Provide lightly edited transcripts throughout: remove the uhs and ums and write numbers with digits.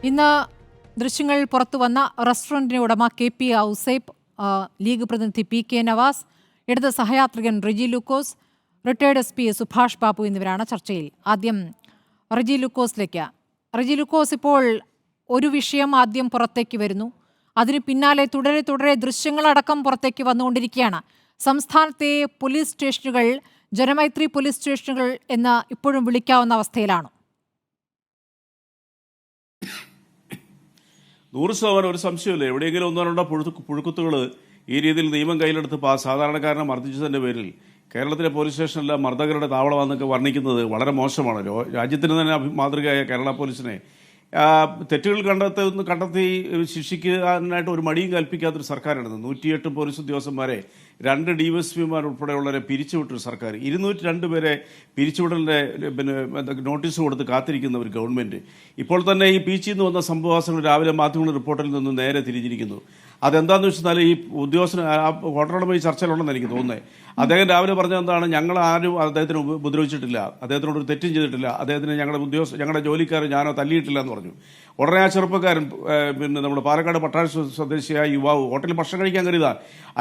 ഇന്ന് ദൃശ്യങ്ങൾ പുറത്തുവന്ന റെസ്റ്റോറന്റിന്റെ ഉടമ KP ഔസേപ്പ്, ലീഗ് പ്രതിനിധി PK നവാസ്, ഇടത് സഹയാത്രികൻ റെജി ലൂക്കോസ്, റിട്ടയർഡ് SP സുഭാഷ് ബാബു എന്നിവരാണ് ചർച്ചയിൽ. ആദ്യം റെജി ലൂക്കോസിലേക്ക്. റെജി ലൂക്കോസ്, ഇപ്പോൾ ഒരു വിഷയം ആദ്യം പുറത്തേക്ക് വരുന്നു, അതിന് പിന്നാലെ തുടരെ ദൃശ്യങ്ങളടക്കം പുറത്തേക്ക് വന്നുകൊണ്ടിരിക്കുകയാണ്. സംസ്ഥാനത്തെ പോലീസ് സ്റ്റേഷനുകൾ ജനമൈത്രി പോലീസ് സ്റ്റേഷനുകൾ എന്ന് ഇപ്പോഴും വിളിക്കാവുന്ന അവസ്ഥയിലാണ്. 100% ഒരു സംശയമില്ല. എവിടെയെങ്കിലും ഒന്നോ രണ്ടോ പുഴുക്കുത്തുകൾ ഈ രീതിയിൽ നിയമം കയ്യിലെടുത്ത് സാധാരണക്കാരനെ മർദ്ദിച്ചതിൻ്റെ പേരിൽ കേരളത്തിലെ പോലീസ് സ്റ്റേഷനെല്ലാം മർദ്ദകരുടെ താവളമാണെന്നൊക്കെ വർണ്ണിക്കുന്നത് വളരെ മോശമാണ്. രാജ്യത്തിന് തന്നെ മാതൃകയായ കേരള പോലീസിനെ തെറ്റുകൾ കണ്ടെത്തി ശിക്ഷിക്കാനായിട്ട് ഒരു മടിയും കൽപ്പിക്കാത്തൊരു സർക്കാരാണ്. 108 പോലീസ് ഉദ്യോഗസ്ഥന്മാരെ 2 DSPമാർ ഉൾപ്പെടെയുള്ളവരെ പിരിച്ചുവിട്ടൊരു സർക്കാർ, 202 പേരെ പിരിച്ചുവിടലിൻ്റെ നോട്ടീസ് കൊടുത്ത് കാത്തിരിക്കുന്ന ഒരു ഗവൺമെൻറ്. ഇപ്പോൾ തന്നെ ഈ പീച്ചിന്ന് വന്ന സംഭവവാസങ്ങൾ രാവിലെ മാധ്യമങ്ങളുടെ റിപ്പോർട്ടിൽ നിന്ന് നേരെ തിരിഞ്ഞിരിക്കുന്നു. അതെന്താണെന്ന് വെച്ചാൽ ഈ ഉദ്യോഗസ്ഥന് ഹോട്ടലുടമ ഈ ചർച്ചയിലുണ്ടെന്ന് എനിക്ക് തോന്നുന്നത്. അദ്ദേഹം രാവിലെ പറഞ്ഞത് എന്താണ്, ഞങ്ങൾ ആരും അദ്ദേഹത്തിന് ഉപദ്രവിച്ചിട്ടില്ല, അദ്ദേഹത്തിനോട് ഒരു തെറ്റും ചെയ്തിട്ടില്ല, അദ്ദേഹത്തിന് ഞങ്ങളുടെ ജോലിക്കാർ ഞാനോ തല്ലിയിട്ടില്ല എന്ന് പറഞ്ഞു. ഉടനെ ആ ചെറുപ്പക്കാരൻ, നമ്മുടെ പാലക്കാട് പട്ടാഴ സ്വദേശിയായ യുവാവ് ഹോട്ടലിൽ ഭക്ഷണം കഴിക്കാൻ കരുതാ,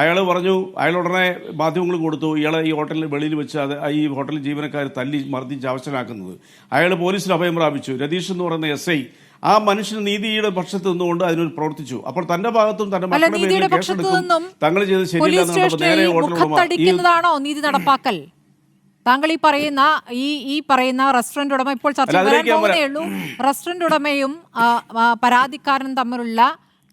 അയാൾ പറഞ്ഞു, അയാൾ ഉടനെ മാധ്യമങ്ങൾ കൊടുത്തു ഇയാളെ ഈ ഹോട്ടലിൽ വെളിയിൽ വെച്ച് ഈ ഹോട്ടലിൽ ജീവനക്കാർ തല്ലി മർദ്ദിച്ച് അവശനാക്കുന്നത്. അയാൾ പോലീസിൽ അഭയം പ്രാപിച്ചു. രതീഷ് എന്ന് പറയുന്ന SI ആ മനുഷ്യന് നീതിയുടെ പക്ഷത്ത് നിന്നുകൊണ്ട് അതിനൊരു പ്രവർത്തിച്ചു. അപ്പോൾ തന്റെ ഭാഗത്തും തന്റെ മക്കളുടെ തങ്ങൾ ചെയ്ത് ശരിയല്ലാണോ നീതി നടപ്പാക്കൽ? താങ്കൾ ഈ പറയുന്ന റെസ്റ്റോറന്റ് ഉടമ ഇപ്പോൾ ചർച്ചയുള്ളൂ. റെസ്റ്റോറന്റ് ഉടമയും പരാതിക്കാരനും തമ്മിലുള്ള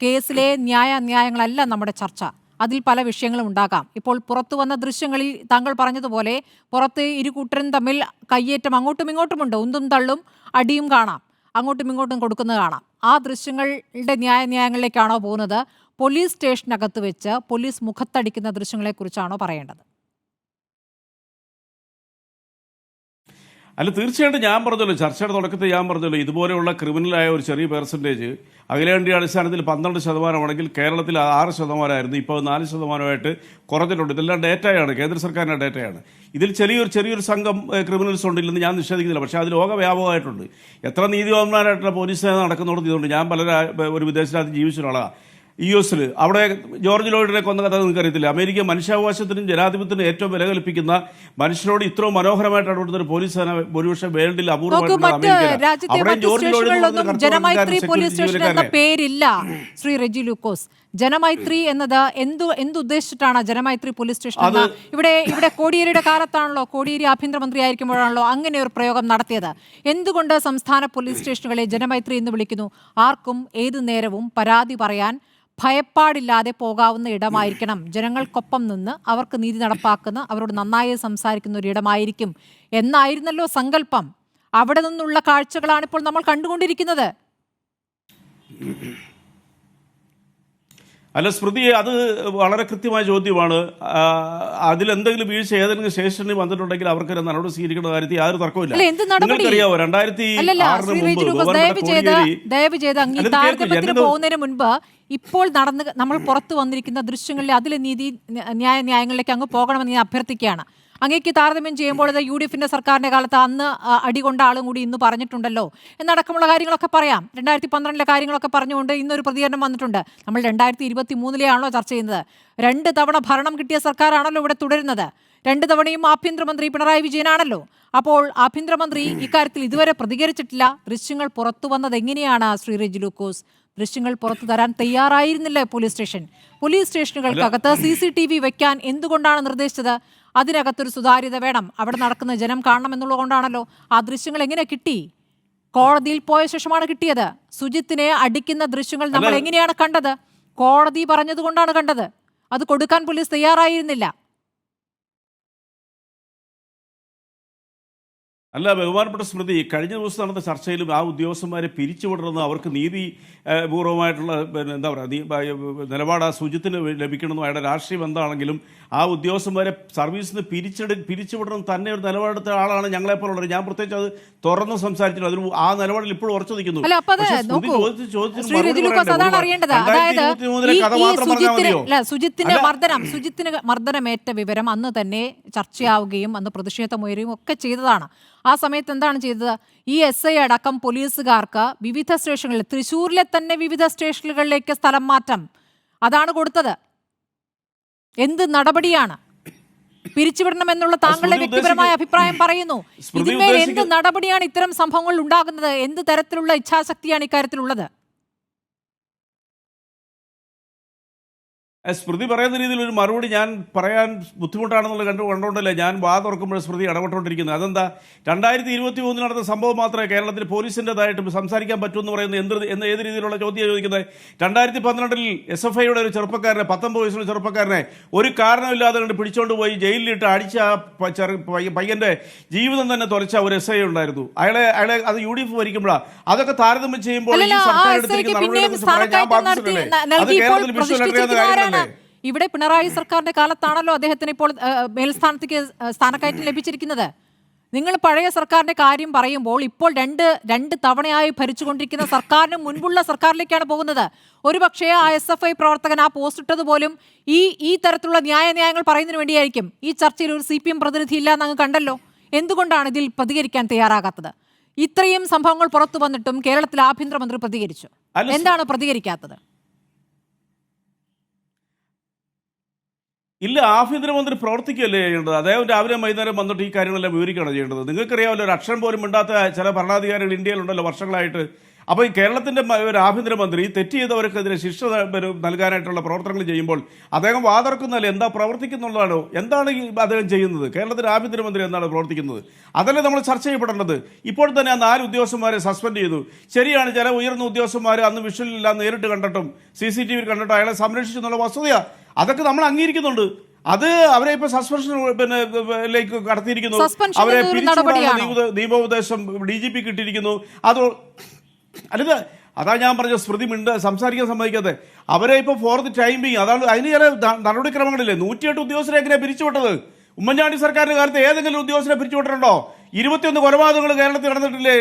കേസിലെ ന്യായങ്ങളല്ല നമ്മുടെ ചർച്ച. അതിൽ പല വിഷയങ്ങളും ഉണ്ടാകാം. ഇപ്പോൾ പുറത്തു വന്ന ദൃശ്യങ്ങളിൽ താങ്കൾ പറഞ്ഞതുപോലെ പുറത്ത് ഇരുകൂട്ടരും തമ്മിൽ കയ്യേറ്റം അങ്ങോട്ടും ഇങ്ങോട്ടുമുണ്ട്, ഉന്തും തള്ളും അടിയും കാണാം, അങ്ങോട്ടും ഇങ്ങോട്ടും കൊടുക്കുന്നത് കാണാം. ആ ദൃശ്യങ്ങളുടെ ന്യായങ്ങളിലേക്കാണോ പോകുന്നത്? പോലീസ് സ്റ്റേഷനകത്ത് വെച്ച് പോലീസ് മുഖത്തടിക്കുന്ന ദൃശ്യങ്ങളെക്കുറിച്ചാണോ പറയേണ്ടത്? അല്ല, തീർച്ചയായിട്ടും ഞാൻ പറഞ്ഞല്ലോ, ചർച്ചയുടെ തുടക്കത്തിൽ ഞാൻ പറഞ്ഞല്ലോ, ഇതുപോലെയുള്ള ക്രിമിനലായ ഒരു ചെറിയ പെർസെൻറ്റേജ് അഖിലേന്ത്യാ അടിസ്ഥാനത്തിൽ 12% കേരളത്തിൽ 6%, ഇപ്പോൾ 4% കുറഞ്ഞിട്ടുണ്ട്. ഇതെല്ലാം ഡേറ്റയാണ്, കേന്ദ്ര സർക്കാരിൻ്റെ ഡേറ്റയാണ്. ഇതിൽ ചെറിയൊരു സംഘം ക്രിമിനൽസ് ഉണ്ടില്ലെന്ന് ഞാൻ നിഷേധിക്കുന്നില്ല. പക്ഷേ അത് ലോകവ്യാപകമായിട്ടുണ്ട്. എത്ര നീതിവാന്മാരായിട്ടുള്ള പോലീസ് നടക്കുന്നിടത്ത് ഇതുകൊണ്ട്. ഞാൻ ഒരു വിദേശ രാജ്യം ജീവിച്ച ഒരാളാണ്, US അവിടെ ജോർജ് ലോയിഡിനെ കൊന്ന കഥ നിങ്ങൾക്കറിയത്തില്ല. അമേരിക്ക മനുഷ്യാവകാശത്തിനും ജനാധിപത്യത്തിനും ഏറ്റവും വില കൽപ്പിക്കുന്ന മനുഷ്യരോട് ഇത്രയും മനോഹരമായിട്ട് ഇടപെടുന്ന ഒരു പോലീസ് സേന ഭൂരിപക്ഷം വേൾഡിൽ ജനമൈത്രി പോലീസ് സ്റ്റേഷൻ എന്ന പേരില്ല. ശ്രീ റെജി ലൂക്കോസ്, ജനമൈത്രി എന്നത് എന്തുദ്ദേശിച്ചിട്ടാണ് ജനമൈത്രി പോലീസ് സ്റ്റേഷൻ? ഇവിടെ കോടിയേരിയുടെ കാലത്താണല്ലോ, കോടിയേരി ആഭ്യന്തരമന്ത്രി ആയിരിക്കുമ്പോഴാണല്ലോ അങ്ങനെ ഒരു പ്രയോഗം നടത്തിയത്. എന്തുകൊണ്ട് സംസ്ഥാന പോലീസ് സ്റ്റേഷനുകളെ ജനമൈത്രി എന്ന് വിളിക്കുന്നു? ആർക്കും ഏതു നേരവും പരാതി പറയാൻ ഭയപ്പാടില്ലാതെ പോകാവുന്ന ഇടമായിരിക്കണം. ജനങ്ങൾക്കൊപ്പം നിന്ന് അവർക്ക് നീതി നടപ്പാക്കുന്ന, അവരോട് നന്നായി സംസാരിക്കുന്ന ഒരു ഇടമായിരിക്കും എന്നായിരുന്നല്ലോ സങ്കല്പം. അവിടെ നിന്നുള്ള കാഴ്ചകളാണ് ഇപ്പോൾ നമ്മൾ കണ്ടുകൊണ്ടിരിക്കുന്നത്. അല്ല സ്മൃതി, അത് വളരെ കൃത്യമായ ചോദ്യമാണ്. അതിലെന്തെങ്കിലും വീഴ്ച ഏതെങ്കിലും സ്റ്റേഷനിൽ വന്നിട്ടുണ്ടെങ്കിൽ അവർക്ക് നടപടി സ്വീകരിക്കുന്ന കാര്യത്തിൽ യാതൊരു തർക്കമില്ല. നിങ്ങൾക്കറിയാവോ, 2006 പോകുന്നതിന് മുൻപ് ഇപ്പോൾ നമ്മൾ പുറത്തു വന്നിരിക്കുന്ന ദൃശ്യങ്ങളിൽ അതിലെ ന്യായങ്ങളിലേക്ക് അങ്ങ് പോകണമെന്ന് ഞാൻ അഭ്യർത്ഥിക്കുകയാണ്. അങ്ങേക്ക് താരതമ്യം ചെയ്യുമ്പോൾ അത് UDFന്റെ സർക്കാരിന്റെ കാലത്ത് അന്ന് അടികൊണ്ട ആളും കൂടി ഇന്ന് പറഞ്ഞിട്ടുണ്ടല്ലോ എന്നടക്കമുള്ള കാര്യങ്ങളൊക്കെ പറയാം. 2012 കാര്യങ്ങളൊക്കെ പറഞ്ഞുകൊണ്ട് ഇന്നൊരു പ്രതികരണം വന്നിട്ടുണ്ട്. നമ്മൾ 2023 ചർച്ച ചെയ്യുന്നത്. 2 തവണ ഭരണം കിട്ടിയ സർക്കാരാണല്ലോ ഇവിടെ തുടരുന്നത്. 2 തവണയും ആഭ്യന്തരമന്ത്രി പിണറായി വിജയനാണല്ലോ. അപ്പോൾ ആഭ്യന്തരമന്ത്രി ഇക്കാര്യത്തിൽ ഇതുവരെ പ്രതികരിച്ചിട്ടില്ല. ദൃശ്യങ്ങൾ പുറത്തു വന്നത് എങ്ങനെയാണ് ശ്രീ റെജി ലൂക്കോസ്? ദൃശ്യങ്ങൾ പുറത്തു തരാൻ തയ്യാറായിരുന്നില്ല പോലീസ് സ്റ്റേഷനുകൾക്കകത്ത് CCTV വെക്കാൻ എന്തുകൊണ്ടാണ് നിർദ്ദേശിച്ചത്? അതിനകത്തൊരു സുതാര്യത വേണം, അവിടെ നടക്കുന്ന ജനം കാണണം എന്നുള്ളതുകൊണ്ടാണല്ലോ. ആ ദൃശ്യങ്ങൾ എങ്ങനെ കിട്ടി? കോടതിയിൽ പോയ ശേഷമാണ് കിട്ടിയത്. സുജിത്തിനെ അടിക്കുന്ന ദൃശ്യങ്ങൾ നമ്മൾ എങ്ങനെയാണ് കണ്ടത്? കോടതി പറഞ്ഞതുകൊണ്ടാണ് കണ്ടത്. അത് കൊടുക്കാൻ പോലീസ് തയ്യാറായിരുന്നില്ല. അല്ല, ബഹുമാനപ്പെട്ട സ്മൃതി, കഴിഞ്ഞ ദിവസം നടന്ന ചർച്ചയിലും ആ ഉദ്യോഗസ്ഥന്മാരെ പിരിച്ചുവിടണമെന്ന്, അവർക്ക് നീതിപൂർവമായിട്ടുള്ള എന്താ പറയുക നിലപാട് ആ സുജിത്തിന് ലഭിക്കണമെന്നും അയാളുടെ രാഷ്ട്രീയം എന്താണെങ്കിലും ആ ഉദ്യോഗസ്ഥന്മാരെ സർവീസിൽ നിന്ന് പിരിച്ചുവിടണം തന്നെ ഒരു നിലപാടെടുത്ത ആളാണ് ഞങ്ങളെപ്പോലുള്ളവർ. ഞാൻ പ്രത്യേകിച്ച് അത് തുറന്ന് സംസാരിച്ചില്ല. അതിന് ആ നിലപാടിൽ ഇപ്പോഴും ഉറച്ചു നിൽക്കുന്നു. സുജിത്തിന് മർദ്ദനമേറ്റ വിവരം അന്ന് തന്നെ ചർച്ചയാവുകയും അന്ന് പ്രതിഷേധമുയരുകയും ഒക്കെ ചെയ്തതാണ്. ആ സമയത്ത് എന്താണ് ചെയ്തത്? ഈ SI അടക്കം പോലീസുകാർക്ക് വിവിധ സ്റ്റേഷനുകളിൽ, തൃശ്ശൂരിലെ തന്നെ വിവിധ സ്റ്റേഷനുകളിലേക്ക് സ്ഥലം മാറ്റം അതാണ് കൊടുത്തത്. എന്ത് നടപടിയാണ്? പിരിച്ചുവിടണമെന്നുള്ള താങ്കളുടെ വ്യക്തിപരമായ അഭിപ്രായം പറയുന്നു. ഇതിന്മേൽ എന്ത് നടപടിയാണ് ഇത്തരം സംഭവങ്ങൾ ഉണ്ടാകുന്നത്? എന്ത് തരത്തിലുള്ള ഇച്ഛാശക്തിയാണ് ഇക്കാര്യത്തിലുള്ളത്? സ്മൃതി പറയുന്ന രീതിയിൽ ഒരു മറുപടി ഞാൻ പറയാൻ ബുദ്ധിമുട്ടാണെന്നുള്ള കണ്ടുകൊണ്ടല്ലേ ഞാൻ വാ തുറക്കുമ്പോൾ സ്മൃതി ഇടപെട്ടുകൊണ്ടിരിക്കുന്നത്. അതെന്താ, 2023 നടന്ന സംഭവം മാത്രമേ കേരളത്തിൽ പോലീസിൻ്റെതായിട്ട് സംസാരിക്കാൻ പറ്റൂ എന്ന് പറയുന്നത് ഏത് രീതിയിലുള്ള ചോദ്യം ചോദിക്കുന്നത്? 2012 SFIയുടെ ഒരു ചെറുപ്പക്കാരനെ, 19 വയസ്സുള്ള ചെറുപ്പക്കാരനെ ഒരു കാരണമില്ലാതെ കണ്ട് പിടിച്ചുകൊണ്ട് പോയി ജയിലിലിട്ട് അടിച്ച പയ്യന്റെ ജീവിതം തന്നെ തുലച്ച ഒരു SI ഉണ്ടായിരുന്നു. അയാളെ അത് UDF ഭരിക്കുമ്പോഴാണ്. അതൊക്കെ താരതമ്യം ചെയ്യുമ്പോൾ ഈ സർക്കാർ എടുത്തിരിക്കുന്ന നടപടികളെക്കുറിച്ച് പറയാൻ ഞാൻ ബാധ്യതയില്ലേ? അത് കേരളത്തിൽ വിഷ്വൽ കാര്യമല്ലേ? ഇവിടെ പിണറായി സർക്കാരിന്റെ കാലത്താണല്ലോ അദ്ദേഹത്തിന് ഇപ്പോൾ മേൽസ്ഥാനത്തേക്ക് സ്ഥാനക്കയറ്റം ലഭിച്ചിരിക്കുന്നത്. നിങ്ങൾ പഴയ സർക്കാരിന്റെ കാര്യം പറയുമ്പോൾ ഇപ്പോൾ രണ്ട് തവണയായി ഭരിച്ചുകൊണ്ടിരിക്കുന്ന സർക്കാരിന് മുൻപുള്ള സർക്കാരിലേക്കാണ് പോകുന്നത്. ഒരുപക്ഷേ ആ SFI പ്രവർത്തകൻ ആ പോസ്റ്റ് ഇട്ടത് പോലും ഈ തരത്തിലുള്ള ന്യായങ്ങൾ പറയുന്നതിന് വേണ്ടിയായിരിക്കും. ഈ ചർച്ചയിൽ ഒരു CPM പ്രതിനിധി ഇല്ല എന്നങ്ങ് കണ്ടല്ലോ. എന്തുകൊണ്ടാണ് ഇതിൽ പ്രതികരിക്കാൻ തയ്യാറാകാത്തത്? ഇത്രയും സംഭവങ്ങൾ പുറത്തു വന്നിട്ടും കേരളത്തിലെ ആഭ്യന്തരമന്ത്രി പ്രതികരിച്ചു. എന്താണ് പ്രതികരിക്കാത്തത്? ഇല്ല, ആഭ്യന്തരമന്ത്രി പ്രവർത്തിക്കുകയല്ലേ ചെയ്യേണ്ടത്? അദ്ദേഹം രാവിലെ വൈകുന്നേരം വന്നിട്ട് ഈ കാര്യങ്ങളെല്ലാം വിവരിക്കുകയാണ് ചെയ്യേണ്ടത്. നിങ്ങൾക്കറിയാമല്ലോ, ഒരു അക്ഷരം പോലും മിണ്ടാത്ത ചില ഭരണാധികാരികൾ ഇന്ത്യയിലുണ്ടല്ലോ വർഷങ്ങളായിട്ട്. അപ്പോൾ ഈ കേരളത്തിൻ്റെ ഒരു ആഭ്യന്തരമന്ത്രി തെറ്റ് ചെയ്തവർക്കെതിരെ ശിക്ഷ നൽകാനായിട്ടുള്ള പ്രവർത്തനങ്ങൾ ചെയ്യുമ്പോൾ അദ്ദേഹം വാതിറക്കുന്നതല്ലേ, എന്താ പ്രവർത്തിക്കുന്നുള്ളതാണോ? എന്താണ് ഈ അദ്ദേഹം ചെയ്യുന്നത്? കേരളത്തിൻ്റെ ആഭ്യന്തരമന്ത്രി എന്താണ് പ്രവർത്തിക്കുന്നത്? അതല്ലേ നമ്മൾ ചർച്ച ചെയ്യപ്പെടേണ്ടത്. ഇപ്പോൾ തന്നെ ആ 4 ഉദ്യോഗസ്ഥന്മാരെ സസ്പെൻഡ് ചെയ്തു. ശരിയാണ്, ചില ഉയർന്ന ഉദ്യോഗസ്ഥന്മാർ അന്ന് വിഷ്വലില്ല നേരിട്ട് കണ്ടിട്ടും CCTV കണ്ടിട്ടും അയാളെ സംരക്ഷിച്ചു എന്നുള്ള വസ്തുതയാണ്. അതൊക്കെ നമ്മൾ അംഗീകരിക്കുന്നുണ്ട്. അത് അവരെ ഇപ്പൊ സസ്പെൻഷനിലേക്ക് കടത്തിയിരിക്കുന്നു. അവരെ പിരിച്ചുവിടാനുള്ള നിയമോപദേശം DGP കിട്ടിയിരിക്കുന്നു. അത് അല്ലത് അതാ ഞാൻ പറഞ്ഞ സ്മൃതി സംസാരിക്കാൻ സമ്മതിക്കാതെ അവരെ ഇപ്പൊ ഫോർ ദി ടൈം ബീങ് അതാണ് അതിന് ചില നടപടിക്രമങ്ങളില്ലേ. 108 ഉദ്യോഗസ്ഥരെ എങ്ങനെയാണ് പിരിച്ചുവിട്ടത്? ഉമ്മൻചാണ്ടി സർക്കാരിന്റെ കാലത്ത് ഏതെങ്കിലും ഉദ്യോഗസ്ഥരെ പിരിച്ചുവിട്ടിട്ടുണ്ടോ? 21 കൊലപാതകങ്ങൾ കേരളത്തിൽ നടന്നിട്ടില്ലേ?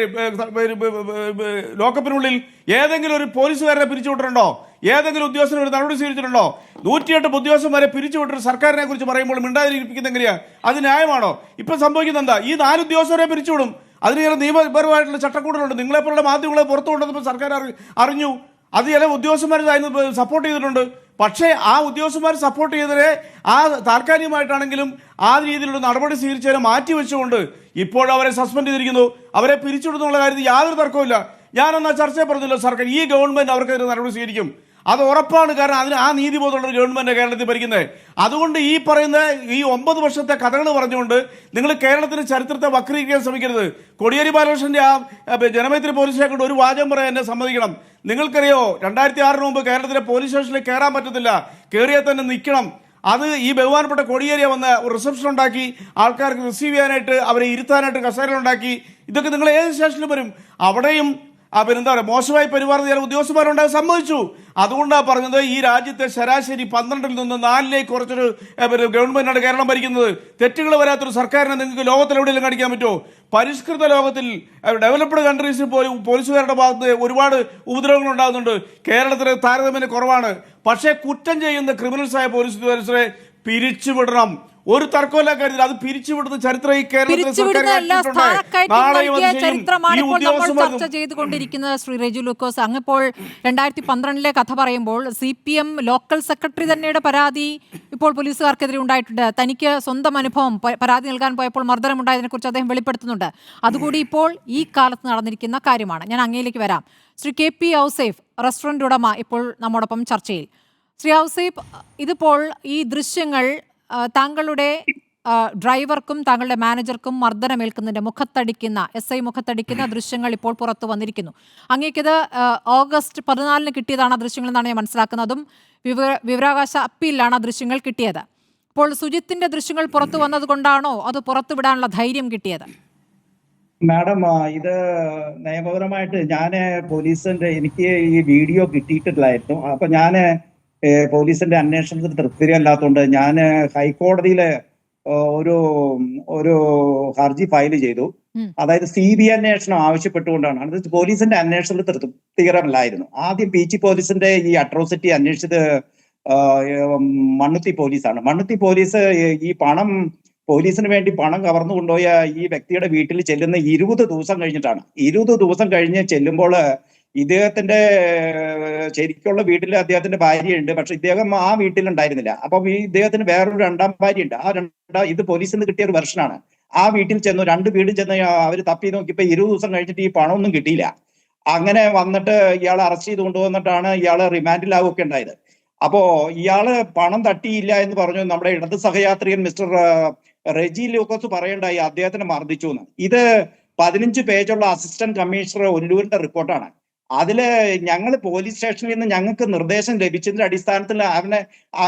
ലോക്കപ്പിനുള്ളിൽ ഏതെങ്കിലും ഒരു പോലീസുകാരനെ പിരിച്ചുവിട്ടിട്ടുണ്ടോ? ഏതെങ്കിലും ഉദ്യോഗസ്ഥന് ഒരു നടപടി സ്വീകരിച്ചിട്ടുണ്ടോ? 108 ഉദ്യോഗസ്ഥന്മാരെ പിരിച്ചുവിട്ടൊരു സർക്കാരിനെ കുറിച്ച് പറയുമ്പോൾ മിണ്ടാതിരിപ്പിക്കുന്ന എങ്ങനെയാ? അത് ന്യായമാണോ? ഇപ്പൊ സംഭവിക്കുന്നത് എന്താ? ഈ 4 ഉദ്യോഗസ്ഥരെ പിരിച്ചുവിടും. അതിന് ചില നിയമപരമായിട്ടുള്ള ചട്ടക്കൂടുകളുണ്ട്. നിങ്ങളെപ്പോലുള്ള മാധ്യമങ്ങളെ പുറത്തു കൊണ്ടുവന്നപ്പോൾ സർക്കാർ അറിഞ്ഞു. അത് ചില ഉദ്യോഗസ്ഥന്മാർ അതിന് സപ്പോർട്ട് ചെയ്തിട്ടുണ്ട്. പക്ഷേ ആ ഉദ്യോഗസ്ഥന്മാർ സപ്പോർട്ട് ചെയ്തതിനെ ആ താൽക്കാലികമായിട്ടാണെങ്കിലും ആ രീതിയിലുള്ള നടപടി സ്വീകരിച്ചതിനെ മാറ്റിവെച്ചുകൊണ്ട് ഇപ്പോഴവരെ സസ്പെൻഡ് ചെയ്തിരിക്കുന്നു. അവരെ പിരിച്ചുവിടുന്നുള്ള കാര്യത്തിൽ യാതൊരു തർക്കവുമില്ല. ഞാനെന്നാ ചർച്ചയെ പറഞ്ഞല്ലോ, സർക്കാർ ഈ ഗവൺമെന്റ് അവർക്കെതിരെ നടപടി സ്വീകരിക്കും. അത് ഉറപ്പാണ്. കാരണം അതിന് ആ നീതിബോധമുള്ള ഗവൺമെന്റ് കേരളത്തിൽ ഭരിക്കുന്നത്. അതുകൊണ്ട് ഈ പറയുന്ന ഈ 9 വർഷത്തെ കഥകൾ പറഞ്ഞുകൊണ്ട് നിങ്ങൾ കേരളത്തിന്റെ ചരിത്രത്തെ വക്രീകരിക്കാൻ ശ്രമിക്കരുത്. കോടിയേരി ബാലകൃഷ്ണന്റെ ആ ജനമൈത്രി പോലീസ് സ്റ്റേഷൻ ഒരു വാചകം പറയാൻ എന്നെ സമ്മതിക്കണം. നിങ്ങൾക്കറിയോ 2006 മുമ്പ് കേരളത്തിലെ പോലീസ് സ്റ്റേഷനിൽ കയറാൻ പറ്റത്തില്ല, കയറിയാൽ തന്നെ നിൽക്കണം. അത് ഈ ബഹുമാനപ്പെട്ട കോടിയേരിയ വന്ന് റിസപ്ഷൻ ഉണ്ടാക്കി, ആൾക്കാർക്ക് റിസീവ് ചെയ്യാനായിട്ട് അവരെ ഇരുത്താനായിട്ട് കസേരകളുണ്ടാക്കി. ഇതൊക്കെ നിങ്ങൾ ഏത് സ്റ്റേഷനിലും വരും. അവിടെയും പിന്നെന്താ പറയുക, മോശമായി പെരുമാറുന്ന ചില ഉദ്യോഗസ്ഥന്മാരുണ്ടായി സമ്മതിച്ചു. അതുകൊണ്ടാണ് പറഞ്ഞത് ഈ രാജ്യത്തെ ശരാശരി 12-ൽ നിന്ന് 4-ലേക്ക് കുറച്ചൊരു ഗവൺമെന്റാണ് കേരളം ഭരിക്കുന്നത്. തെറ്റുകൾ വരാത്തൊരു സർക്കാരിനെ നിങ്ങൾക്ക് ലോകത്തിലെവിടെയെങ്കിലും കാണിക്കാൻ പറ്റുമോ? പരിഷ്കൃത ലോകത്തിൽ ഡെവലപ്ഡ് കൺട്രീസിൽ പോലും പോലീസുകാരുടെ ഭാഗത്ത് ഒരുപാട് ഉപദ്രവങ്ങൾ ഉണ്ടാകുന്നുണ്ട്. കേരളത്തിൽ താരതമ്യേന കുറവാണ്. പക്ഷേ കുറ്റം ചെയ്യുന്ന ക്രിമിനൽസായ പോലീസ് ഉദ്യോഗസ്ഥരെ പിരിച്ചുവിടണം. ഒരു തർക്കമില്ല കാര്യത്തിൽ. അത് പിരിച്ചുവിടുന്ന ചരിത്രം ഈ ചർച്ച ചെയ്തുകൊണ്ടിരിക്കുന്നത്. ശ്രീ റെജു ലൂക്കോസ്, അങ്ങിപ്പോൾ 2012 കഥ പറയുമ്പോൾ CPM ലോക്കൽ സെക്രട്ടറി തന്നെയുടെ പരാതി ഇപ്പോൾ പോലീസുകാർക്കെതിരെ ഉണ്ടായിട്ടുണ്ട്. തനിക്ക് സ്വന്തം അനുഭവം പരാതി നൽകാൻ പോയപ്പോൾ മർദ്ദനമുണ്ടായതിനെ കുറിച്ച് അദ്ദേഹം വെളിപ്പെടുത്തുന്നുണ്ട്. അതുകൂടി ഇപ്പോൾ ഈ കാലത്ത് നടന്നിരിക്കുന്ന കാര്യമാണ്. ഞാൻ അങ്ങയിലേക്ക് വരാം. ശ്രീ KP ഔസേഫ്, റെസ്റ്റോറന്റ് ഉടമ, ഇപ്പോൾ നമ്മോടൊപ്പം ചർച്ചയിൽ. ശ്രീ ഔസേഫ്, ഇതിപ്പോൾ ഈ ദൃശ്യങ്ങൾ താങ്കളുടെ ഡ്രൈവർക്കും താങ്കളുടെ മാനേജർക്കും മർദ്ദനമേൽക്കുന്നതിന്റെ മുഖത്തടിക്കുന്ന SI മുഖത്തടിക്കുന്ന ദൃശ്യങ്ങൾ ഇപ്പോൾ പുറത്തു വന്നിരിക്കുന്നു. അങ്ങേക്കത് ഓഗസ്റ്റ് 14 കിട്ടിയതാണ് ആ ദൃശ്യങ്ങൾ എന്നാണ് ഞാൻ മനസ്സിലാക്കുന്നതും. വിവരാവകാശ അപ്പീലിലാണ് ആ ദൃശ്യങ്ങൾ കിട്ടിയത്. ഇപ്പോൾ സുജിത്തിന്റെ ദൃശ്യങ്ങൾ പുറത്തു വന്നത് കൊണ്ടാണോ അത് പുറത്തുവിടാനുള്ള ധൈര്യം കിട്ടിയത്? മാഡം, ഇത് നിയമപരമായിട്ട് എനിക്ക് ഈ വീഡിയോ കിട്ടിയിട്ടില്ലായിരുന്നു. അപ്പൊ പോലീസിന്റെ അന്വേഷണത്തിൽ തൃപ്തിയല്ലാത്തതുകൊണ്ട് ഞാൻ ഹൈക്കോടതിയിലെ ഒരു ഹർജി ഫയൽ ചെയ്തു. അതായത് CBI അന്വേഷണം ആവശ്യപ്പെട്ടുകൊണ്ടാണ്. അത് പോലീസിന്റെ അന്വേഷണത്തിൽ തൃപ്തികരമല്ലായിരുന്നു. ആദ്യം പീച്ചി പോലീസിന്റെ ഈ അട്രോസിറ്റി അന്വേഷിച്ചത് മണ്ണുത്തി പോലീസാണ്. മണ്ണുത്തി പോലീസ് ഈ പണം പോലീസിന് വേണ്ടി പണം കവർന്നു കൊണ്ടുപോയ ഈ വ്യക്തിയുടെ വീട്ടിൽ ചെല്ലുന്ന 20 ദിവസം കഴിഞ്ഞിട്ടാണ്. 20 ദിവസം കഴിഞ്ഞ് ചെല്ലുമ്പോൾ ഇദ്ദേഹത്തിന്റെ ശരിക്കുള്ള വീട്ടിൽ അദ്ദേഹത്തിന്റെ ഭാര്യയുണ്ട്. പക്ഷെ ഇദ്ദേഹം ആ വീട്ടിലുണ്ടായിരുന്നില്ല. അപ്പൊ ഇദ്ദേഹത്തിന് വേറൊരു രണ്ടാം ഭാര്യയുണ്ട്. ഇത് പോലീസിൽ നിന്ന് കിട്ടിയ ഒരു വെർഷനാണ്. ആ വീട്ടിൽ ചെന്നു, 2 വീടും ചെന്ന് അവർ തപ്പി നോക്കിയപ്പോ 20 ദിവസം കഴിഞ്ഞിട്ട് ഈ പണമൊന്നും കിട്ടിയില്ല. അങ്ങനെ വന്നിട്ട് ഇയാളെ അറസ്റ്റ് ചെയ്ത് കൊണ്ടുവന്നിട്ടാണ് ഇയാള് റിമാൻഡിലാവുകയൊക്കെ ഉണ്ടായത്. അപ്പോ ഇയാള് പണം തട്ടിയില്ല എന്ന് പറഞ്ഞു നമ്മുടെ ഇടത് സഹയാത്രികൻ മിസ്റ്റർ റെജി ലൂക്കോസ് പറയണ്ടായി അദ്ദേഹത്തിനെ മർദ്ദിച്ചു എന്ന്. ഇത് 15 പേജുള്ള അസിസ്റ്റന്റ് കമ്മീഷണർ ഒല്ലൂരിന്റെ റിപ്പോർട്ടാണ്. അതില് ഞങ്ങൾ പോലീസ് സ്റ്റേഷനിൽ നിന്ന് ഞങ്ങൾക്ക് നിർദ്ദേശം ലഭിച്ചതിന്റെ അടിസ്ഥാനത്തിൽ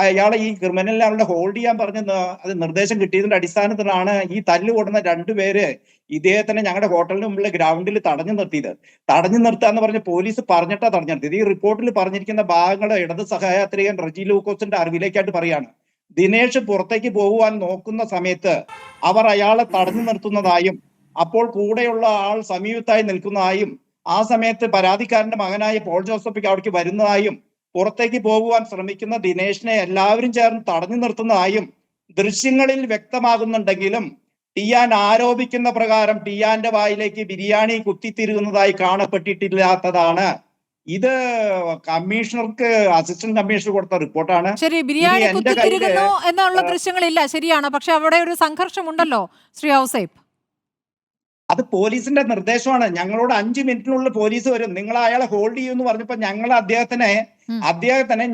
അയാളെ ഈ ക്രിമിനലിനെ അവരുടെ ഹോൾഡ് ചെയ്യാൻ പറഞ്ഞ അത് നിർദ്ദേശം കിട്ടിയതിന്റെ അടിസ്ഥാനത്തിലാണ് ഈ തല്ല് കൊടുന്ന 2 പേര് ഇദ്ദേഹത്തിനെ ഞങ്ങളുടെ ഹോട്ടലിന് മുമ്പിലെ ഗ്രൗണ്ടിൽ തടഞ്ഞു നിർത്തിയത്. തടഞ്ഞു നിർത്താന്ന് പറഞ്ഞ് പോലീസ് പറഞ്ഞിട്ടാ തടഞ്ഞു നിർത്തിയത്. ഈ റിപ്പോർട്ടിൽ പറഞ്ഞിരിക്കുന്ന ഭാഗങ്ങൾ ഇടത് സഹയാത്രികൻ റെജി ലൂക്കോസിന്റെ അറിവിലേക്കായിട്ട് പറയാണ്. ദിനേശ് പുറത്തേക്ക് പോകുവാൻ നോക്കുന്ന സമയത്ത് അവർ അയാളെ തടഞ്ഞു നിർത്തുന്നതായും അപ്പോൾ കൂടെയുള്ള ആൾ സമീപത്തായി നിൽക്കുന്നതായും ആ സമയത്ത് പരാതിക്കാരന്റെ മകനായ പോൾ ജോസഫിക്ക് അവിടേക്ക് വരുന്നതായും പുറത്തേക്ക് പോകുവാൻ ശ്രമിക്കുന്ന ദിനേശിനെ എല്ലാവരും ചേർന്ന് തടഞ്ഞു നിർത്തുന്നതായും ദൃശ്യങ്ങളിൽ വ്യക്തമാകുന്നുണ്ടെങ്കിലും ടിയാൻ ആരോപിക്കുന്ന പ്രകാരം ടിയാന്റെ വായിലേക്ക് ബിരിയാണി കുത്തിത്തിരുകുന്നതായി കാണപ്പെട്ടിട്ടില്ലാത്തതാണ്. ഇത് കമ്മീഷണർക്ക് അസിസ്റ്റന്റ് കമ്മീഷണർ കൊടുത്ത റിപ്പോർട്ടാണ്. ശരി, ബിരിയാണി കുത്തിത്തിരുകുന്നു എന്നുള്ള ദൃശ്യങ്ങളില്ല, ശരിയാണ്. പക്ഷെ അവിടെ ഒരു സംഘർഷമുണ്ടല്ലോ ശ്രീ ഔസേപ്പ്. അത് പോലീസിന്റെ നിർദ്ദേശമാണ്. ഞങ്ങളോട് 5 മിനിറ്റിനുള്ളിൽ പോലീസ് വരും, നിങ്ങൾ അയാളെ ഹോൾഡ് ചെയ്യുമെന്ന് പറഞ്ഞപ്പോ ഞങ്ങൾ അദ്ദേഹത്തിനെ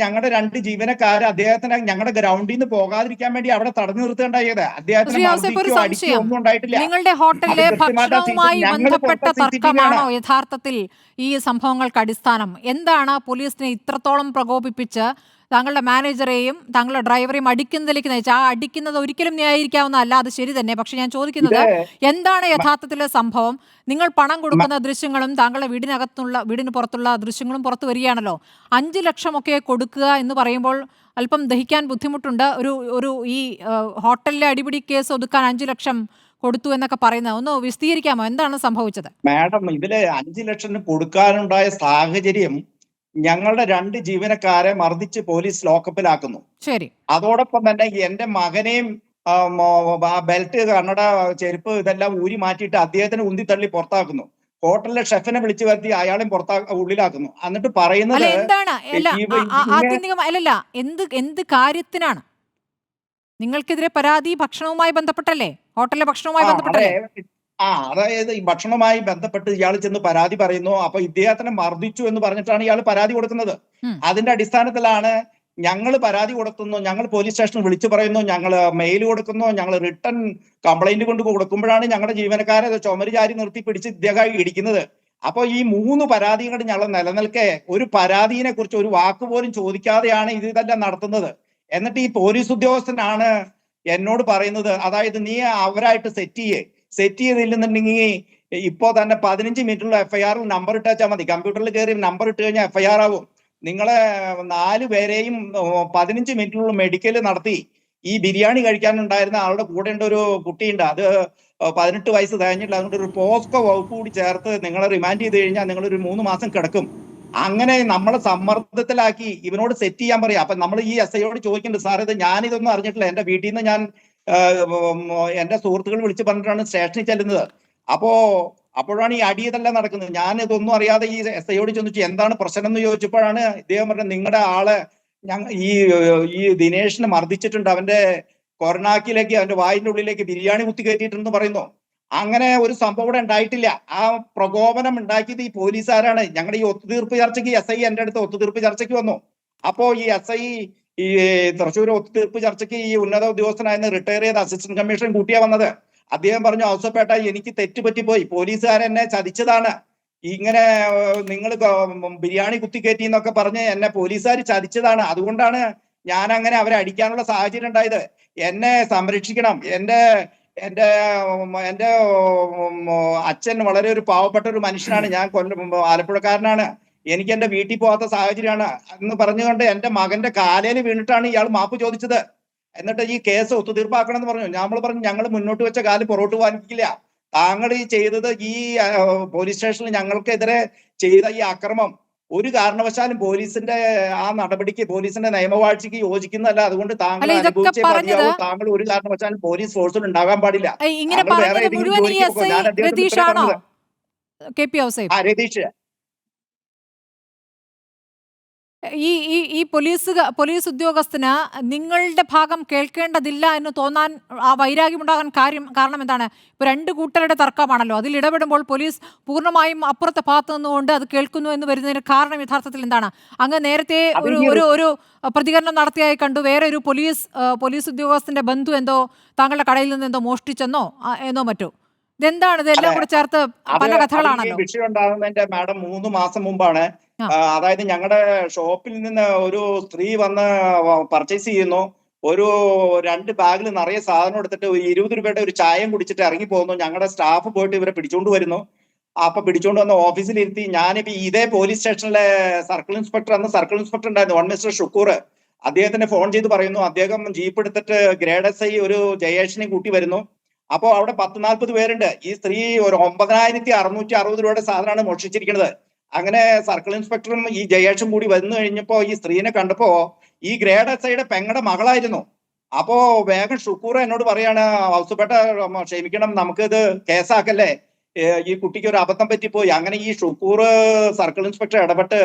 ഞങ്ങളുടെ 2 ജീവനക്കാര് അദ്ദേഹത്തിനെ ഞങ്ങളുടെ ഗ്രൗണ്ടിൽ നിന്ന് പോകാതിരിക്കാൻ വേണ്ടി അവിടെ തടഞ്ഞു നിർത്തേണ്ടായത്. അദ്ദേഹത്തിന് ഒന്നും ഉണ്ടായിട്ടില്ല. നിങ്ങളുടെ ഹോട്ടലിലെ ഭക്ഷണവുമായി ബന്ധപ്പെട്ട തർക്കമാണോ യഥാർത്ഥത്തിൽ ഈ സംഭവങ്ങൾക്ക് അടിസ്ഥാനം? എന്താണ് പോലീസിനെ ഇത്രത്തോളം പ്രകോപിപ്പിച്ച് താങ്കളുടെ മാനേജറെയും താങ്കളുടെ ഡ്രൈവറെയും അടിക്കുന്നതിലേക്ക് നയിച്ച? ആ അടിക്കുന്നത് ഒരിക്കലും ന്യായീകരിക്കാവുന്നതല്ല, അത് ശരി തന്നെ. പക്ഷെ ഞാൻ ചോദിക്കുന്നത് എന്താണ് യഥാർത്ഥത്തിലെ സംഭവം? നിങ്ങൾ പണം കൊടുക്കുന്ന ദൃശ്യങ്ങളും താങ്കളുടെ വീടിന് പുറത്തുള്ള ദൃശ്യങ്ങളും പുറത്തു വരികയാണല്ലോ. 5 ലക്ഷമൊക്കെ കൊടുക്കുക എന്ന് പറയുമ്പോൾ അല്പം ദഹിക്കാൻ ബുദ്ധിമുട്ടുണ്ട്. ഒരു ഈ ഹോട്ടലിലെ അടിപിടി കേസ് ഒതുക്കാൻ 5 ലക്ഷം കൊടുത്തു എന്നൊക്കെ പറയുന്നത് ഒന്ന് വിശദീകരിക്കാമോ? എന്താണ് സംഭവിച്ചത്? മാഡം, ഇതില് 5 ലക്ഷം കൊടുക്കാനുണ്ടായ സാഹചര്യം ഞങ്ങളുടെ 2 ജീവനക്കാരെ മർദ്ദിച്ച് പോലീസ് ലോക്കപ്പിലാക്കുന്നു. ശരി. അതോടൊപ്പം തന്നെ എന്റെ മകനെയും ബെൽറ്റ്, കണ്ണട, ചെരുപ്പ് ഇതെല്ലാം ഊരി മാറ്റിയിട്ട് അദ്ദേഹത്തിന് ഉന്തിത്തള്ളി പുറത്താക്കുന്നു. ഹോട്ടലിലെ ഷെഫിനെ വിളിച്ചു വരുത്തി അയാളെയും ഉള്ളിലാക്കുന്നു. എന്നിട്ട് പറയുന്നത് എന്താണ്? എന്ത് കാര്യത്തിനാണ് നിങ്ങൾക്കെതിരെ പരാതി? ഭക്ഷണവുമായി ബന്ധപ്പെട്ടല്ലേ? ഹോട്ടലിലെ ഭക്ഷണവുമായി ബന്ധപ്പെട്ടല്ലേ? അതായത് ഈ ഭക്ഷണവുമായി ബന്ധപ്പെട്ട് ഇയാൾ ചെന്ന് പരാതി പറയുന്നു. അപ്പൊ ഇദ്ദേഹത്തിനെ മർദ്ദിച്ചു എന്ന് പറഞ്ഞിട്ടാണ് ഇയാൾ പരാതി കൊടുക്കുന്നത്. അതിന്റെ അടിസ്ഥാനത്തിലാണ് ഞങ്ങൾ പരാതി കൊടുക്കുന്നു, ഞങ്ങൾ പോലീസ് സ്റ്റേഷനിൽ വിളിച്ചു പറയുന്നു, ഞങ്ങൾ മെയിൽ കൊടുക്കുന്നു, ഞങ്ങൾ റിട്ടേൺ കംപ്ലൈന്റ് കൊണ്ട് കൊടുക്കുമ്പോഴാണ് ഞങ്ങളുടെ ജീവനക്കാരെ ചുമര് ചാരി നിർത്തി പിടിച്ച് ഇദ്ദേഹം ഇടിക്കുന്നത്. അപ്പൊ ഈ 3 പരാതികൾ ഞങ്ങൾ നിലനിൽക്കെ ഒരു പരാതിയെ കുറിച്ച് ഒരു വാക്ക് പോലും ചോദിക്കാതെയാണ് ഇതെല്ലാം നടത്തുന്നത്. എന്നിട്ട് ഈ പോലീസ് ഉദ്യോഗസ്ഥനാണ് എന്നോട് പറയുന്നത്, അതായത് നീ അവരായിട്ട് സെറ്റ് ചെയ്തില്ലെന്നുണ്ടെങ്കിൽ ഇപ്പോ തന്നെ 15 മിനിറ്റുള്ള FIR നമ്പർ ഇട്ടാച്ചാൽ മതി. കമ്പ്യൂട്ടറിൽ കയറി നമ്പർ ഇട്ട് കഴിഞ്ഞാൽ FIR ആവും. നിങ്ങളെ 4 പേരെയും 15 മിനിറ്റിനുള്ള മെഡിക്കൽ നടത്തി. ഈ ബിരിയാണി കഴിക്കാനുണ്ടായിരുന്ന ആളുടെ കൂടെ ഉണ്ട് ഒരു കുട്ടിയുണ്ട്, അത് 18 വയസ്സ് കഴിഞ്ഞിട്ടില്ല. അതുകൊണ്ട് ഒരു പോസ്കോ വകുപ്പ് കൂടി ചേർത്ത് നിങ്ങളെ റിമാൻഡ് ചെയ്ത് കഴിഞ്ഞാൽ നിങ്ങളൊരു 3 മാസം കിടക്കും. അങ്ങനെ നമ്മളെ സമ്മർദ്ദത്തിലാക്കി ഇവനോട് സെറ്റ് ചെയ്യാൻ പറയാം. അപ്പൊ നമ്മൾ ഈ SI യോട് ചോദിക്കുന്നുണ്ട്, സാർ ഇത് ഞാനിതൊന്നും അറിഞ്ഞിട്ടില്ല, എന്റെ വീട്ടിൽ നിന്ന് ഞാൻ എന്റെ സുഹൃത്തുക്കൾ വിളിച്ച് പറഞ്ഞിട്ടാണ് സ്റ്റേഷനിൽ ചെല്ലുന്നത്. അപ്പോഴാണ് ഈ അടിയതെല്ലാം നടക്കുന്നത്. ഞാൻ ഇതൊന്നും അറിയാതെ ഈ SI യോട് ചോദിച്ചു എന്താണ് പ്രശ്നം എന്ന് ചോദിച്ചപ്പോഴാണ് ഇദ്ദേഹം പറഞ്ഞത്, നിങ്ങളുടെ ആള് ഈ ദിനേഷിനെ മർദ്ദിച്ചിട്ടുണ്ട്, അവന്റെ കൊറനാക്കിലേക്ക്, അവന്റെ വായിന്റെ ഉള്ളിലേക്ക് ബിരിയാണി കുത്തി കയറ്റിയിട്ടുണ്ടെന്ന് പറയുന്നു. അങ്ങനെ ഒരു സംഭവം ഇവിടെ ഉണ്ടായിട്ടില്ല. ആ പ്രകോപനം ഉണ്ടാക്കിയത് ഈ പോലീസുകാരാണ്. ഞങ്ങളുടെ ഈ ഒത്തുതീർപ്പ് ചർച്ചയ്ക്ക് SI എന്റെ അടുത്ത് ഒത്തുതീർപ്പ് ചർച്ചയ്ക്ക് വന്നു. അപ്പോ ഈ SI ഈ തൃശ്ശൂർ ഒത്തുതീർപ്പ് ചർച്ചയ്ക്ക് ഈ ഉന്നത ഉദ്യോഗസ്ഥനായിരുന്ന റിട്ടയർ ചെയ്ത അസിസ്റ്റന്റ് കമ്മീഷണർ കൂട്ടിയാ വന്നത്. അദ്ദേഹം പറഞ്ഞു, ഔസപ്പേട്ട എനിക്ക് തെറ്റുപറ്റിപ്പോയി, പോലീസുകാരെന്നെ ചതിച്ചതാണ്, ഇങ്ങനെ നിങ്ങൾ ബിരിയാണി കുത്തിക്കയറ്റി എന്നൊക്കെ പറഞ്ഞ് എന്നെ പോലീസുകാർ ചതിച്ചതാണ്, അതുകൊണ്ടാണ് ഞാൻ അങ്ങനെ അവരെ അടിക്കാനുള്ള സാഹചര്യം ഉണ്ടായത്. എന്നെ സംരക്ഷിക്കണം. എന്റെ അച്ഛൻ വളരെ ഒരു പാവപ്പെട്ട ഒരു മനുഷ്യനാണ്, ഞാൻ ആലപ്പുഴക്കാരനാണ്, എനിക്ക് എന്റെ വീട്ടിൽ പോകാത്ത സാഹചര്യമാണ് എന്ന് പറഞ്ഞുകൊണ്ട് എന്റെ മകന്റെ കാലയിൽ വീണിട്ടാണ് ഇയാൾ മാപ്പ് ചോദിച്ചത്. എന്നിട്ട് ഈ കേസ് ഒത്തുതീർപ്പാക്കണം എന്ന് പറഞ്ഞു. നമ്മൾ പറഞ്ഞു, ഞങ്ങൾ മുന്നോട്ട് വെച്ച കാല് പുറകോട്ട് പോകാനിരിക്കില്ല. താങ്കൾ ഈ ചെയ്തത്, ഈ പോലീസ് സ്റ്റേഷനിൽ ഞങ്ങൾക്കെതിരെ ചെയ്ത ഈ അക്രമം ഒരു കാരണവശാലും പോലീസിന്റെ ആ നടപടിക്ക്, പോലീസിന്റെ നിയമവാഴ്ചയ്ക്ക് യോജിക്കുന്നതല്ല. അതുകൊണ്ട് താങ്കൾ അല്ല, ഇതൊക്കെ അനുഭവിച്ചേ പറഞ്ഞത് മതിയാവൂ. താങ്കൾ ഒരു കാരണവശാലും പോലീസ് ഫോഴ്സിൽ ഉണ്ടാകാൻ പാടില്ല. ഇങ്ങനെ താങ്കൾ വേറെ പറഞ്ഞത് ഏതെങ്കിലും മുഴുവൻ ഈ ജോലിക്ക് എസ് പോകും. ഐ ഞാൻ അദ്ദേഹത്തിന് ഇത്രേ രതീഷാണോ, പറഞ്ഞത്. KP ഔസേപ്പ്? രതീഷ് ഈ ഈ ഈ പോലീസ് ഉദ്യോഗസ്ഥന് നിങ്ങളുടെ ഭാഗം കേൾക്കേണ്ടതില്ല എന്ന് തോന്നാൻ, ആ വൈരാഗ്യമുണ്ടാകാൻ കാരണം എന്താണ്? ഇപ്പോൾ രണ്ട് കൂട്ടരുടെ തർക്കമാണല്ലോ, അതിൽ ഇടപെടുമ്പോൾ പോലീസ് പൂർണ്ണമായും അപ്പുറത്തെ ഭാഗത്ത് നിന്നുകൊണ്ട് അത് കേൾക്കുന്നു എന്ന് വരുന്നതിന് കാരണം യഥാർത്ഥത്തിൽ എന്താണ്? അങ്ങ് നേരത്തെ അത് ഒരു ഈ ഒരു ഒരു പ്രതികരണം നടത്തിയായി കണ്ടു. വേറെ ഒരു പോലീസ് ഉദ്യോഗസ്ഥന്റെ ബന്ധു എന്തോ താങ്കളുടെ കടയിൽ നിന്ന് എന്തോ മോഷ്ടിച്ചെന്നോ എന്നോ മറ്റോ. ഇതെന്താണ്? ഇതെല്ലാം കൂടെ ചേർത്ത് പല ഈ കഥകളാണല്ലോ. വിഷയം ഉണ്ടാകുന്നതിന്റെ മാഡം 3 മാസം മുമ്പാണ്. ആ. അതായത് ഞങ്ങളുടെ ഷോപ്പിൽ നിന്ന് ഒരു സ്ത്രീ വന്ന് പർച്ചേസ് ചെയ്യുന്നു. ഒരു 2 ബാഗിൽ നിറയെ സാധനം എടുത്തിട്ട് 20 രൂപയുടെ ഒരു ചായയും കുടിച്ചിട്ട് ഇറങ്ങി പോകുന്നു. ഞങ്ങളുടെ സ്റ്റാഫ് പോയിട്ട് ഇവരെ പിടിച്ചോണ്ട് വരുന്നു. അപ്പൊ പിടിച്ചോണ്ട് വന്ന് ഓഫീസിലിരുത്തി. ഞാനിപ്പോ ഇതേ പോലീസ് സ്റ്റേഷനിലെ സർക്കിൾ ഇൻസ്പെക്ടർ ഉണ്ടായിരുന്നു, 1 മിസ്റ്റർ ഷുക്കൂർ. അദ്ദേഹത്തിന് ഫോൺ ചെയ്ത് പറയുന്നു, അദ്ദേഹം ജീപ്പ് എടുത്തിട്ട് ഗ്രേഡ് SI ഒരു ജയേഷിനെ കൂട്ടി വരുന്നു. അപ്പോ അവിടെ 10-40 പേരുണ്ട്. ഈ സ്ത്രീ ഒരു 9,660 രൂപയുടെ സാധനമാണ് മോഷ്ടിച്ചിരിക്കുന്നത്. അങ്ങനെ സർക്കിൾ ഇൻസ്പെക്ടറും ഈ ജയേഷും കൂടി വന്നു കഴിഞ്ഞപ്പോ ഈ സ്ത്രീനെ കണ്ടപ്പോ ഈ ഗ്രേഡ് SIയുടെ പെങ്ങളുടെ മകളായിരുന്നു. അപ്പോ വേഗം ഷുക്കൂർ എന്നോട് പറയാണ്, ഔസുപേട്ട ക്ഷമിക്കണം, നമുക്കിത് കേസാക്കല്ലേ, ഈ കുട്ടിക്ക് ഒരു അബദ്ധം പറ്റിപ്പോയി. അങ്ങനെ ഈ ഷുക്കൂർ സർക്കിൾ ഇൻസ്പെക്ടർ ഇടപെട്ട്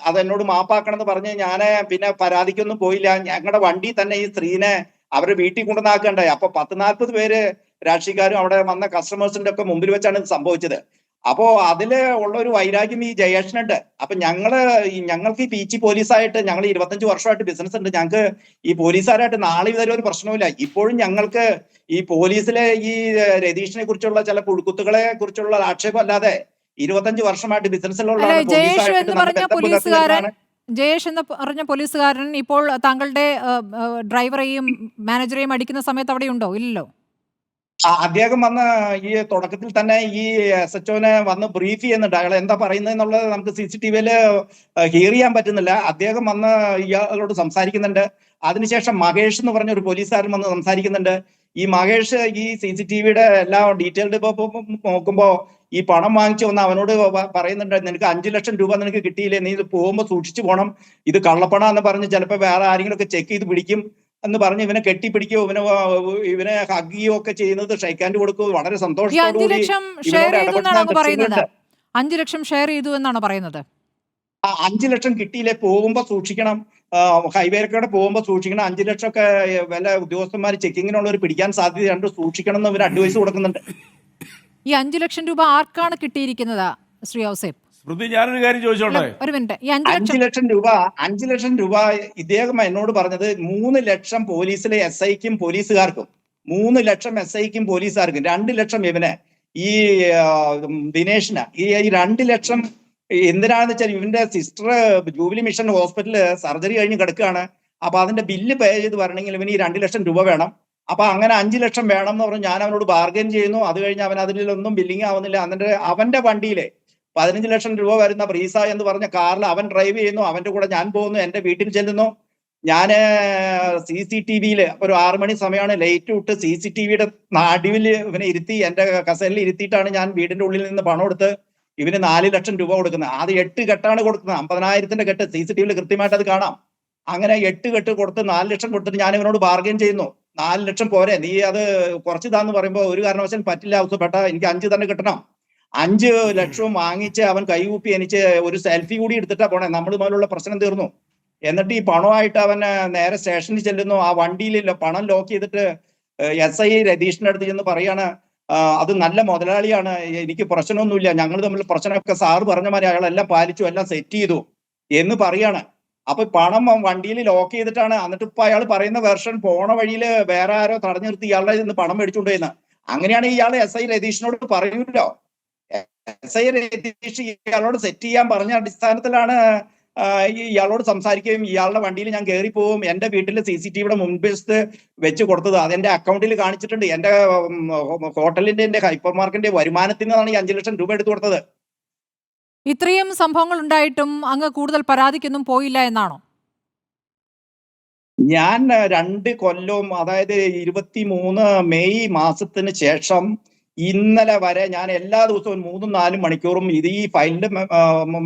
അതെന്നോട് മാപ്പാക്കണം എന്ന് പറഞ്ഞ് ഞാന് പിന്നെ പരാതിക്കൊന്നും പോയില്ല. ഞങ്ങളുടെ വണ്ടി തന്നെ ഈ സ്ത്രീനെ അവരുടെ വീട്ടിൽ കൊണ്ടുവന്നാക്കണ്ടായി. അപ്പൊ 10-40 പേര് രാഷ്ട്രീയക്കാരും അവിടെ വന്ന കസ്റ്റമേഴ്സിന്റെ ഒക്കെ മുമ്പിൽ വെച്ചാണ് ഇത് സംഭവിച്ചത്. അപ്പോ അതില് ഉള്ള ഒരു വൈരാഗ്യം ഈ ജയേഷനുണ്ട്. അപ്പൊ ഞങ്ങൾക്ക് ഈ പീച്ചി പോലീസായിട്ട് ഞങ്ങൾ 25 വർഷമായിട്ട് ബിസിനസ് ഉണ്ട്. ഞങ്ങൾക്ക് ഈ പോലീസുകാരായിട്ട് നാളെ വരെ ഒരു പ്രശ്നവുമില്ല. ഇപ്പോഴും ഞങ്ങൾക്ക് ഈ പോലീസിലെ ഈ രതീഷിനെ കുറിച്ചുള്ള ചില പുഴുക്കുത്തുകളെ കുറിച്ചുള്ള ആക്ഷേപം അല്ലാതെ 25 വർഷമായിട്ട് ബിസിനസ്സിലുള്ള ജയേഷ് എന്ന് പറഞ്ഞ പോലീസുകാരൻ ഇപ്പോൾ താങ്കളുടെ ഡ്രൈവറെയും മാനേജറെയും അടിക്കുന്ന സമയത്ത് അവിടെ ഉണ്ടോ? ഇല്ലല്ലോ. അദ്ദേഹം വന്ന് ഈ തുടക്കത്തിൽ തന്നെ ഈ SHOനെ വന്ന് ബ്രീഫ് ചെയ്യുന്നുണ്ട്. അയാൾ എന്താ പറയുന്നത് എന്നുള്ളത് നമുക്ക് CCTVയിൽ ഹിയർ ചെയ്യാൻ പറ്റുന്നില്ല. അദ്ദേഹം വന്ന് ഇയാളോട് സംസാരിക്കുന്നുണ്ട്. അതിനുശേഷം മഹേഷ് എന്ന് പറഞ്ഞ ഒരു പോലീസുകാരൻ വന്ന് സംസാരിക്കുന്നുണ്ട്. ഈ മഹേഷ് ഈ CCTVയുടെ എല്ലാ ഡീറ്റെയിൽഡ് നോക്കുമ്പോ ഈ പണം വാങ്ങിച്ചു വന്ന് അവനോട് പറയുന്നുണ്ട്, നിനക്ക് 5 ലക്ഷം രൂപ നിനക്ക് കിട്ടിയില്ലേ, നീ ഇത് പോകുമ്പോൾ സൂക്ഷിച്ചു പോകണം, ഇത് കള്ളപ്പണം എന്ന് പറഞ്ഞ് ചിലപ്പോൾ വേറെ ആരെങ്കിലും ഒക്കെ ചെക്ക് ചെയ്ത് പിടിക്കും എന്ന് പറഞ്ഞ് ഇവനെ കെട്ടിപ്പിടിക്കുകയോ ഇവനെ ഹഗ് ചെയ്യുകയോ ഒക്കെ ചെയ്യുന്നത്, ഷെയ്ക്ക് ഹാൻഡ് കൊടുക്കുകയോ വളരെ സന്തോഷത്തോടുകൂടി 5 ലക്ഷം ഷെയർ ചെയ്തു എന്നാണ് പറയുന്നത്. 5 ലക്ഷം കിട്ടിയില്ലേ, പോകുമ്പോ സൂക്ഷിക്കണം, ഹൈവേയിലൂടെ പോകുമ്പോ സൂക്ഷിക്കണം, 5 ലക്ഷം ഒക്കെ വല്ല ഉദ്യോഗസ്ഥന്മാർ ചെക്കിങ്ങിനുള്ളവർ പിടിക്കാൻ സാധ്യതയുണ്ട്, സൂക്ഷിക്കണം എന്ന് ഇവർ അഡ്വൈസ് കൊടുക്കുന്നുണ്ട്. ഈ 5 ലക്ഷം രൂപ ആർക്കാണ് കിട്ടിയിരിക്കുന്നത് ശ്രീ ഔസേപ്പ്? ഞാനൊരു കാര്യം ചോദിച്ചോട്ടെ? ഒരു മിനിറ്റ്. ഈ 5 ലക്ഷം രൂപ ഇദ്ദേഹം എന്നോട് പറഞ്ഞത് 3 ലക്ഷം പോലീസിലെ SIക്കും പോലീസുകാർക്കും, 3 ലക്ഷം SIക്കും പോലീസുകാർക്കും, 2 ലക്ഷം ഇവന് ഈ ദിനേഷിന്. ഈ 2 ലക്ഷം എന്തിനാണെന്ന് വെച്ചാൽ ഇവന്റെ സിസ്റ്റർ ജൂബിലി മിഷൻ ഹോസ്പിറ്റലിൽ സർജറി കഴിഞ്ഞ് കിടക്കുകയാണ്. അപ്പൊ അതിന്റെ ബില്ല് പേ ചെയ്ത് വരണമെങ്കിൽ ഇവന് ഈ 2 ലക്ഷം രൂപ വേണം. അപ്പൊ അങ്ങനെ 5 ലക്ഷം വേണം എന്ന് പറഞ്ഞ് ഞാൻ അവനോട് ബാർഗൈൻ ചെയ്യുന്നു. അത് കഴിഞ്ഞ് അവൻ അതിലൊന്നും ബില്ലിങ് ആവുന്നില്ല. എന്നിട്ട് അവന്റെ വണ്ടിയിലെ 15 ലക്ഷം രൂപ വരുന്ന ബ്രീസ എന്ന് പറഞ്ഞ കാറിൽ അവൻ ഡ്രൈവ് ചെയ്യുന്നു. അവന്റെ കൂടെ ഞാൻ പോകുന്നു, എന്റെ വീട്ടിൽ ചെല്ലുന്നു. ഞാന് CCTVയിൽ ഒരു 6 മണി സമയമാണ്, ലൈറ്റ് വിട്ട് CCTVയുടെ നടുവിൽ ഇവനെ ഇരുത്തി, എന്റെ കസേരയിൽ ഇരുത്തിയിട്ടാണ് ഞാൻ വീടിന്റെ ഉള്ളിൽ നിന്ന് പണം എടുത്ത് ഇവന് 4 ലക്ഷം രൂപ കൊടുക്കുന്നത്. അത് 8 കെട്ടാണ് കൊടുക്കുന്നത്, 50,000ന്റെ കെട്ട്. CCTVയിൽ കൃത്യമായിട്ട് അത് കാണാം. അങ്ങനെ 8 കെട്ട് കൊടുത്ത് 4 ലക്ഷം കൊടുത്തിട്ട് ഞാൻ ഇവനോട് ബാർഗൈൻ ചെയ്യുന്നു, 4 ലക്ഷം പോരെ, നീ അത് കുറച്ച് താന്ന് പറയുമ്പോ ഒരു കാരണവശാലും പറ്റില്ല ഔസേപ്പേട്ട, എനിക്ക് 5 തന്നെ കിട്ടണം. 5 ലക്ഷവും വാങ്ങിച്ച് അവൻ കൈകൂപ്പി എനിക്ക് ഒരു സെൽഫി കൂടി എടുത്തിട്ടാ പോണേ. നമ്മൾ പോലുള്ള പ്രശ്നം തീർന്നു. എന്നിട്ട് ഈ പണമായിട്ട് അവൻ നേരെ സ്റ്റേഷനിൽ ചെല്ലുന്നു. ആ വണ്ടിയിൽ പണം ലോക്ക് ചെയ്തിട്ട് SI രതീഷിന്റെ അടുത്ത് ചെന്ന് പറയാണ്, അത് നല്ല മുതലാളിയാണ്, എനിക്ക് പ്രശ്നമൊന്നുമില്ല, ഞങ്ങൾ തമ്മിൽ പ്രശ്നമൊക്കെ സാറ് പറഞ്ഞ മാതിരി അയാളെല്ലാം പാലിച്ചു, എല്ലാം സെറ്റ് ചെയ്തു എന്ന് പറയാണ്. അപ്പൊ പണം വണ്ടിയിൽ ലോക്ക് ചെയ്തിട്ടാണ്. എന്നിട്ട് ഇപ്പൊ അയാൾ പറയുന്ന വെർഷൻ പോണ വഴിയിൽ വേറെ ആരോ തടഞ്ഞു നിർത്തി ഇയാളുടെ നിന്ന് പണം മേടിച്ചുകൊണ്ടുപോയെന്ന്. അങ്ങനെയാണ് ഇയാൾ SI രതീഷിനോട് പറയൂല്ലോ. SI രതീഷ് ഇയാളോട് സെറ്റ് ചെയ്യാൻ പറഞ്ഞ അടിസ്ഥാനത്തിലാണ് ഇയാളോട് സംസാരിക്കുകയും ഇയാളുടെ വണ്ടിയിൽ ഞാൻ കയറി പോവും, എന്റെ വീട്ടിലെ CCTVയുടെ മുൻവശത്ത് വെച്ച് കൊടുത്തത് അതെന്റെ അക്കൗണ്ടിൽ കാണിച്ചിട്ടുണ്ട്. എന്റെ ഹോട്ടലിന്റെ ഹൈപ്പർ മാർക്കറ്റിന്റെ വരുമാനത്തിൽ നിന്നാണ് ഈ 5 ലക്ഷം രൂപ എടുത്തു കൊടുത്തത്. ഇത്രയും സംഭവങ്ങൾ ഉണ്ടായിട്ടും അങ്ങ് കൂടുതൽ പരാതിക്കൊന്നും പോയില്ല എന്നാണോ? ഞാൻ 2 കൊല്ലവും, അതായത് 23 മെയ് മാസത്തിന് ശേഷം ഇന്നലെ വരെ ഞാൻ എല്ലാ ദിവസവും 3-4 മണിക്കൂറും ഈ ഫയലിന്റെ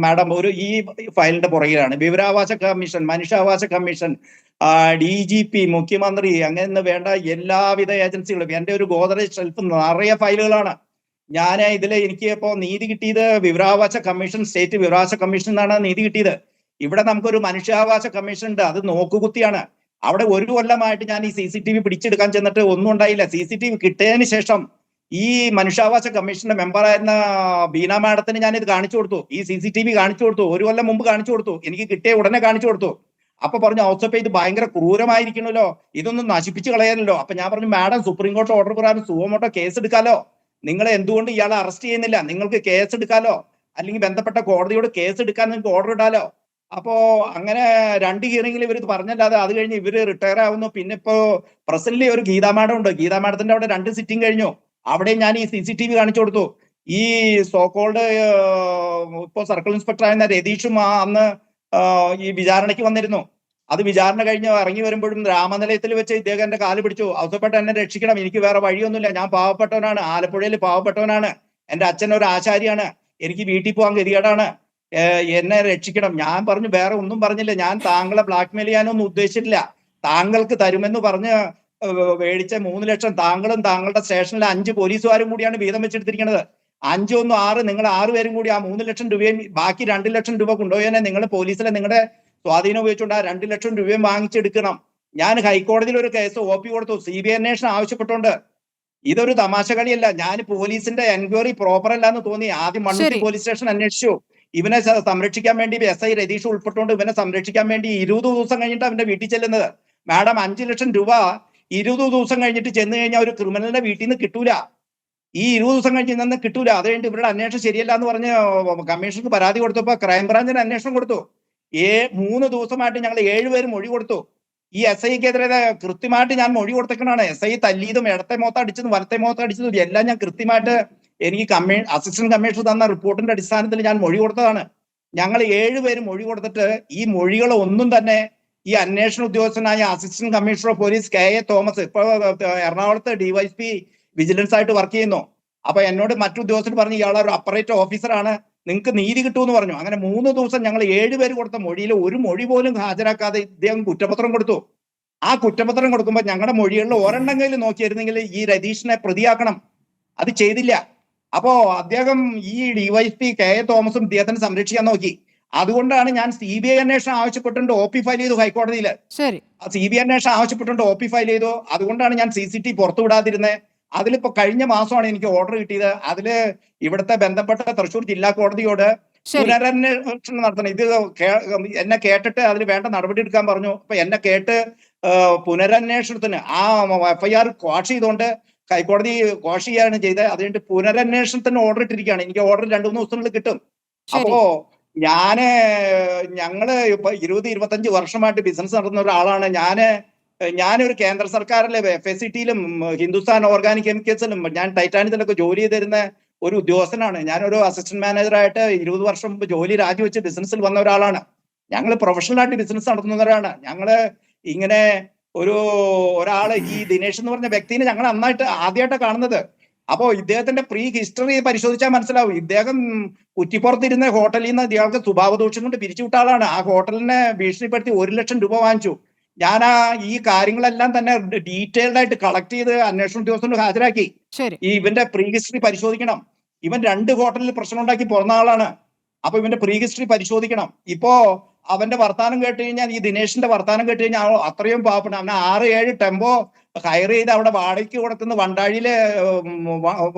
മാഡം ഈ ഫയലിന്റെ പുറകിലാണ്. വിവരാവകാശ കമ്മീഷൻ, മനുഷ്യാവകാശ കമ്മീഷൻ, DGP, മുഖ്യമന്ത്രി, അങ്ങനെ വേണ്ട എല്ലാവിധ ഏജൻസികളും. എന്റെ ഒരു ഗോദറേജ് ഷെൽഫ് നിറയെ ഫയലുകളാണ്. ഞാൻ എനിക്ക് ഇപ്പോ നീതി കിട്ടിയത് വിവരാവകാശ കമ്മീഷൻ, സ്റ്റേറ്റ് വിവരാവകാശ കമ്മീഷൻ എന്നാണ് നീതി കിട്ടിയത്. ഇവിടെ നമുക്കൊരു മനുഷ്യാവകാശ കമ്മീഷൻ ഉണ്ട്, അത് നോക്കുകുത്തിയാണ്. അവിടെ 1 കൊല്ലമായിട്ട് ഞാൻ ഈ CCTV പിടിച്ചെടുക്കാൻ ചെന്നിട്ട് ഒന്നും ഉണ്ടായില്ല. CCTV കിട്ടിയതിന് ശേഷം ഈ മനുഷ്യാവകാശ കമ്മീഷന്റെ മെമ്പറായിരുന്ന ബീന മാഡത്തിന് ഞാൻ ഇത് കാണിച്ചു കൊടുത്തു. ഈ CCTV കാണിച്ചു കൊടുത്തു. 1 കൊല്ലം മുമ്പ് കാണിച്ചു കൊടുത്തു. എനിക്ക് കിട്ടിയ ഉടനെ കാണിച്ചു കൊടുത്തു. അപ്പൊ പറഞ്ഞു, ഔസപ്പ ഇത് ഭയങ്കര ക്രൂരമായിരിക്കണല്ലോ, ഇതൊന്നും നശിപ്പിച്ച് കളയാനല്ലോ. അപ്പൊ ഞാൻ പറഞ്ഞു, മാഡം സുപ്രീം കോടതി ഓർഡർ പ്രകാരം സുവമോട്ടോ കേസ് എടുക്കാലോ, നിങ്ങൾ എന്തുകൊണ്ട് ഇയാളെ അറസ്റ്റ് ചെയ്യുന്നില്ല? നിങ്ങൾക്ക് കേസ് എടുക്കാലോ, അല്ലെങ്കിൽ ബന്ധപ്പെട്ട കോടതിയോട് കേസ് എടുക്കാൻ നിങ്ങൾക്ക് ഓർഡർ ഇടാലോ. അപ്പോ അങ്ങനെ 2 ഹിയറിംഗിൽ ഇവർ പറഞ്ഞല്ലാതെ അത് കഴിഞ്ഞ് ഇവര് റിട്ടയർ ആവുന്നു. പിന്നെ ഇപ്പോ പ്രസന്റ്ലി ഒരു ഗീതാ മാഡം ഉണ്ട്. ഗീതാ മാഡത്തിന്റെ അവിടെ 2 സിറ്റിംഗ് കഴിഞ്ഞു. അവിടെ ഞാൻ ഈ CCTV കാണിച്ചു കൊടുത്തു. ഈ സോക്കോൾഡ് ഇപ്പോ സർക്കിൾ ഇൻസ്പെക്ടർ ആയിരുന്ന രതീഷും അന്ന് ഈ വിചാരണയ്ക്ക് വന്നിരുന്നു. അത് വിചാരണ കഴിഞ്ഞ് ഇറങ്ങി വരുമ്പോഴും രാമനിലയത്തിൽ വെച്ച് ഇദ്ദേഹം എന്റെ കാല് പിടിച്ചു, ഔസപ്പെട്ട എന്നെ രക്ഷിക്കണം, എനിക്ക് വേറെ വഴിയൊന്നുമില്ല, ഞാൻ പാവപ്പെട്ടവനാണ്, ആലപ്പുഴയിൽ പാവപ്പെട്ടവനാണ്, എന്റെ അച്ഛൻ ഒരു ആശാരിയാണ്, എനിക്ക് വീട്ടിൽ പോകാൻ ഗതികേടാണ്, എന്നെ രക്ഷിക്കണം. ഞാൻ പറഞ്ഞു, വേറെ ഒന്നും പറഞ്ഞില്ല, ഞാൻ താങ്കളെ ബ്ലാക്ക്മെയിൽ ചെയ്യാനൊന്നും ഉദ്ദേശിച്ചിട്ടില്ല. താങ്കൾക്ക് തരുമെന്ന് പറഞ്ഞ് മേടിച്ച 3 ലക്ഷം താങ്കളും താങ്കളുടെ സ്റ്റേഷനിലെ 5 പോലീസുകാരും കൂടിയാണ് വീതം വെച്ചെടുത്തിരിക്കുന്നത്. 5 1 6, നിങ്ങൾ 6 പേരും കൂടി ആ 3 ലക്ഷം രൂപയും ബാക്കി 2 ലക്ഷം രൂപ കൊണ്ടുപോയതിനെ നിങ്ങൾ പോലീസിലെ നിങ്ങളുടെ സ്വാധീനം ഉപയോഗിച്ചുകൊണ്ട് ആ 2 ലക്ഷം രൂപയും വാങ്ങിച്ചെടുക്കണം. ഞാൻ ഹൈക്കോടതിയിൽ ഒരു കേസ് OP കൊടുത്തു, CBI അന്വേഷണം ആവശ്യപ്പെട്ടുകൊണ്ട്. ഇതൊരു തമാശ കളിയല്ല. ഞാൻ പോലീസിന്റെ എൻക്വയറി പ്രോപ്പർ അല്ല എന്ന് തോന്നി. ആദ്യം മണ്ണുത്തി പോലീസ് സ്റ്റേഷൻ അന്വേഷിച്ചു. ഇവനെ സംരക്ഷിക്കാൻ വേണ്ടി SI രതീഷ് ഉൾപ്പെട്ടുകൊണ്ട് ഇവനെ സംരക്ഷിക്കാൻ വേണ്ടി 20 ദിവസം കഴിഞ്ഞിട്ട് അവന്റെ വീട്ടിൽ ചെല്ലുന്നത്. മാഡം 5 ലക്ഷം രൂപ 20 ദിവസം കഴിഞ്ഞിട്ട് ചെന്ന് കഴിഞ്ഞാൽ ഒരു ക്രിമിനലിന്റെ വീട്ടിൽ നിന്ന് കിട്ടൂല. ഈ 20 ദിവസം കഴിഞ്ഞ് നിന്ന് കിട്ടൂല. അത് കഴിഞ്ഞിട്ട് ഇവരുടെ അന്വേഷണം ശരിയല്ല എന്ന് പറഞ്ഞ് കമ്മീഷണർക്ക് പരാതി കൊടുത്തപ്പോ ക്രൈംബ്രാഞ്ചിന് അന്വേഷണം കൊടുത്തു. 3 ദിവസമായിട്ട് ഞങ്ങൾ 7 പേര് മൊഴി കൊടുത്തു. ഈ SIക്കെതിരെ കൃത്യമായിട്ട് ഞാൻ മൊഴി കൊടുത്തേക്കണാണ്. SI തല്ലിയതും ഇടത്തെ മുഖത്ത് അടിച്ചതും വലത്തെ മുഖത്ത് അടിച്ചതും എല്ലാം ഞാൻ കൃത്യമായിട്ട് എനിക്ക് അസിസ്റ്റന്റ് കമ്മീഷണർ തന്ന റിപ്പോർട്ടിന്റെ അടിസ്ഥാനത്തിൽ ഞാൻ മൊഴി കൊടുത്തതാണ്. ഞങ്ങൾ 7 പേര് മൊഴി കൊടുത്തിട്ട് ഈ മൊഴികൾ ഒന്നും തന്നെ ഈ അന്വേഷണ ഉദ്യോഗസ്ഥനായ assistant commissioner of police KA Thomas ഇപ്പൊ എറണാകുളത്ത് DYSP വിജിലൻസ് ആയിട്ട് വർക്ക് ചെയ്യുന്നു. അപ്പൊ എന്നോട് മറ്റു ഉദ്യോഗസ്ഥർ പറഞ്ഞു, ഇയാളെ ഒരു അപ്പറേറ്റ് ഓഫീസറാണ്, നിങ്ങൾക്ക് നീതി കിട്ടുമെന്ന് പറഞ്ഞു. അങ്ങനെ 3 ദിവസം ഞങ്ങൾ 7 പേര് കൊടുത്ത മൊഴിയിൽ ഒരു മൊഴി പോലും ഹാജരാക്കാതെ ഇദ്ദേഹം കുറ്റപത്രം കൊടുത്തു. ആ കുറ്റപത്രം കൊടുക്കുമ്പോൾ ഞങ്ങളുടെ മൊഴികളിൽ ഒരെണ്ണമെങ്കിലും നോക്കിയിരുന്നെങ്കിൽ ഈ രതീഷിനെ പ്രതിയാക്കണം, അത് ചെയ്തില്ല. അപ്പോ അദ്ദേഹം ഈ DYSP KA തോമസും ഇദ്ദേഹത്തിനെ സംരക്ഷിക്കാൻ നോക്കി. അതുകൊണ്ടാണ് ഞാൻ CBI അന്വേഷണം ആവശ്യപ്പെട്ടുകൊണ്ട് OP ഫയൽ ചെയ്തു ഹൈക്കോടതിയിൽ. CBI അന്വേഷണം ആവശ്യപ്പെട്ടുകൊണ്ട് OP ഫയൽ ചെയ്തു. അതുകൊണ്ടാണ് ഞാൻ CCTV പുറത്തുവിടാതിരുന്നത്. അതിലിപ്പോ കഴിഞ്ഞ മാസമാണ് എനിക്ക് ഓർഡർ കിട്ടിയത്. അതില് ഇവിടുത്തെ ബന്ധപ്പെട്ട തൃശ്ശൂർ ജില്ലാ കോടതിയോട് പുനരന്വേഷണം നടത്തണം. ഇത് എന്നെ കേട്ടിട്ട് അതിൽ വേണ്ട നടപടി എടുക്കാൻ പറഞ്ഞു. അപ്പൊ എന്നെ കേട്ട് പുനരന്വേഷണത്തിന് ആ FIR ക്വാഷ് ചെയ്തുകൊണ്ട് ഹൈക്കോടതി ക്വാഷ് ചെയ്യാണ് ചെയ്തത്. അതുകൊണ്ട് പുനരന്വേഷണത്തിന് ഓർഡർ ഇട്ടിരിക്കുകയാണ്. എനിക്ക് ഓർഡർ 2-3 ദിവസങ്ങളിൽ കിട്ടും. അപ്പോ ഞങ്ങള് ഇപ്പൊ 20-25 വർഷമായിട്ട് ബിസിനസ് നടത്തുന്ന ഒരാളാണ്. ഞാനൊരു കേന്ദ്ര സർക്കാരിലെ FACT-യിലും ഹിന്ദുസ്ഥാൻ ഓർഗാനിക് കെമിക്കൽസിലും ഞാൻ ടൈറ്റാനിയത്തിലൊക്കെ ജോലി ചെയ്തിരുന്ന ഒരു ഉദ്യോഗസ്ഥനാണ്. ഞാനൊരു അസിസ്റ്റന്റ് മാനേജറായിട്ട് 20 വർഷം മുമ്പ് ജോലി രാജിവെച്ച് ബിസിനസ്സിൽ വന്ന ഒരാളാണ്. ഞങ്ങൾ പ്രൊഫഷണലായിട്ട് ബിസിനസ് നടത്തുന്നവരാണ്. ഞങ്ങള് ഇങ്ങനെ ഒരാള് ഈ ദിനേശ് എന്ന് പറഞ്ഞ വ്യക്തിനെ ഞങ്ങൾ ആദ്യമായിട്ട് കാണുന്നത്. അപ്പോ ഇദ്ദേഹത്തിന്റെ പ്രീ ഹിസ്റ്ററി പരിശോധിച്ചാൽ മനസ്സിലാവും. ഇദ്ദേഹം കുറ്റിപ്പുറത്തിരുന്ന ഹോട്ടലിൽ നിന്ന് ഇയാൾക്ക് സ്വഭാവദോഷം കൊണ്ട് പിരിച്ചുവിട്ട ആളാണ്. ആ ഹോട്ടലിനെ ഭീഷണിപ്പെടുത്തി 1 ലക്ഷം രൂപ വാങ്ങിച്ചു. ഞാൻ ഈ കാര്യങ്ങളെല്ലാം തന്നെ ഡീറ്റെയിൽഡ് ആയിട്ട് കളക്ട് ചെയ്ത് അന്വേഷണ ഉദ്യോഗസ്ഥന് ഹാജരാക്കി. ഇവന്റെ പ്രീ ഹിസ്റ്ററി പരിശോധിക്കണം. ഇവൻ 2 ഹോട്ടലിൽ പ്രശ്നം ഉണ്ടാക്കി പോന്ന ആളാണ്. അപ്പൊ ഇവന്റെ പ്രീ ഹിസ്റ്ററി പരിശോധിക്കണം. ഇപ്പോ അവന്റെ വർത്താനം കേട്ട് കഴിഞ്ഞാൽ, ഈ ദിനേശിന്റെ വർത്താനം കേട്ട് കഴിഞ്ഞാൽ അത്രയും പാവപ്പെട്ട അവനെ 6-7 ടെമ്പോ ഹയർ ചെയ്ത് അവിടെ വാടകയ്ക്ക് കൊടുക്കുന്ന വണ്ടാഴിയിലെ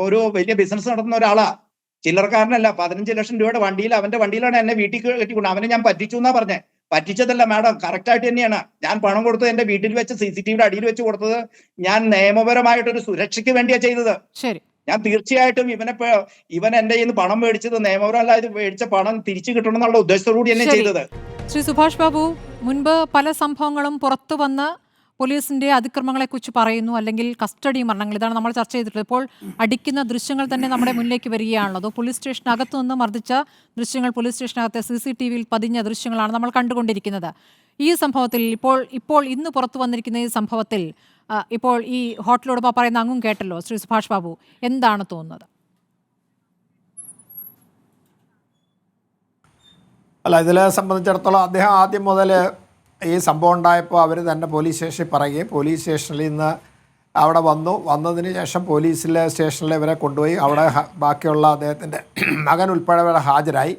ഒരു വലിയ ബിസിനസ് നടത്തുന്ന ഒരാളാ. ചില്ലറക്കാരനല്ല. 15 ലക്ഷം രൂപയുടെ വണ്ടിയിൽ, അവന്റെ വണ്ടിയിലാണ് എന്നെ വീട്ടിൽ കെട്ടിക്കൊണ്ട്. അവനെ ഞാൻ പറ്റിച്ചു എന്നാ പറഞ്ഞേ. പറ്റിച്ചതല്ല മാഡം, കറക്റ്റ് ആയിട്ട് തന്നെയാണ്. ഞാൻ പണം കൊടുത്തത് എന്റെ വീട്ടിൽ വെച്ച് CCTV-യുടെ അടിയിൽ വെച്ച് കൊടുത്തത് ഞാൻ നിയമപരമായിട്ടൊരു സുരക്ഷയ്ക്ക് വേണ്ടിയാ ചെയ്തത്. ഞാൻ തീർച്ചയായിട്ടും ഇവൻ എന്റെ കയ്യിൽ നിന്ന് പണം മേടിച്ചത് നിയമപരമല്ലാതെ മേടിച്ച പണം തിരിച്ചു കിട്ടണം എന്നുള്ള ഉദ്ദേശത്തോടു കൂടി തന്നെ ചെയ്തത്. ശ്രീ സുഭാഷ് ബാബു, മുൻപ് പല സംഭവങ്ങളും പുറത്തു വന്ന് പോലീസിന്റെ അതിക്രമങ്ങളെക്കുറിച്ച് പറയുന്നു, അല്ലെങ്കിൽ കസ്റ്റഡി മരണങ്ങൾ, ഇതാണ് നമ്മൾ ചർച്ച ചെയ്തിട്ടുള്ളത്. ഇപ്പോൾ അടിക്കുന്ന ദൃശ്യങ്ങൾ തന്നെ നമ്മുടെ മുന്നിലേക്ക് വരികയാണല്ലോ. അതോ പോലീസ് സ്റ്റേഷനകത്തു നിന്ന് മർദ്ദിച്ച ദൃശ്യങ്ങൾ, പോലീസ് സ്റ്റേഷനകത്തെ CCTV-യിൽ പതിഞ്ഞ ദൃശ്യങ്ങളാണ് നമ്മൾ കണ്ടുകൊണ്ടിരിക്കുന്നത്. ഈ സംഭവത്തിൽ ഇപ്പോൾ ഇന്ന് പുറത്തു വന്നിരിക്കുന്ന ഈ സംഭവത്തിൽ ഇപ്പോൾ ഈ ഹോട്ടലുടമ പറയുന്ന അങ്ങും കേട്ടല്ലോ ശ്രീ സുഭാഷ് ബാബു, എന്താണ് തോന്നുന്നത്? അല്ല, ഇതിനെ സംബന്ധിച്ചിടത്തോളം അദ്ദേഹം ആദ്യം മുതൽ ഈ സംഭവം ഉണ്ടായപ്പോൾ അവർ തന്നെ പോലീസ് സ്റ്റേഷനിൽ പറയുകയും പോലീസ് സ്റ്റേഷനിൽ നിന്ന് അവിടെ വന്നതിന് ശേഷം സ്റ്റേഷനിൽ ഇവരെ കൊണ്ടുപോയി അവിടെ ബാക്കിയുള്ള അദ്ദേഹത്തിൻ്റെ മകൻ ഉൾപ്പെടെ അവിടെ ഹാജരായി.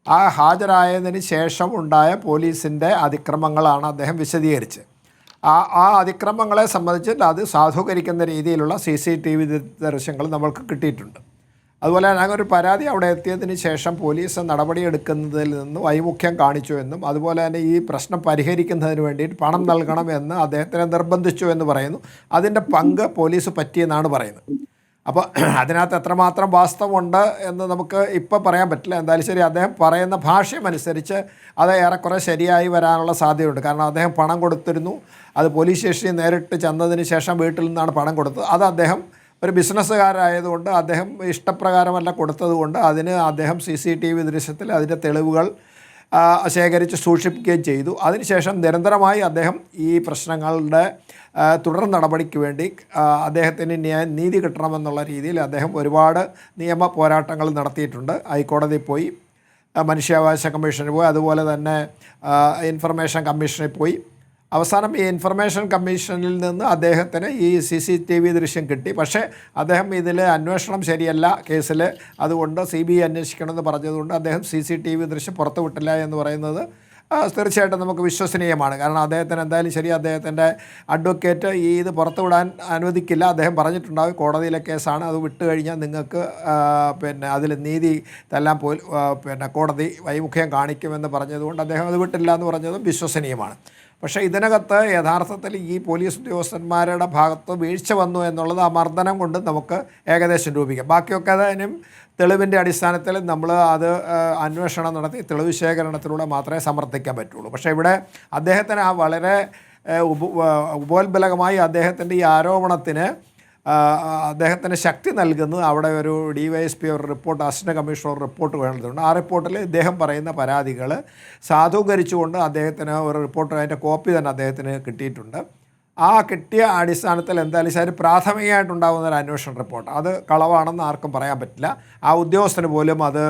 ആ ഹാജരായതിന് ശേഷം ഉണ്ടായ പോലീസിൻ്റെ അതിക്രമങ്ങളാണ് അദ്ദേഹം വിശദീകരിച്ച്. ആ അതിക്രമങ്ങളെ സംബന്ധിച്ച് അത് സാധൂകരിക്കുന്ന രീതിയിലുള്ള CCTV ദൃശ്യങ്ങൾ നമ്മൾക്ക് കിട്ടിയിട്ടുണ്ട്. അതുപോലെ ഞങ്ങൊരു പരാതി അവിടെ എത്തിയതിന് ശേഷം പോലീസ് നടപടിയെടുക്കുന്നതിൽ നിന്ന് വൈമുഖ്യം കാണിച്ചു എന്നും അതുപോലെ തന്നെ ഈ പ്രശ്നം പരിഹരിക്കുന്നതിന് വേണ്ടിയിട്ട് പണം നൽകണമെന്ന് അദ്ദേഹത്തിനെ നിർബന്ധിച്ചു എന്ന് പറയുന്നു. അതിൻ്റെ പങ്ക് പോലീസ് പറ്റിയെന്നാണ് പറയുന്നത്. അപ്പോൾ അതിനകത്ത് എത്രമാത്രം വാസ്തവമുണ്ട് എന്ന് നമുക്ക് ഇപ്പോൾ പറയാൻ പറ്റില്ല. എന്തായാലും ശരി, അദ്ദേഹം പറയുന്ന ഭാഷയമനുസരിച്ച് അത് ഏറെക്കുറെ ശരിയായി വരാനുള്ള സാധ്യതയുണ്ട്. കാരണം അദ്ദേഹം പണം കൊടുത്തിരുന്നു. അത് പോലീസ് സ്റ്റേഷനിൽ നേരിട്ട് ചെന്നതിന് ശേഷം വീട്ടിൽ നിന്നാണ് പണം കൊടുത്തത്. അത് അദ്ദേഹം ഒരു ബിസിനസ്സുകാരായതുകൊണ്ട് അദ്ദേഹം ഇഷ്ടപ്രകാരമല്ല കൊടുത്തതുകൊണ്ട് അതിന് അദ്ദേഹം CCTV ദൃശ്യത്തിൽ അതിൻ്റെ തെളിവുകൾ ശേഖരിച്ച് സൂക്ഷിപ്പിക്കുകയും ചെയ്തു. അതിനുശേഷം നിരന്തരമായി അദ്ദേഹം ഈ പ്രശ്നങ്ങളുടെ തുടർ നടപടിക്ക് വേണ്ടി അദ്ദേഹത്തിന് നീതി കിട്ടണമെന്നുള്ള രീതിയിൽ അദ്ദേഹം ഒരുപാട് നിയമ പോരാട്ടങ്ങൾ നടത്തിയിട്ടുണ്ട്. ഹൈക്കോടതിയിൽ പോയി, മനുഷ്യാവകാശ കമ്മീഷനിൽ പോയി, അതുപോലെ തന്നെ ഇൻഫർമേഷൻ കമ്മീഷനിൽ പോയി. അവസാനം ഈ ഇൻഫർമേഷൻ കമ്മീഷനിൽ നിന്ന് അദ്ദേഹത്തിന് ഈ CCTV ദൃശ്യം കിട്ടി. പക്ഷേ അദ്ദേഹം ഇതിൽ അന്വേഷണം ശരിയല്ല കേസിൽ, അതുകൊണ്ട് CBI അന്വേഷിക്കണമെന്ന് പറഞ്ഞതുകൊണ്ട് അദ്ദേഹം CCTV ദൃശ്യം പുറത്തുവിട്ടില്ല എന്ന് പറയുന്നത് തീർച്ചയായിട്ടും നമുക്ക് വിശ്വസനീയമാണ്. കാരണം അദ്ദേഹത്തിന് എന്തായാലും ശരി, അദ്ദേഹത്തിൻ്റെ അഡ്വക്കേറ്റ് ഇത് പുറത്തുവിടാൻ അനുവദിക്കില്ല. അദ്ദേഹം പറഞ്ഞിട്ടുണ്ടാവും കോടതിയിലെ കേസാണ്, അത് വിട്ട് കഴിഞ്ഞാൽ നിങ്ങൾക്ക് അതിൽ നീതി തെല്ലാം കോടതി വൈമുഖ്യം കാണിക്കുമെന്ന് പറഞ്ഞതുകൊണ്ട് അദ്ദേഹം അത് വിട്ടില്ല എന്ന് പറഞ്ഞതും വിശ്വസനീയമാണ്. പക്ഷേ ഇതിനകത്ത് യഥാർത്ഥത്തിൽ ഈ പോലീസ് ഉദ്യോഗസ്ഥന്മാരുടെ ഭാഗത്ത് വീഴ്ച വന്നു എന്നുള്ളത് ആ മർദ്ദനം കൊണ്ട് നമുക്ക് ഏകദേശം രൂപിക്കാം. ബാക്കിയൊക്കെ അതിനും തെളിവിൻ്റെ അടിസ്ഥാനത്തിൽ നമ്മൾ അത് അന്വേഷണം നടത്തി തെളിവ് ശേഖരണത്തിലൂടെ മാത്രമേ സമർത്ഥിക്കാൻ പറ്റുള്ളൂ. പക്ഷേ ഇവിടെ അദ്ദേഹത്തിന് ആ വളരെ ഉപോത്ബലകമായി അദ്ദേഹത്തിൻ്റെ ഈ ആരോപണത്തിന് അദ്ദേഹത്തിന് ശക്തി നൽകുന്നത് അവിടെ ഒരു DYSP ഒരു റിപ്പോർട്ട്, അസിസ്റ്റന്റ് കമ്മീഷണർ റിപ്പോർട്ട് വേണ്ടതുണ്ട്. ആ റിപ്പോർട്ടിൽ ഇദ്ദേഹം പറയുന്ന പരാതികൾ സാധൂകരിച്ചുകൊണ്ട് അദ്ദേഹത്തിന് ഒരു റിപ്പോർട്ട്, അതിൻ്റെ കോപ്പി തന്നെ അദ്ദേഹത്തിന് കിട്ടിയിട്ടുണ്ട്. ആ കിട്ടിയ അടിസ്ഥാനത്തിൽ എന്തായാലും ശരി പ്രാഥമികമായിട്ടുണ്ടാകുന്ന ഒരു അന്വേഷണ റിപ്പോർട്ട് അത് കളവാണെന്ന് ആർക്കും പറയാൻ പറ്റില്ല. ആ ഉദ്യോഗസ്ഥന് പോലും അത്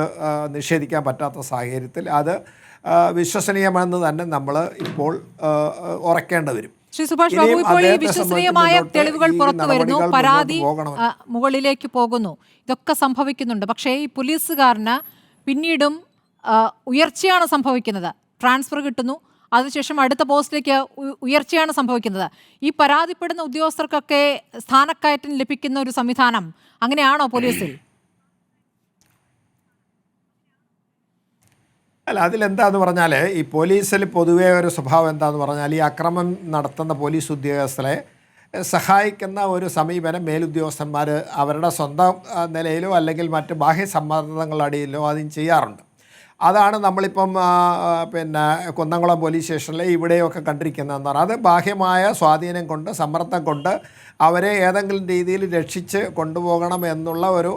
നിഷേധിക്കാൻ പറ്റാത്ത സാഹചര്യത്തിൽ അത് വിശ്വസനീയമെന്ന് തന്നെ നമ്മൾ ഇപ്പോൾ ഉറക്കേണ്ടി വരും. ശ്രീ സുഭാഷ് ബാബു, ഇപ്പോൾ ഈ വിശ്വസനീയമായ തെളിവുകൾ പുറത്തു വരുന്നു, പരാതി മുകളിലേക്ക് പോകുന്നു, ഇതൊക്കെ സംഭവിക്കുന്നുണ്ട്. പക്ഷേ ഈ പോലീസുകാരന് പിന്നീടും ഉയർച്ചയാണ് സംഭവിക്കുന്നത്. ട്രാൻസ്ഫർ കിട്ടുന്നു, അതിനുശേഷം അടുത്ത പോസ്റ്റിലേക്ക് ഉയർച്ചയാണ് സംഭവിക്കുന്നത്. ഈ പരാതിപ്പെടുന്ന ഉദ്യോഗസ്ഥർക്കൊക്കെ സ്ഥാനക്കയറ്റം ലഭിക്കുന്ന ഒരു സംവിധാനം അങ്ങനെയാണോ പോലീസിൽ? അല്ല, അതിലെന്താന്ന് പറഞ്ഞാൽ ഈ പോലീസിൽ പൊതുവേ ഒരു സ്വഭാവം എന്താന്ന് പറഞ്ഞാൽ ഈ അക്രമം നടത്തുന്ന പോലീസ് ഉദ്യോഗസ്ഥരെ സഹായിക്കുന്ന ഒരു സമീപനം മേലുദ്യോഗസ്ഥന്മാർ അവരുടെ സ്വന്തം നിലയിലോ അല്ലെങ്കിൽ മറ്റ് ബാഹ്യ സമ്മർദ്ദങ്ങളുടെ അടിയിലോ അതും ചെയ്യാറുണ്ട്. അതാണ് നമ്മളിപ്പം കുന്നംകുളം പോലീസ് സ്റ്റേഷനിൽ ഇവിടെയൊക്കെ കണ്ടിരിക്കുന്നതെന്ന് പറഞ്ഞാൽ അത് ബാഹ്യമായ സ്വാധീനം കൊണ്ട്, സമ്മർദ്ദം കൊണ്ട് അവരെ ഏതെങ്കിലും രീതിയിൽ രക്ഷിച്ച് കൊണ്ടുപോകണം എന്നുള്ള ഒരു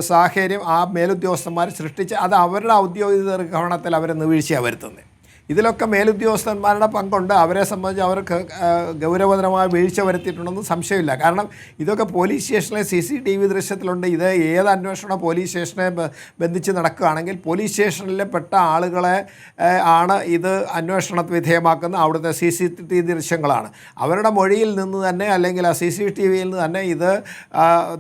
സാഹചര്യം ആ മേലുദ്യോഗസ്ഥന്മാർ സൃഷ്ടിച്ച് അത് അവരുടെ ഔദ്യോഗിക നിർവഹണത്തിൽ അവരെ വീഴ്ചയാണ് വരുത്തുന്നത്. ഇതിലൊക്കെ മേലുദ്യോഗസ്ഥന്മാരുടെ പങ്കുണ്ട്. അവരെ സംബന്ധിച്ച് അവർക്ക് ഗൗരവതരമായ വീഴ്ച വരുത്തിയിട്ടുണ്ടെന്ന് സംശയമില്ല. കാരണം ഇതൊക്കെ പോലീസ് സ്റ്റേഷനിലെ CCTV ദൃശ്യത്തിലുണ്ട്. ഇത് ഏത് അന്വേഷണം പോലീസ് സ്റ്റേഷനെ ബന്ധിച്ച് നടക്കുകയാണെങ്കിൽ പോലീസ് സ്റ്റേഷനിലെ പെട്ട ആളുകളെ ആണ് ഇത് അന്വേഷണത്തിന് വിധേയമാക്കുന്ന അവിടുത്തെ CCTV ദൃശ്യങ്ങളാണ്. അവരുടെ മൊഴിയിൽ നിന്ന് തന്നെ അല്ലെങ്കിൽ ആ CCTVയിൽ നിന്ന് തന്നെ ഇത്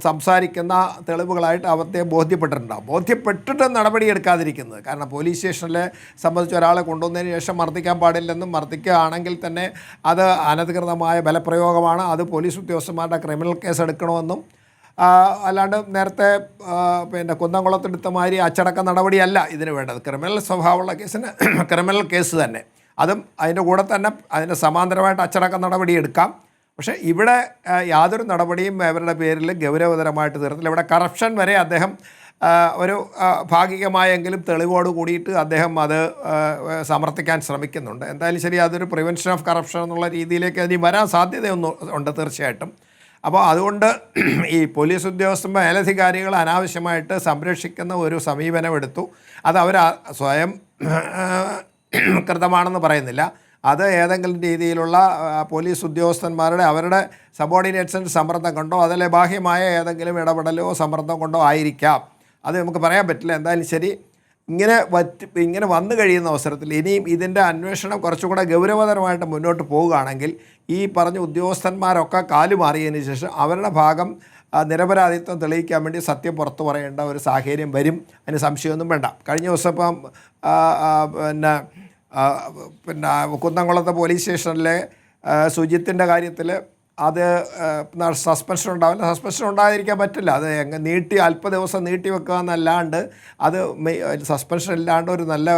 സംസാരിക്കുന്ന തെളിവുകളായിട്ട് അവർക്ക് ബോധ്യപ്പെട്ടിട്ടുണ്ടാകും. ബോധ്യപ്പെട്ടിട്ട് നടപടിയെടുക്കാതിരിക്കുന്നത്. കാരണം പോലീസ് സ്റ്റേഷനിലെ സംബന്ധിച്ച് ഒരാളെ കൊണ്ടുവന്നതിന് ശേഷം മർദ്ദിക്കാൻ പാടില്ലെന്നും മർദ്ദിക്കുകയാണെങ്കിൽ തന്നെ അത് അനധികൃതമായ ബലപ്രയോഗമാണ്, അത് പോലീസ് ഉദ്യോഗസ്ഥന്മാരുടെ ക്രിമിനൽ കേസ് എടുക്കണമെന്നും അല്ലാണ്ട് നേരത്തെ കുന്നംകുളത്തെടുത്ത മാതിരി അച്ചടക്ക നടപടിയല്ല ഇതിന് വേണ്ടത്. ക്രിമിനൽ സ്വഭാവമുള്ള കേസിന് ക്രിമിനൽ കേസ് തന്നെ, അതും അതിൻ്റെ കൂടെ തന്നെ അതിന് സമാന്തരമായിട്ട് അച്ചടക്ക നടപടി എടുക്കാം. പക്ഷേ ഇവിടെ യാതൊരു നടപടിയും അവരുടെ പേരിൽ ഗൗരവതരമായിട്ട് തീർത്തില്ല. ഇവിടെ കറപ്ഷൻ വരെ അദ്ദേഹം ഒരു ഭാഗികമായെങ്കിലും തെളിവോട് കൂടിയിട്ട് അദ്ദേഹം അത് സമർത്ഥിക്കാൻ ശ്രമിക്കുന്നുണ്ട്. എന്തായാലും ശരി, അതൊരു പ്രിവെൻഷൻ ഓഫ് കറപ്ഷൻ എന്നുള്ള രീതിയിലേക്ക് അതിന് വരാൻ സാധ്യതയൊന്നും ഉണ്ട് തീർച്ചയായിട്ടും. അപ്പോൾ അതുകൊണ്ട് ഈ പോലീസ് ഉദ്യോഗസ്ഥന്മാർ മേലധികാരികൾ അനാവശ്യമായിട്ട് സംരക്ഷിക്കുന്ന ഒരു സമീപനം എടുത്തു. അത് അവർ സ്വയം കൃതമാണെന്ന് പറയുന്നില്ല. അത് ഏതെങ്കിലും രീതിയിലുള്ള പോലീസ് ഉദ്യോഗസ്ഥന്മാരുടെ അവരുടെ സബോർഡിനേറ്റ്സിൻ്റെ സമ്മർദ്ദം കൊണ്ടോ അതിലെ ബാഹ്യമായ ഏതെങ്കിലും ഇടപെടലോ സമ്മർദ്ദം കൊണ്ടോ ആയിരിക്കാം. അത് നമുക്ക് പറയാൻ പറ്റില്ല. എന്തായാലും ശരി, ഇങ്ങനെ വന്നു കഴിയുന്ന അവസരത്തിൽ ഇനിയും ഇതിൻ്റെ അന്വേഷണം കുറച്ചുകൂടെ ഗൗരവതരമായിട്ട് മുന്നോട്ട് പോവുകയാണെങ്കിൽ ഈ പറഞ്ഞ ഉദ്യോഗസ്ഥന്മാരൊക്കെ കാലുമാറിയതിന് ശേഷം അവരുടെ ഭാഗം നിരപരാധിത്വം തെളിയിക്കാൻ വേണ്ടി സത്യം പുറത്തു പറയേണ്ട ഒരു സാഹചര്യം വരും. അതിന് സംശയമൊന്നും വേണ്ട. കഴിഞ്ഞ ദിവസം ഇപ്പം പിന്നെ കുന്നംകുളത്തെ പോലീസ് സ്റ്റേഷനിലെ സുജിത്തിൻ്റെ കാര്യത്തിൽ അത് സസ്പെൻഷൻ ഉണ്ടാവില്ല. സസ്പെൻഷൻ ഉണ്ടായിരിക്കാൻ പറ്റില്ല. അത് നീട്ടി ദിവസം നീട്ടി വെക്കുക എന്നല്ലാണ്ട് അത് സസ്പെൻഷൻ ഇല്ലാണ്ട് ഒരു നല്ല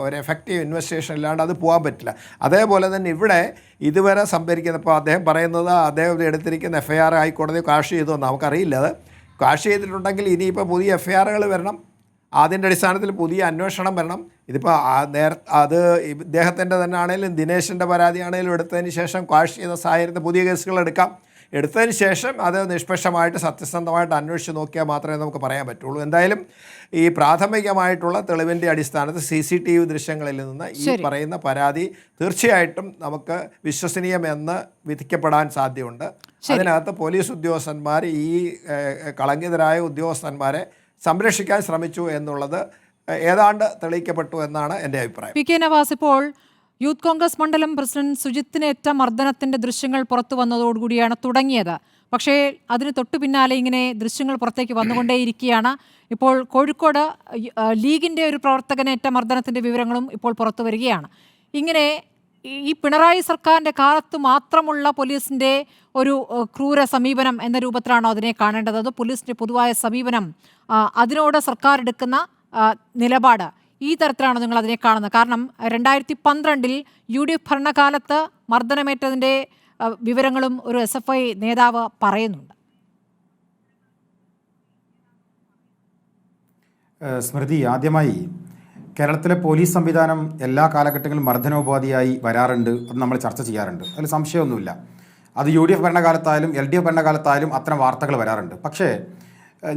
ഒരു എഫക്റ്റീവ് ഇൻവെസ്റ്റിഗേഷൻ ഇല്ലാണ്ട് അത് പോകാൻ പറ്റില്ല. അതേപോലെ തന്നെ ഇവിടെ ഇതുവരെ സംഭരിക്കുന്നപ്പോൾ അദ്ദേഹം പറയുന്നത് അദ്ദേഹം എടുത്തിരിക്കുന്ന FIR ഹൈക്കോടതി കാഷ് ചെയ്തു എന്ന് നമുക്കറിയില്ല. അത് കാഷ് ചെയ്തിട്ടുണ്ടെങ്കിൽ ഇനിയിപ്പോൾ പുതിയ FIRകൾ വരണം. അതിൻ്റെ അടിസ്ഥാനത്തിൽ പുതിയ അന്വേഷണം വരണം. ഇതിപ്പോൾ അത് ഇദ്ദേഹത്തിൻ്റെ തന്നെ ആണെങ്കിലും ദിനേശിൻ്റെ പരാതിയാണെങ്കിലും എടുത്തതിന് ശേഷം ക്വാഷ് ചെയ്ത സാഹചര്യത്തിൽ പുതിയ കേസുകൾ എടുത്തതിന് ശേഷം അത് നിഷ്പക്ഷമായിട്ട് സത്യസന്ധമായിട്ട് അന്വേഷിച്ച് നോക്കിയാൽ മാത്രമേ നമുക്ക് പറയാൻ പറ്റുള്ളൂ. എന്തായാലും ഈ പ്രാഥമികമായിട്ടുള്ള തെളിവിൻ്റെ അടിസ്ഥാനത്തിൽ CCTV ദൃശ്യങ്ങളിൽ നിന്ന് ഈ പറയുന്ന പരാതി തീർച്ചയായിട്ടും നമുക്ക് വിശ്വസനീയമെന്ന് വിധിക്കപ്പെടാൻ സാധ്യതയുണ്ട്. അതിനകത്ത് പോലീസ് ഉദ്യോഗസ്ഥന്മാർ ഈ കളങ്കിതരായ ഉദ്യോഗസ്ഥന്മാരെ സംരക്ഷിക്കാൻ ശ്രമിച്ചു എന്നുള്ളത് ഏതാണ്ട് തെളിയിക്കപ്പെട്ടു എന്നാണ് എൻ്റെ അഭിപ്രായം. പി കെ നവാസ്, ഇപ്പോൾ യൂത്ത് കോൺഗ്രസ് മണ്ഡലം പ്രസിഡന്റ് സുജിത്തിനേറ്റ മർദ്ദനത്തിന്റെ ദൃശ്യങ്ങൾ പുറത്തു വന്നതോടുകൂടിയാണ് തുടങ്ങിയത്. പക്ഷേ അതിന് തൊട്ടു പിന്നാലെ ഇങ്ങനെ ദൃശ്യങ്ങൾ പുറത്തേക്ക് വന്നുകൊണ്ടേയിരിക്കുകയാണ്. ഇപ്പോൾ കോഴിക്കോട് ലീഗിൻ്റെ ഒരു പ്രവർത്തകനേറ്റ മർദ്ദനത്തിന്റെ വിവരങ്ങളും ഇപ്പോൾ പുറത്തു വരികയാണ്. ഇങ്ങനെ ഈ പിണറായി സർക്കാരിൻ്റെ കാലത്ത് മാത്രമുള്ള പോലീസിൻ്റെ ഒരു ക്രൂര സമീപനം എന്ന രൂപത്തിലാണോ അതിനെ കാണേണ്ടത്? അത് പോലീസിൻ്റെ പൊതുവായ സമീപനം, അതിനോട് സർക്കാർ എടുക്കുന്ന നിലപാട് ഈ തരത്തിലാണോ നിങ്ങൾ അതിനെ കാണുന്നത്? കാരണം 2012 UDF ഭരണകാലത്ത് മർദ്ദനമേറ്റതിൻ്റെ വിവരങ്ങളും ഒരു SFI നേതാവ് പറയുന്നുണ്ട്. സ്മൃതി, ആദ്യമായി കേരളത്തിലെ പോലീസ് സംവിധാനം എല്ലാ കാലഘട്ടങ്ങളിലും മർദ്ദനോപാധിയായി വരാറുണ്ട്. അത് നമ്മൾ ചർച്ച ചെയ്യാറുണ്ട്. അതിൽ സംശയമൊന്നുമില്ല. അത് UDF ഭരണകാലത്തായാലും LDF ഭരണകാലത്തായാലും അത്തരം വാർത്തകൾ വരാറുണ്ട്. പക്ഷേ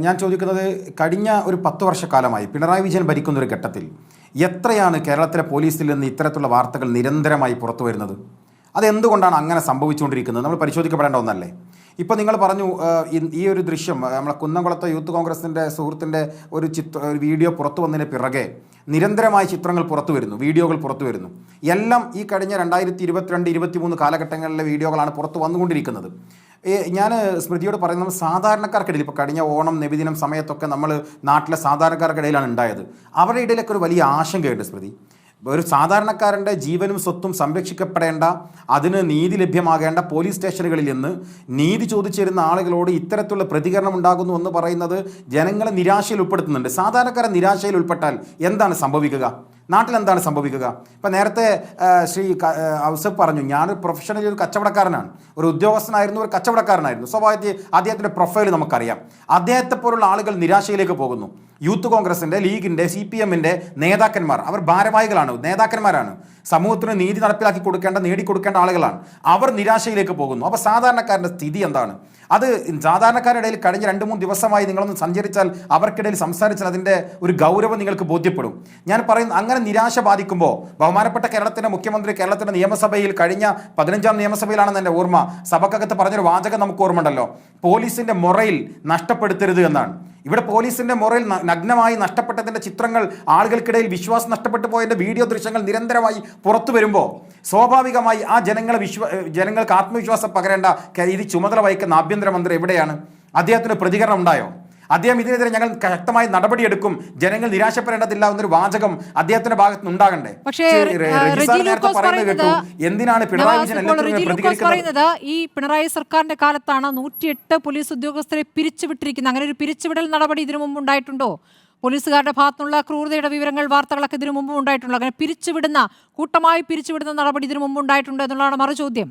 ഞാൻ ചോദിക്കുന്നത്, കഴിഞ്ഞ ഒരു 10 വർഷക്കാലമായി പിണറായി വിജയൻ ഭരിക്കുന്നൊരു ഘട്ടത്തിൽ എത്രയാണ് കേരളത്തിലെ പോലീസിൽ നിന്ന് ഇത്തരത്തിലുള്ള വാർത്തകൾ നിരന്തരമായി പുറത്തു വരുന്നത്? അതെന്തുകൊണ്ടാണ് അങ്ങനെ സംഭവിച്ചുകൊണ്ടിരിക്കുന്നത്? നമ്മൾ പരിശോധിക്കപ്പെടേണ്ട ഒന്നല്ലേ? ഇപ്പോൾ നിങ്ങൾ പറഞ്ഞു ഈ ഒരു ദൃശ്യം നമ്മളെ കുന്നംകുളത്തെ യൂത്ത് കോൺഗ്രസിൻ്റെ സുഹൃത്തിൻ്റെ ഒരു വീഡിയോ പുറത്തു വന്നതിന് പിറകെ നിരന്തരമായി ചിത്രങ്ങൾ പുറത്തു വരുന്നു, വീഡിയോകൾ പുറത്തു വരുന്നു. എല്ലാം ഈ കഴിഞ്ഞ 2022-23 കാലഘട്ടങ്ങളിലെ വീഡിയോകളാണ് പുറത്തു വന്നുകൊണ്ടിരിക്കുന്നത്. ഞാൻ സ്മൃതിയോട് പറയുന്നത്, സാധാരണക്കാർക്കിടയിൽ ഇപ്പോൾ കഴിഞ്ഞ ഓണം നബിദിനം സമയത്തൊക്കെ നമ്മൾ നാട്ടിലെ സാധാരണക്കാർക്കിടയിലാണ് ഉണ്ടായത്. അവരുടെ ഇടയിലൊക്കെ ഒരു വലിയ ആശങ്കയുണ്ട് സ്മൃതി. ഒരു സാധാരണക്കാരൻ്റെ ജീവനും സ്വത്തും സംരക്ഷിക്കപ്പെടേണ്ട, അതിന് നീതി ലഭ്യമാകേണ്ട പോലീസ് സ്റ്റേഷനുകളിൽ നിന്ന് നീതി ചോദിച്ചിരുന്ന ആളുകളോട് ഇത്തരത്തിലുള്ള പ്രതികരണം ഉണ്ടാകുന്നു എന്ന് പറയുന്നത് ജനങ്ങളെ നിരാശയിൽ ഉൾപ്പെടുത്തുന്നുണ്ട്. സാധാരണക്കാരെ നിരാശയിൽ ഉൾപ്പെട്ടാൽ എന്താണ് സംഭവിക്കുക? നാട്ടിൽ എന്താണ് സംഭവിക്കുക? ഇപ്പം നേരത്തെ ശ്രീ ഔസഫ് പറഞ്ഞു, ഞാനൊരു പ്രൊഫഷണലി ഒരു കച്ചവടക്കാരനാണ്, ഒരു ഉദ്യോഗസ്ഥനായിരുന്നു, ഒരു കച്ചവടക്കാരനായിരുന്നു. സ്വാഭാവികമായി അദ്ദേഹത്തിൻ്റെ പ്രൊഫൈൽ നമുക്കറിയാം. അദ്ദേഹത്തെ പോലുള്ള ആളുകൾ നിരാശയിലേക്ക് പോകുന്നു. യൂത്ത് കോൺഗ്രസിൻ്റെ, ലീഗിൻ്റെ, CPMൻ്റെ നേതാക്കന്മാർ, അവർ ഭാരവാഹികളാണ്, നേതാക്കന്മാരാണ്, സമൂഹത്തിന് നീതി നടപ്പിലാക്കി കൊടുക്കേണ്ട, നേടിക്കൊടുക്കേണ്ട ആളുകളാണ്. അവർ നിരാശയിലേക്ക് പോകുന്നു. അപ്പോൾ സാധാരണക്കാരൻ്റെ സ്ഥിതി എന്താണ്? അത് സാധാരണക്കാരുടെ ഇടയിൽ കഴിഞ്ഞ 2-3 ദിവസമായി നിങ്ങളൊന്ന് സഞ്ചരിച്ചാൽ, അവർക്കിടയിൽ സംസാരിച്ചാൽ അതിൻ്റെ ഒരു ഗൗരവം നിങ്ങൾക്ക് ബോധ്യപ്പെടും. ഞാൻ പറയുന്നത്, അങ്ങനെ നിരാശ ബാധിക്കുമ്പോൾ ബഹുമാനപ്പെട്ട കേരളത്തിൻ്റെ മുഖ്യമന്ത്രി കേരളത്തിൻ്റെ നിയമസഭയിൽ കഴിഞ്ഞ 15ാം നിയമസഭയിലാണെന്ന് എൻ്റെ ഓർമ്മ, സഭക്കകത്ത് പറഞ്ഞൊരു വാചകം നമുക്ക് ഓർമ്മയുണ്ടല്ലോ, പോലീസിൻ്റെ മൊറയിൽ നഷ്ടപ്പെടുത്തരുത് എന്നാണ്. ഇവിടെ പോലീസിൻ്റെ മൊറയിൽ നഗ്നമായി നഷ്ടപ്പെട്ടതിൻ്റെ ചിത്രങ്ങൾ, ആളുകൾക്കിടയിൽ വിശ്വാസം നഷ്ടപ്പെട്ടു പോയതിൻ്റെ വീഡിയോ ദൃശ്യങ്ങൾ നിരന്തരമായി പുറത്തു വരുമ്പോൾ സ്വാഭാവികമായി ആ ജനങ്ങൾക്ക് ആത്മവിശ്വാസം പകരേണ്ട ഇത് ചുമതല വഹിക്കുന്ന ആഭ്യന്തരമന്ത്രി എവിടെയാണ്? അദ്ദേഹത്തിന് പ്രതികരണം ഉണ്ടായോ? അദ്ദേഹം ഇതിനെതിരെ ഞങ്ങൾ ശക്തമായി നടപടിയെടുക്കും, ജനങ്ങൾ നിരാശപ്പെടേണ്ടതില്ല എന്നൊരു വാചകം അദ്ദേഹത്തിന്റെ ഭാഗത്ത് നിന്ന് ഉണ്ടാകണ്ടേ? എന്തിനാണ് പിണറായി വിജയൻ പറയുന്നത്? ഈ പിണറായി സർക്കാരിന്റെ കാലത്താണ് 108 പോലീസ് ഉദ്യോഗസ്ഥരെ പിരിച്ചുവിട്ടിരിക്കുന്നത്. അങ്ങനെ ഒരു പിരിച്ചുവിടൽ നടപടി ഇതിനു മുമ്പ് ഉണ്ടായിട്ടുണ്ടോ? പോലീസുകാരുടെ ഭാഗത്തുനിന്നുള്ള ക്രൂരതയുടെ വിവരങ്ങൾ, വാർത്തകളൊക്കെ ഇതിനു മുമ്പ് ഉണ്ടായിട്ടുണ്ടോ? അങ്ങനെ കൂട്ടമായി പിരിച്ചുവിടുന്ന നടപടി ഇതിനു മുമ്പ് ഉണ്ടായിട്ടുണ്ടോ എന്നുള്ളതാണ് മറുചോദ്യം.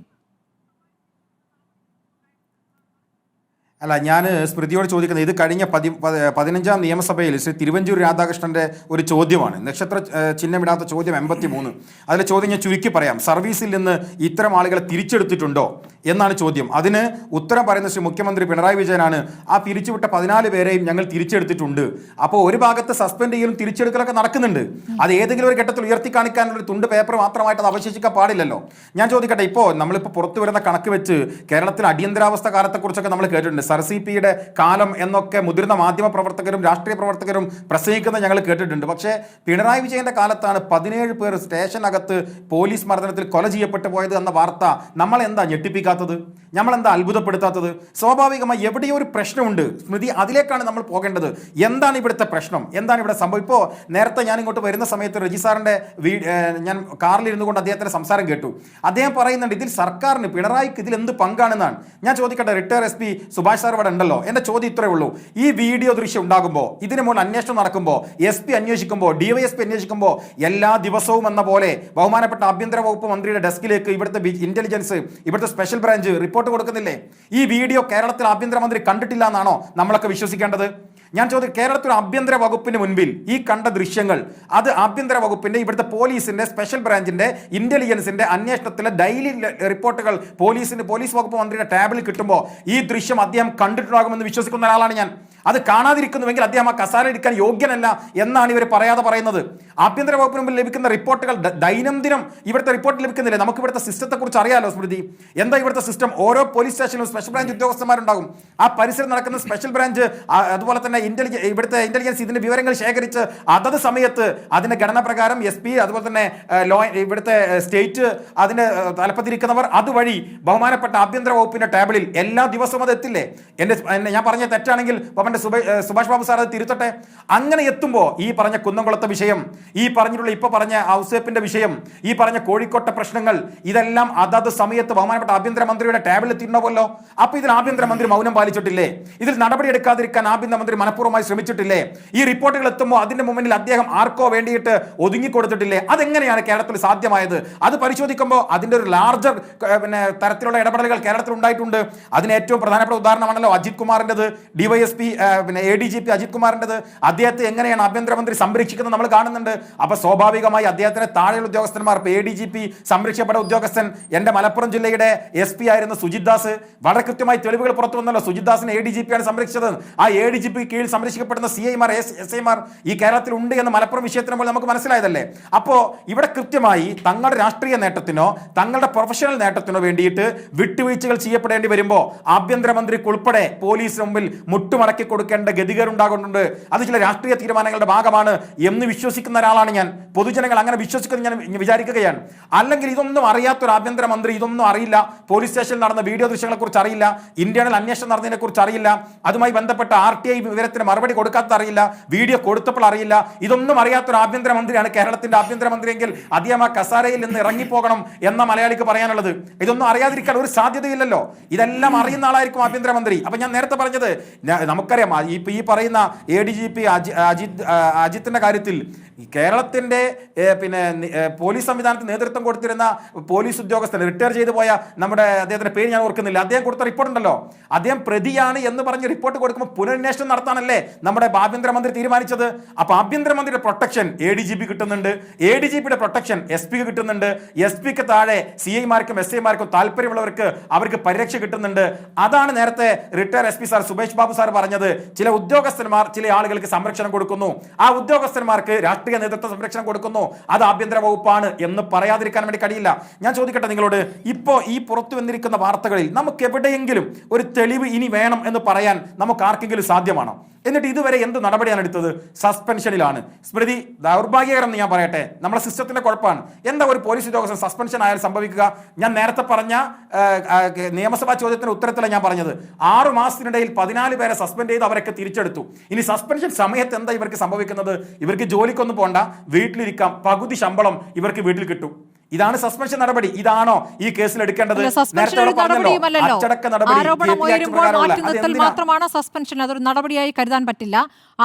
അല്ല, ഞാൻ സ്മൃതിയോട് ചോദിക്കുന്നത് ഇത് കഴിഞ്ഞ 15ാം നിയമസഭയിൽ ശ്രീ തിരുവഞ്ചൂർ രാധാകൃഷ്ണന്റെ ഒരു ചോദ്യമാണ്. നക്ഷത്ര ചിഹ്നമിടാത്ത ചോദ്യം 83. അതിലെ ചോദ്യം ഞാൻ ചുരുക്കി പറയാം. സർവീസിൽ നിന്ന് ഇത്തരം ആളുകളെ തിരിച്ചെടുത്തിട്ടുണ്ടോ എന്നാണ് ചോദ്യം. അതിന് ഉത്തരം പറയുന്ന ശ്രീ മുഖ്യമന്ത്രി പിണറായി വിജയനാണ്. ആ പിരിച്ചുവിട്ട 14 പേരെയും ഞങ്ങൾ തിരിച്ചെടുത്തിട്ടുണ്ട്. അപ്പോൾ ഒരു ഭാഗത്ത് സസ്പെൻഡ് ചെയ്യലും തിരിച്ചെടുക്കലൊക്കെ നടക്കുന്നുണ്ട്. അത് ഏതെങ്കിലും ഒരു ഘട്ടത്തിൽ ഉയർത്തി കാണിക്കാനുള്ള ഒരു തുണ്ട് പേപ്പർ മാത്രമായിട്ട് അത് അവശേഷിക്കാൻ പാടില്ലല്ലോ. ഞാൻ ചോദിക്കട്ടെ, നമ്മളിപ്പോൾ പുറത്തു വരുന്ന കണക്ക് വെച്ച് കേരളത്തിൽ അടിയന്തരാവസ്ഥ കാലത്തെക്കുറിച്ചൊക്കെ നമ്മൾ കേട്ടിട്ടുണ്ട്. SRCP-യുടെ കാലം എന്നൊക്കെ മുതിർന്ന മാധ്യമ പ്രവർത്തകരും രാഷ്ട്രീയ പ്രവർത്തകരും പ്രസംഗിക്കുന്നത് ഞങ്ങൾ കേട്ടിട്ടുണ്ട്. പക്ഷേ പിണറായി വിജയന്റെ കാലത്താണ് 17 പേർ സ്റ്റേഷനകത്ത് പോലീസ് മർദ്ദനത്തിൽ കൊല ചെയ്യപ്പെട്ടു പോയത് എന്ന വാർത്ത നമ്മളെന്താ ഞെട്ടിപ്പിക്കാത്തത്? നമ്മളെന്താ അത്ഭുതപ്പെടുത്താത്തത്? സ്വാഭാവികമായി എവിടെയോ ഒരു പ്രശ്നമുണ്ട് സ്മൃതി, അതിലേക്കാണ് നമ്മൾ പോകേണ്ടത്. എന്താണ് ഇവിടുത്തെ പ്രശ്നം? എന്താണ് ഇവിടെ സംഭവം? ഇപ്പോൾ നേരത്തെ ഞാൻ ഇങ്ങോട്ട് വരുന്ന സമയത്ത് റെജി സാറിന്റെ ഞാൻ കാറിലിരുന്നു കൊണ്ട് അദ്ദേഹത്തിന്റെ സംസാരം കേട്ടു. അദ്ദേഹം പറയുന്നുണ്ട് ഇതിൽ സർക്കാരിന്, പിണറായിക്ക് ഇതിൽ എന്ത് പങ്കാണെന്നാണ്. ഞാൻ ചോദിക്കട്ടെ, റിട്ടയർ SP സുഭാഷ് സാർ ഇവിടെ ഉണ്ടല്ലോ, എന്റെ ചോദ്യം ഇത്രേ ഉള്ളൂ. ഈ വീഡിയോ ദൃശ്യം ഉണ്ടാകുമ്പോൾ, ഇതിന് മുകളിൽ അന്വേഷണം നടക്കുമ്പോൾ, SP അന്വേഷിക്കുമ്പോൾ, DYSP അന്വേഷിക്കുമ്പോൾ, എല്ലാ ദിവസവും എന്ന പോലെ ബഹുമാനപ്പെട്ട ആഭ്യന്തര വകുപ്പ് മന്ത്രിയുടെ ഡെസ്കിലേക്ക് ഇവിടുത്തെ ഇന്റലിജൻസ്, ഇവിടുത്തെ സ്പെഷ്യൽ ബ്രാഞ്ച് റിപ്പോർട്ട് കൊടുക്കുന്നില്ലേ? ഈ വീഡിയോ കേരളത്തിൽ ആഭ്യന്തരമന്ത്രി കണ്ടിട്ടില്ല എന്നാണോ നമ്മളൊക്കെ വിശ്വസിക്കേണ്ടത്? ഞാൻ ചോദിക്കും, കേരളത്തിൽ ആഭ്യന്തര വകുപ്പിന് മുൻപിൽ ഈ കണ്ട ദൃശ്യങ്ങൾ അത് ആഭ്യന്തര വകുപ്പിന്റെ, ഇവിടുത്തെ പോലീസിന്റെ, സ്പെഷ്യൽ ബ്രാഞ്ചിന്റെ, ഇന്റലിജൻസിന്റെ അന്വേഷണത്തിലെ ഡെയിലി റിപ്പോർട്ടുകൾ പോലീസ് വകുപ്പ് മന്ത്രിയുടെ ടാബിൽ കിട്ടുമ്പോൾ ഈ ദൃശ്യം അദ്ദേഹം കണ്ടിട്ടുണ്ടാകുമെന്ന് വിശ്വസിക്കുന്ന ഒരാളാണ് ഞാൻ. അത് കാണാതിരിക്കുന്നുവെങ്കിൽ അദ്ദേഹം ആ കസാര ഇരിക്കാൻ യോഗ്യനല്ല എന്നാണ് ഇവർ പറയാതെ പറയുന്നത്. ആഭ്യന്തര വകുപ്പിന് മുമ്പിൽ ലഭിക്കുന്ന റിപ്പോർട്ടുകൾ ദൈനംദിനം ഇവിടുത്തെ റിപ്പോർട്ട് ലഭിക്കുന്നില്ല. നമുക്ക് ഇവിടുത്തെ സിസ്റ്റത്തെ കുറിച്ച് അറിയാലോ സ്മൃതി. എന്താ ഇവിടുത്തെ സിസ്റ്റം? ഓരോ പോലീസ് സ്റ്റേഷനിലും സ്പെഷ്യൽ ബ്രാഞ്ച് ഉദ്യോഗസ്ഥന്മാരുണ്ടാകും. ആ പരിസരം നടക്കുന്ന സ്പെഷ്യൽ ബ്രാഞ്ച്, അതുപോലെ തന്നെ ഇവിടുത്തെ ഇന്റലിജൻസ് ഇതിന്റെ വിവരങ്ങൾ ശേഖരിച്ച് അതത് സമയത്ത് അതിന്റെ ഘടന പ്രകാരം SP, അതുപോലെ തന്നെ ഇവിടുത്തെ സ്റ്റേറ്റ് അതിന്റെ തലപ്പത്തിരിക്കുന്നവർ അതുവഴി ബഹുമാനപ്പെട്ട ആഭ്യന്തര വകുപ്പിന്റെ ടേബിളിൽ എല്ലാ ദിവസവും അത് എത്തില്ലേ? ഞാൻ പറഞ്ഞ തെറ്റാണെങ്കിൽ സുഭാഷ് ബാബു സാർ അത് തിരുത്തട്ടെ. അങ്ങനെ എത്തുമ്പോൾ ഈ പറഞ്ഞ കുന്നംകുളത്തെ വിഷയം, ഈ പറഞ്ഞിട്ടുള്ള ഇപ്പൊ പറഞ്ഞ ഔസേപ്പിന്റെ വിഷയം, ഈ പറഞ്ഞ കോഴിക്കോട്ടെ പ്രശ്നങ്ങൾ, ഇതെല്ലാം അതത് സമയത്ത് ബഹുമാനപ്പെട്ട ആഭ്യന്തരമന്ത്രിയുടെ ടേബിളിൽ എത്തിയിട്ടുണ്ടല്ലോ. അപ്പൊ ഇതിൽ ആഭ്യന്തരമന്ത്രി മൗനം പാലിച്ചിട്ടില്ലേ? ഇതിൽ നടപടി എടുക്കാതിരിക്കാൻ ആഭ്യന്തരമന്ത്രി മനഃപൂർവ്വമായി ശ്രമിച്ചിട്ടില്ലേ? ഈ റിപ്പോർട്ടുകൾ എത്തുമ്പോൾ അതിന്റെ മുന്നിൽ അദ്ദേഹം ആർക്കോ വേണ്ടിയിട്ട് ഒതുങ്ങിക്കൊടുത്തിട്ടില്ലേ? അതെങ്ങനെയാണ് കേരളത്തിൽ സാധ്യമായത്? അത് പരിശോധിക്കുമ്പോൾ അതിന്റെ ഒരു ലാർജർ തരത്തിലുള്ള ഇടപെടലുകൾ കേരളത്തിൽ ഉണ്ടായിട്ടുണ്ട്. അതിന് ഏറ്റവും പ്രധാനപ്പെട്ട ഉദാഹരണമാണല്ലോ അജിത് കുമാറിൻ്റെത്, DYSP ADGP അജിത് കുമാറിൻ്റെത്. അദ്ദേഹത്തെ എങ്ങനെയാണ് ആഭ്യന്തരമന്ത്രി സംരക്ഷിക്കുന്നത് നമ്മൾ കാണുന്നുണ്ട്. അപ്പൊ സ്വാഭാവികമായി അദ്ദേഹത്തിന് താഴെയുള്ള ഉദ്യോഗസ്ഥന്മാർ, ADGP സംരക്ഷിക്കപ്പെട്ട ഉദ്യോഗസ്ഥൻ, എന്റെ മലപ്പുറം ജില്ലയുടെ SP ആയിരുന്ന സുജിത് ദാസ്, വളരെ കൃത്യമായി തെളിവുകൾ പുറത്തു വന്നല്ലോ. സുജിത് ദാസിനെ ADGP ആണ് സംരക്ഷിച്ചത്. ആ ADGP കീഴിൽ സംരക്ഷിക്കപ്പെടുന്ന CIമാർ, SIമാർ ഈ കേരളത്തിൽ ഉണ്ട് എന്ന് മലപ്പുറം വിഷയത്തിന് പോലെ നമുക്ക് മനസ്സിലായതല്ലേ? അപ്പോ ഇവിടെ കൃത്യമായി തങ്ങളുടെ രാഷ്ട്രീയ നേട്ടത്തിനോ തങ്ങളുടെ പ്രൊഫഷണൽ നേട്ടത്തിനോ വേണ്ടിയിട്ട് വിട്ടുവീഴ്ചകൾ ചെയ്യപ്പെടേണ്ടി വരുമ്പോൾ ആഭ്യന്തരമന്ത്രിക്ക് ഉൾപ്പെടെ പോലീസിന് മുമ്പിൽ മുട്ടുമടക്കി കൊടുക്കേണ്ട ഗതികേടുണ്ടാകുന്നുണ്ട്. അത് ചില രാഷ്ട്രീയ തീരുമാനങ്ങളുടെ ഭാഗമാണ് എന്ന് വിശ്വസിക്കുന്ന ഒരാളാണ് ഞാൻ. പൊതുജനങ്ങൾ അങ്ങനെ വിശ്വസിക്കുന്നത് ഞാൻ വിചാരിക്കുകയാണ്. അല്ലെങ്കിൽ ഇതൊന്നും അറിയാത്തൊരു ആഭ്യന്തരമന്ത്രി, ഇതൊന്നും അറിയില്ല, പോലീസ് സ്റ്റേഷനിൽ നടന്ന വീഡിയോ ദൃശ്യങ്ങളെ കുറിച്ച് അറിയില്ല, ഇന്റേണൽ അന്വേഷണം നടന്നതിനെ കുറിച്ച് അറിയില്ല, അതുമായി ബന്ധപ്പെട്ട RTI വിവരത്തിന് മറുപടി കൊടുക്കാത്ത അറിയില്ല, വീഡിയോ കൊടുത്തപ്പോൾ അറിയില്ല, ഇതൊന്നും അറിയാത്തൊരു ആഭ്യന്തരമന്ത്രിയാണ് കേരളത്തിന്റെ ആഭ്യന്തരമന്ത്രിയെങ്കിൽ അദ്ദേഹം ആ കസാരയിൽ നിന്ന് ഇറങ്ങിപ്പോകണം എന്ന മലയാളിക്ക് പറയാനുള്ളത്. ഇതൊന്നും അറിയാതിരിക്കാൻ ഒരു സാധ്യതയില്ലല്ലോ. ഇതെല്ലാം അറിയുന്ന ആളായിരിക്കും ആഭ്യന്തരമന്ത്രി. അപ്പൊ ഞാൻ നേരത്തെ പറഞ്ഞത്, നമുക്കറിയാം ഈ പറയുന്ന ADGP അജിത്തിന്റെ കാര്യത്തിൽ കേരളത്തിന്റെ പോലീസ് സംവിധാനത്തിന് നേതൃത്വം കൊടുത്തിരുന്ന പോലീസ് ഉദ്യോഗസ്ഥൻ, റിട്ടയർ ചെയ്തു പോയ നമ്മുടെ അദ്ദേഹത്തിന്റെ പേര് ഞാൻ ഓർക്കുന്നില്ല, അദ്ദേഹം കൊടുത്ത റിപ്പോർട്ട് ഉണ്ടല്ലോ, അദ്ദേഹം പ്രതിയാണ് എന്ന് പറഞ്ഞ് റിപ്പോർട്ട് കൊടുക്കുമ്പോൾ പുനരന്വേഷണം നടത്താനല്ലേ നമ്മുടെ ആഭ്യന്തരമന്ത്രി തീരുമാനിച്ചത്. അപ്പൊ ആഭ്യന്തരമന്ത്രിയുടെ പ്രൊട്ടക്ഷൻ ADGP കിട്ടുന്നുണ്ട്, ADGPയുടെ പ്രൊട്ടക്ഷൻ SP-ക്ക് കിട്ടുന്നുണ്ട്, SP-ക്ക് താഴെ CIമാർക്കും SIമാർക്കും താല്പര്യമുള്ളവർക്ക് അവർക്ക് പരിരക്ഷ കിട്ടുന്നുണ്ട്. അതാണ് നേരത്തെ retire SP sir Subhash Babu sir പറഞ്ഞത്. ചില ഉദ്യോഗസ്ഥന്മാർ ചില ആളുകൾക്ക് സംരക്ഷണം കൊടുക്കുന്നു, ആ ഉദ്യോഗസ്ഥന്മാർക്ക് രാഷ്ട്രീയ നേതൃത്വ സംരക്ഷണം കൊടുക്കുന്നു, അത് ആഭ്യന്തര വകുപ്പാണ് എന്ന് പറയാതിരിക്കാൻ വേണ്ടി കഴിയില്ല. ഞാൻ ചോദിക്കട്ടെ നിങ്ങളോട്, ഇപ്പോ ഈ പുറത്തു വന്നിരിക്കുന്ന വാർത്തകളിൽ നമുക്ക് എവിടെയെങ്കിലും ഒരു തെളിവ് ഇനി വേണം എന്ന് പറയാൻ നമുക്ക് ആർക്കെങ്കിലും സാധ്യമാണോ? എന്നിട്ട് ഇതുവരെ എന്ത് നടപടിയാണ് എടുത്തത്? സസ്പെൻഷനിലാണ്. സ്മൃതി, ദൗർഭാഗ്യകരം എന്ന് ഞാൻ പറയട്ടെ, നമ്മുടെ സിസ്റ്റത്തിന്റെ കുഴപ്പമാണ്. എന്താ ഒരു പോലീസ് ഉദ്യോഗസ്ഥൻ സസ്പെൻഷൻ ആയാൽ സംഭവിക്കുക? ഞാൻ നേരത്തെ പറഞ്ഞ നിയമസഭാ ചോദ്യത്തിന് ഉത്തരത്തിലാണ് ഞാൻ പറഞ്ഞത്. 6 മാസത്തിനിടയിൽ 14 പേരെ സസ്പെൻഡ് ചെയ്ത് അവരൊക്കെ തിരിച്ചെടുത്തു. ഇനി സസ്പെൻഷൻ സമയത്ത് എന്താ ഇവർക്ക് സംഭവിക്കുന്നത്? ഇവർക്ക് ജോലിക്കൊന്നും പോണ്ട, വീട്ടിലിരിക്കാം, പകുതി ശമ്പളം ഇവർക്ക് വീട്ടിൽ കിട്ടും. ഇതാണ് സസ്പെൻഷൻ നടപടി. ഇതാണോ ഈ കേസിൽ എടുക്കേണ്ടത്? മാത്രമാണ് സസ്പെൻഷൻ, അതൊരു നടപടിയായി കരുതാൻ പറ്റില്ല.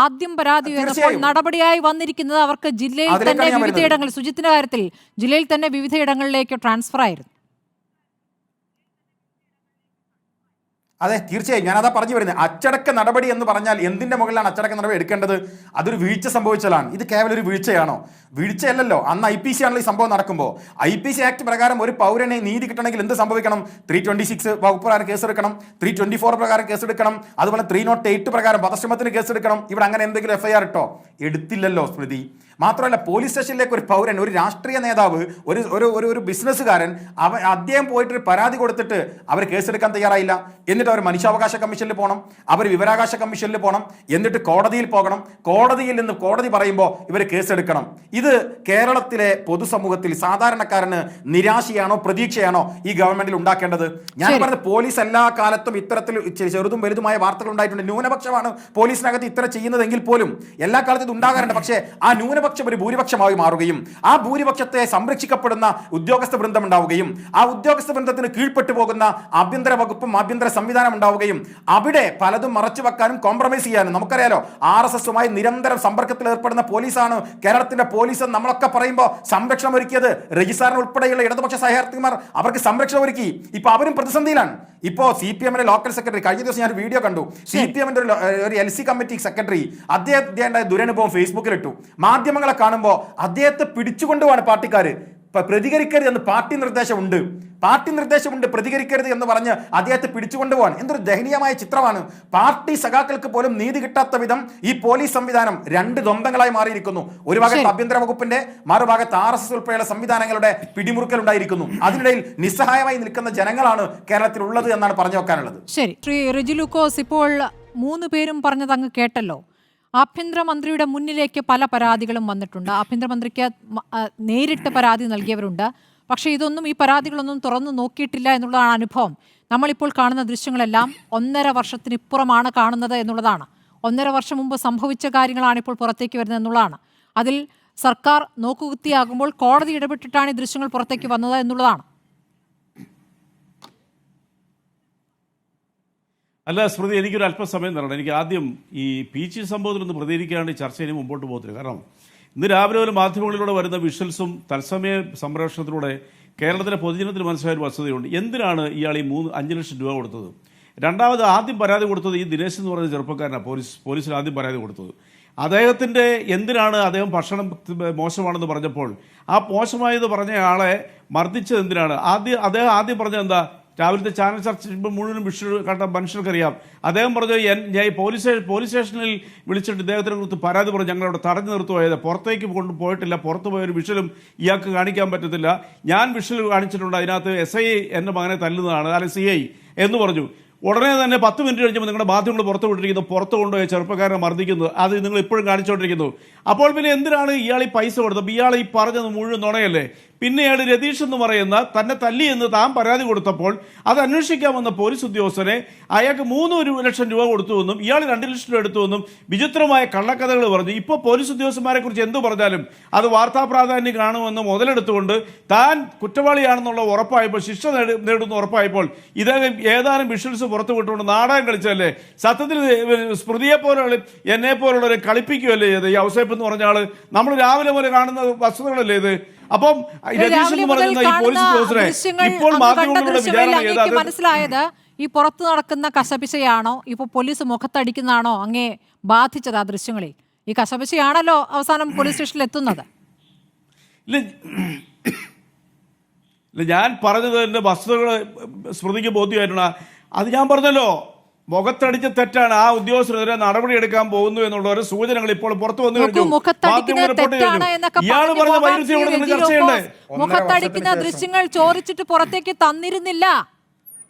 ആദ്യം പരാതി ഉയർന്നപ്പോൾ നടപടിയായി വന്നിരിക്കുന്നത് അവർക്ക് ജില്ലയിൽ തന്നെ വിവിധയിടങ്ങളിൽ, സുജിത്തിന്റെ കാര്യത്തിൽ ജില്ലയിൽ തന്നെ വിവിധയിടങ്ങളിലേക്ക് ട്രാൻസ്ഫർ ആയിരുന്നു. അതെ, തീർച്ചയായും ഞാനതാ പറഞ്ഞു വരുന്നത്. അച്ചടക്ക നടപടി എന്ന് പറഞ്ഞാൽ എന്തിന്റെ മുകളിലാണ് അച്ചടക്ക നടപടി എടുക്കേണ്ടത്? അതൊരു വീഴ്ച സംഭവിച്ചാലാണ്. ഇത് കേവലം ഒരു വീഴ്ചയാണോ? വീഴ്ചയല്ലല്ലോ. അന്ന് IPC ആണല്ലോ ഈ സംഭവം നടക്കുമ്പോൾ. IPC ആക്ട് പ്രകാരം ഒരു പൗരനെ നീതി കിട്ടണമെങ്കിൽ എന്ത് സംഭവിക്കണം? 326 വകുപ്പ് പ്രകാരം കേസെടുക്കണം, 324 പ്രകാരം കേസെടുക്കണം, അതുപോലെ 308 പ്രകാരം വധശ്രമത്തിന് കേസെടുക്കണം. ഇവിടെ അങ്ങനെ എന്തെങ്കിലും FIR ഇട്ടോ? എടുത്തില്ലല്ലോ സ്മൃതി. മാത്രമല്ല, പോലീസ് സ്റ്റേഷനിലേക്ക് ഒരു പൗരൻ, ഒരു രാഷ്ട്രീയ നേതാവ്, ഒരു ബിസിനസ്സുകാരൻ, അദ്ദേഹം പോയിട്ടൊരു പരാതി കൊടുത്തിട്ട് അവർ കേസെടുക്കാൻ തയ്യാറായില്ല. എന്നിട്ട് അവർ മനുഷ്യാവകാശ കമ്മീഷനിൽ പോകണം, അവർ വിവരാവകാശ കമ്മീഷനിൽ പോകണം, എന്നിട്ട് കോടതിയിൽ പോകണം. കോടതിയിൽ നിന്ന് കോടതി പറയുമ്പോൾ ഇവർ കേസെടുക്കണം. ഇത് കേരളത്തിലെ പൊതുസമൂഹത്തിൽ സാധാരണക്കാരന് നിരാശയാണോ പ്രതീക്ഷയാണോ ഈ ഗവൺമെന്റിൽ ഉണ്ടാക്കേണ്ടത്? ഞാൻ പറഞ്ഞത്, പോലീസ് എല്ലാ കാലത്തും ഇത്തരത്തിൽ ചെറുതും വലുതുമായ വാർത്തകൾ ഉണ്ടായിട്ടുണ്ട്. ന്യൂനപക്ഷമാണ് പോലീസിനകത്ത് ഇത്തരം ചെയ്യുന്നതെങ്കിൽ പോലും എല്ലാ കാലത്തും ഇത് ഉണ്ടാകാറുണ്ട്. പക്ഷേ ആ ന്യൂനപക്ഷം ഒരു ഭൂരിപക്ഷമായി മാറുകയും ആ ഭൂരിപക്ഷത്തെ സംരക്ഷിക്കപ്പെടുന്ന ഉദ്യോഗസ്ഥ വൃന്ദം ഉണ്ടാവുകയും ആ ഉദ്യോഗസ്ഥ വൃന്ദത്തിന് കീഴ്പ്പെട്ടു പോകുന്ന ആഭ്യന്തര വകുപ്പും ആഭ്യന്തര സംവിധാനം ഉണ്ടാവുകയും അവിടെ പലതും മറച്ചു വെക്കാനും കോംപ്രമൈസ് ചെയ്യാനും, നമുക്കറിയാലോ, RSSുമായി നിരന്തരം സമ്പർക്കത്തിൽ ഏർപ്പെടുന്ന പോലീസാണ് കേരളത്തിന്റെ പോലീസ്. നമ്മളൊക്കെ പറയുമ്പോൾ സംരക്ഷണം ഒരുക്കിയത് രജിസ്ട്രാറിന് ഉൾപ്പെടെയുള്ള ഇടതുപക്ഷ സഹയാർത്ഥിമാർ അവർക്ക് സംരക്ഷണം ഒരുക്കി. ഇപ്പൊ അവരും പ്രതിസന്ധിയിലാണ്. ഇപ്പോ CPM-ന്റെ ലോക്കൽ സെക്രട്ടറി, കഴിഞ്ഞ ദിവസം ഞാൻ വീഡിയോ കണ്ടു, CPM-ന്റെ ഒരു LC കമ്മിറ്റി സെക്രട്ടറി അദ്ദേഹത്തിന്റെ ദുരനുഭവം ഫേസ്ബുക്കിൽ ഇട്ടു. മാധ്യമങ്ങളെ കാണുമ്പോൾ അദ്ദേഹത്തെ പിടിച്ചുകൊണ്ടുപോവാണ് പാർട്ടിക്കാര്. പ്രതികരിക്കരുത് എന്ന് പാർട്ടി നിർദ്ദേശമുണ്ട്, പ്രതികരിക്കരുത് എന്ന് പറഞ്ഞ് അദ്ദേഹത്തെ പിടിച്ചുകൊണ്ടുപോകാൻ. എന്തൊരു ദയനീയമായ ചിത്രമാണ്. പാർട്ടി സഖാക്കൾക്ക് പോലും നീതി കിട്ടാത്ത വിധം ഈ പോലീസ് സംവിധാനം രണ്ട് ദ്വന്ദ്ങ്ങളായി മാറിയിരിക്കുന്നു. ഒരു ഭാഗത്ത് ആഭ്യന്തര വകുപ്പിന്റെ, മറുഭാഗത്ത് RSS ഉൾപ്പെടെയുള്ള സംവിധാനങ്ങളുടെ പിടിമുറുക്കൽ ഉണ്ടായിരിക്കുന്നു. അതിനിടയിൽ നിസ്സഹായമായി നിൽക്കുന്ന ജനങ്ങളാണ് കേരളത്തിൽ ഉള്ളത് എന്നാണ് പറഞ്ഞു വെക്കാനുള്ളത്. ശരി, ശ്രീ റെജി ലൂക്കോസ്, ഇപ്പോൾ 3 പേരും പറഞ്ഞത് അങ്ങ് കേട്ടല്ലോ. ആഭ്യന്തരമന്ത്രിയുടെ മുന്നിലേക്ക് പല പരാതികളും വന്നിട്ടുണ്ട്. ആഭ്യന്തരമന്ത്രിക്ക് നേരിട്ട് പരാതി നൽകിയവരുണ്ട്. പക്ഷേ ഇതൊന്നും, ഈ പരാതികളൊന്നും തുറന്നു നോക്കിയിട്ടില്ല എന്നുള്ളതാണ് അനുഭവം. നമ്മളിപ്പോൾ കാണുന്ന ദൃശ്യങ്ങളെല്ലാം 1.5 വർഷത്തിനിപ്പുറമാണ് കാണുന്നത് എന്നുള്ളതാണ്. 1.5 വർഷം മുമ്പ് സംഭവിച്ച കാര്യങ്ങളാണ് ഇപ്പോൾ പുറത്തേക്ക് വരുന്നത് എന്നുള്ളതാണ്. അതിൽ സർക്കാർ നോക്കുകുത്തിയാകുമ്പോൾ കോടതി ഇടപെട്ടിട്ടാണ് ഈ ദൃശ്യങ്ങൾ പുറത്തേക്ക് വന്നത് എന്നുള്ളതാണ്. അല്ല സ്മൃതി, എനിക്കൊരു അല്പസമയം തരണം. എനിക്ക് ആദ്യം ഈ PG സംഭവത്തിലൊന്ന് പ്രതികരിക്കാണ്ട് ചർച്ച ഇനി മുമ്പോട്ട് പോകത്തില്ല. കാരണം ഇന്ന് രാവിലെ ഒരു മാധ്യമങ്ങളിലൂടെ വരുന്ന വിഷ്വൽസും തത്സമയ സംപ്രേഷണത്തിലൂടെ കേരളത്തിലെ പൊതുജനത്തിന് മനസ്സിലായ ഒരു വസ്തുതയുണ്ട്. എന്തിനാണ് ഇയാൾ ഈ 5 ലക്ഷം രൂപ കൊടുത്തത്? രണ്ടാമത്, ആദ്യം പരാതി കൊടുത്തത് ഈ ദിനേശ് എന്ന് പറയുന്ന ചെറുപ്പക്കാരനാണ്. പോലീസിന് ആദ്യം പരാതി കൊടുത്തത് അദ്ദേഹത്തിൻ്റെ എന്തിനാണ് അദ്ദേഹം ഭക്ഷണം മോശമാണെന്ന് പറഞ്ഞപ്പോൾ ആ മോശമായെന്ന് പറഞ്ഞ ആളെ മർദ്ദിച്ചത് എന്തിനാണ്? അദ്ദേഹം ആദ്യം പറഞ്ഞത് എന്താ? രാവിലത്തെ ചാനൽ ചർച്ച മുഴുവനും കണ്ട മനുഷ്യർക്കറിയാം. അദ്ദേഹം പറഞ്ഞു, ഞാൻ പോലീസ് സ്റ്റേഷനിൽ വിളിച്ചിട്ട് ഇദ്ദേഹത്തിനെ കുറിച്ച് പരാതി പറഞ്ഞു, ഞങ്ങളവിടെ തടഞ്ഞു നിർത്തുപോയത്, പുറത്തേക്ക് കൊണ്ടുപോയിട്ടില്ല, പുറത്തു പോയൊരു വിഷ്വലും ഇയാൾക്ക് കാണിക്കാൻ പറ്റത്തില്ല. ഞാൻ വിഷ്വൽ കാണിച്ചിട്ടുണ്ട്, അതിനകത്ത് SI എൻ്റെ മകനെ തല്ലുന്നതാണ്, അല്ലെങ്കിൽ CI എന്ന് പറഞ്ഞു. ഉടനെ തന്നെ 10 മിനിറ്റ് കഴിഞ്ഞപ്പോൾ നിങ്ങളുടെ മാധ്യമങ്ങൾ പുറത്തു വിട്ടിരിക്കുന്നു, പുറത്തു കൊണ്ടുപോയി ചെറുപ്പക്കാരനെ മർദ്ദിക്കുന്നത്, അത് നിങ്ങൾ ഇപ്പോഴും കാണിച്ചുകൊണ്ടിരിക്കുന്നു. അപ്പോൾ പിന്നെ എന്തിനാണ് ഇയാൾ ഈ പൈസ കൊടുത്തത്? ഇയാൾ ഈ പറഞ്ഞത് മുഴുവൻ നുണയല്ലേ? പിന്നെ ഇയാൾ രതീഷ് എന്ന് പറയുന്ന തന്നെ തല്ലി എന്ന് താൻ പരാതി കൊടുത്തപ്പോൾ അത് അന്വേഷിക്കാൻ വന്ന പോലീസ് ഉദ്യോഗസ്ഥനെ അയാൾക്ക് 3 ലക്ഷം രൂപ കൊടുത്തുവെന്നും ഇയാൾ 2 ലക്ഷം രൂപ എടുത്തുവെന്നും വിചിത്രമായ കള്ളക്കഥകൾ പറഞ്ഞു. ഇപ്പോൾ പോലീസ് ഉദ്യോഗസ്ഥന്മാരെ കുറിച്ച് എന്ത് പറഞ്ഞാലും അത് വാർത്താ പ്രാധാന്യം കാണുമെന്ന് മുതലെടുത്തുകൊണ്ട് താൻ കുറ്റവാളിയാണെന്നുള്ള ഉറപ്പായപ്പോൾ, ശിക്ഷ നേടുന്ന ഉറപ്പായപ്പോൾ ഇദ്ദേഹം ഏതാനും വിഷ്വൽസ് പുറത്തു വിട്ടുകൊണ്ട് നാടകം കളിച്ചല്ലേ? സത്യത്തിൽ സ്മൃതിയെ പോലുള്ള എന്നെ പോലുള്ളവരെ കളിപ്പിക്കുകയല്ലേ ചെയ്ത് ഈ ഔസേപ്പ് എന്ന് പറഞ്ഞ ആള്? നമ്മൾ രാവിലെ പോലെ കാണുന്ന വസ്തുതകളല്ലേ ഇത്? അപ്പം രതീഷ് എന്ന് പറയുന്ന ഈ പോലീസ് ഉദ്യോഗസ്ഥരെ ഇപ്പോൾ മാധ്യമങ്ങളുടെ വിചാരണ മനസ്സിലായത് ഈ പുറത്തു നടക്കുന്ന കശപിശയാണോ, ഇപ്പൊ പോലീസ് മുഖത്തടിക്കുന്നതാണോ അങ്ങേ ബാധിച്ചത്? ആ ദൃശ്യങ്ങളിൽ ഈ കശപിശയാണല്ലോ അവസാനം പോലീസ് സ്റ്റേഷനിൽ എത്തുന്നത്. ഇല്ല, ഞാൻ പറഞ്ഞത് എന്റെ വസ്തുതകൾ സ്മൃതിക്ക് ബോധ്യമായിട്ടാണ്. അത് ഞാൻ പറഞ്ഞല്ലോ, മുഖത്തടിച്ച തെറ്റാണ്. ആ ഉദ്യോഗസ്ഥരെതിരെ നടപടി എടുക്കാൻ പോകുന്നു എന്നുള്ള ഒരു സൂചനകൾ ഇപ്പോൾ പുറത്തു വന്നു കഴിഞ്ഞു. മുഖത്തടിക്കുന്ന ദൃശ്യങ്ങൾ ചോദിച്ചിട്ട് പുറത്തേക്ക് തന്നിരുന്നില്ല.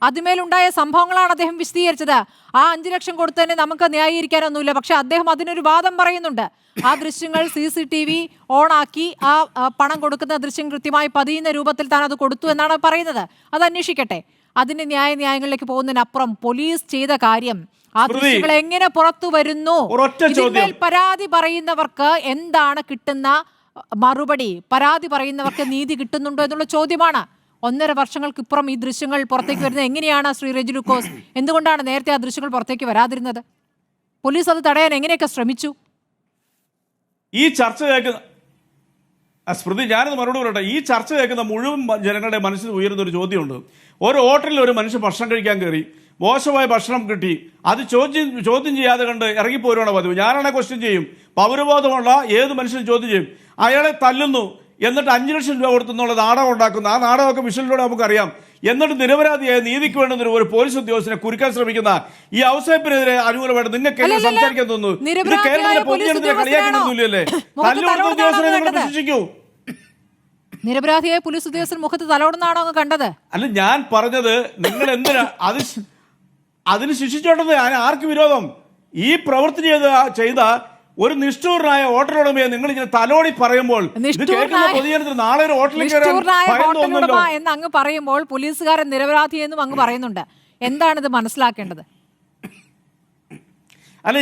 അതിമേലുണ്ടായ സംഭവങ്ങളാണ് അദ്ദേഹം വിശദീകരിച്ചത്. ആ 5 ലക്ഷം കൊടുത്തതിനെ നമുക്ക് ന്യായീകരിക്കാനൊന്നുമില്ല. പക്ഷെ അദ്ദേഹം അതിനൊരു വാദം പറയുന്നുണ്ട്. ആ ദൃശ്യങ്ങൾ CCTV ഓണാക്കി ആ പണം കൊടുക്കുന്ന ദൃശ്യം കൃത്യമായി പതിയുന്ന രൂപത്തിൽ താൻ അത് കൊടുത്തു എന്നാണ് പറയുന്നത്. അത് അന്വേഷിക്കട്ടെ. അതിന്റെ ന്യായങ്ങളിലേക്ക് പോകുന്നതിനപ്പുറം പോലീസ് ചെയ്ത കാര്യം, ആ ദൃശ്യങ്ങൾ എങ്ങനെ പുറത്തു വരുന്നു, ഇതിന്മേൽ പരാതി പറയുന്നവർക്ക് എന്താണ് കിട്ടുന്ന മറുപടി, പരാതി പറയുന്നവർക്ക് നീതി കിട്ടുന്നുണ്ടോ എന്നുള്ള ചോദ്യമാണ്. 1.5 വർഷങ്ങൾക്കിപ്പുറം ഈ ദൃശ്യങ്ങൾ പുറത്തേക്ക് വരുന്നത് എങ്ങനെയാണ് ശ്രീ റെജി ലൂക്കോസ്? എന്തുകൊണ്ടാണ് നേരത്തെ ആ ദൃശ്യങ്ങൾ പുറത്തേക്ക് വരാതിരുന്നത്? പോലീസ് അത് തടയാൻ എങ്ങനെയൊക്കെ ശ്രമിച്ചു? ഈ ചർച്ച കേൾക്കുന്ന സ്മൃതി, ഞാനത് മറുപടി പറയട്ടെ. ഈ ചർച്ച കേൾക്കുന്ന മുഴുവൻ ജനങ്ങളുടെ മനസ്സിൽ ഉയരുന്ന ഒരു ചോദ്യമുണ്ട്. ഒരു ഹോട്ടലിൽ ഒരു മനുഷ്യൻ ഭക്ഷണം കഴിക്കാൻ കയറി, മോശമായ ഭക്ഷണം കിട്ടി, അത് ചോദ്യം ചെയ്യാതെ കണ്ട് ഇറങ്ങിപ്പോരുവാണ് പതിവ്. ഞാനാണെ ക്വസ്റ്റ്യൻ ചെയ്യും. പൗരബോധമുള്ള ഏത് മനുഷ്യനും ചോദ്യം ചെയ്യും. അയാളെ തല്ലുന്നു, എന്നിട്ട് 5 ലക്ഷം രൂപ കൊടുത്തെന്നുള്ള നാടകം ഉണ്ടാക്കുന്നു. ആ നാടകമൊക്കെ വിഷലിലൂടെ നമുക്കറിയാം. എന്നിട്ട് നിരപരാധിയായ നീതിക്ക് വേണ്ടുന്ന ഒരു പോലീസ് ഉദ്യോഗസ്ഥനെ കുരുക്കാൻ ശ്രമിക്കുന്ന ഈ ഔസേപ്പിനെതിരെ അനുകൂലമായിട്ട് നിങ്ങൾക്ക് എങ്ങനെ സംസാരിക്കാൻ തോന്നുന്നു? ഇത് കേരളത്തിലെ പൊതുജനത്തിനെ കളിയാക്കുന്നൊന്നുമില്ലല്ലേ? തല്ലുകൊടുത്ത ഉദ്യോഗസ്ഥനെ നിങ്ങൾ പ്രശംസിക്കൂ. നിരപരാധിയായ പോലീസ് ഉദ്യോഗസ്ഥൻ മുഖത്ത് തലോടുന്നാണോ അങ്ങ് കണ്ടത്? അല്ല, ഞാൻ പറഞ്ഞത് നിങ്ങൾ എന്തിനാ അതിന് ശിക്ഷിച്ചോണ്ടത്? ആർക്ക് വിരോധം? ഈ പ്രവൃത്തി ചെയ്ത ഒരു നിഷ്ഠൂരനായ ഹോട്ടലുടമയെ നിങ്ങൾ ഇങ്ങനെ തലോടി പറയുമ്പോൾ പൊതുജനത്തിന് നാളെ ഒരു ഹോട്ടലിൽ എന്ന് അങ്ങ് പറയുമ്പോൾ പോലീസുകാരൻ നിരപരാധി എന്നും അങ്ങ് പറയുന്നുണ്ട്. എന്താണിത് മനസ്സിലാക്കേണ്ടത്? അല്ല,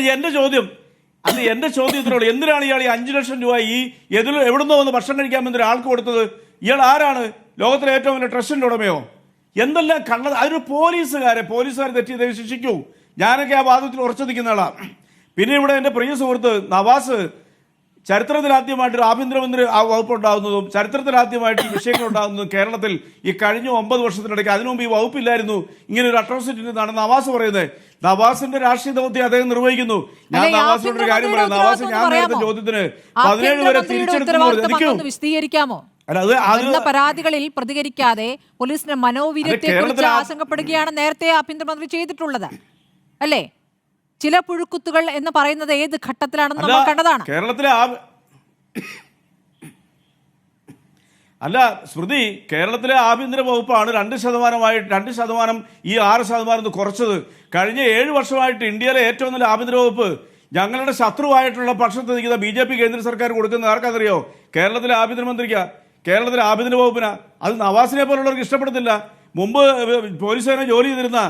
എന്റെ ചോദ്യത്തിനോട് എന്തിനാണ് ഇയാൾ ഈ 5 ലക്ഷം രൂപ ഈ എവിടുന്നോ വന്ന് ഭക്ഷണം കഴിക്കാമെന്ന് ഒരാൾക്ക് കൊടുത്തത്? ഇയാൾ ആരാണ്? ലോകത്തിലെ ഏറ്റവും വലിയ ട്രസ്റ്റിന്റെ ഉടമയോ? എന്തെല്ലാം കണ്ടത്? അതൊരു പോലീസുകാരെ തെറ്റി ശിക്ഷിക്കൂ. ഞാനൊക്കെ ആ വാദത്തിൽ ഉറച്ചു നിൽക്കുന്ന ആളാണ്. പിന്നെ ഇവിടെ എൻ്റെ പ്രിയ സുഹൃത്ത് നവാസ്, ചരിത്രത്തിലാദ്യമായിട്ടൊരു ആഭ്യന്തരമന്ത്രി ആ വകുപ്പ് ഉണ്ടാകുന്നതും ചരിത്രത്തിലാദ്യമായിട്ട് ഈ വിഷയങ്ങൾ ഉണ്ടാകുന്നതും കേരളത്തിൽ ഈ കഴിഞ്ഞ 9 വർഷത്തിനിടയ്ക്ക്, അതിനു മുമ്പ് ഈ വകുപ്പില്ലായിരുന്നു, ഇങ്ങനെ ഒരു അട്രോസിറ്റി എന്നാണ് നവാസ് പറയുന്നത്. നവാസിന്റെ രാഷ്ട്രീയ ദൗത്യം അദ്ദേഹം നിർവഹിക്കുന്നു. ഞാൻ നവാസിനോട് ഒരു കാര്യം പറയാം. നവാസ് ഞാൻ നേരത്തെ ചോദ്യത്തിന് 17 വരെ തിരിച്ചെടുക്കുന്നു. വിശദീകരിക്കാമോ? പരാതികളിൽ പ്രതികരിക്കാതെ പോലീസിന്റെ മനോവീര്യത്തെ കുറിച്ച് ആശങ്കപ്പെടുകയാണ് നേരത്തെ ആഭ്യന്തരമന്ത്രി ചെയ്തിട്ടുള്ളത്, അല്ലേ? ചില പുഴുക്കുത്തുകൾ എന്ന് പറയുന്നത് ഏത് ഘട്ടത്തിലാണെന്ന് നമ്മൾ കണ്ടതാണ്. കേരളത്തിലെ സ്മൃതി, കേരളത്തിലെ ആഭ്യന്തര വകുപ്പാണ് 2% ഈ 6% കുറച്ചത്. കഴിഞ്ഞ 7 വർഷമായിട്ട് ഇന്ത്യയിലെ ഏറ്റവും നല്ല ആഭ്യന്തര വകുപ്പ് ഞങ്ങളുടെ ശത്രുവായിട്ടുള്ള പക്ഷത്ത് നിൽക്കുന്ന BJP കേന്ദ്ര സർക്കാർ കൊടുക്കുന്ന ആർക്കറിയോ? കേരളത്തിലെ ആഭ്യന്തരമന്ത്രിക്ക്, കേരളത്തിലെ ആഭ്യന്തര വകുപ്പിന്. അത് നവാസിനെ പോലുള്ളവർക്ക് ഇഷ്ടപ്പെടുന്നില്ല. മുമ്പ് പോലീസ് സേന ജോലി ചെയ്തിരുന്ന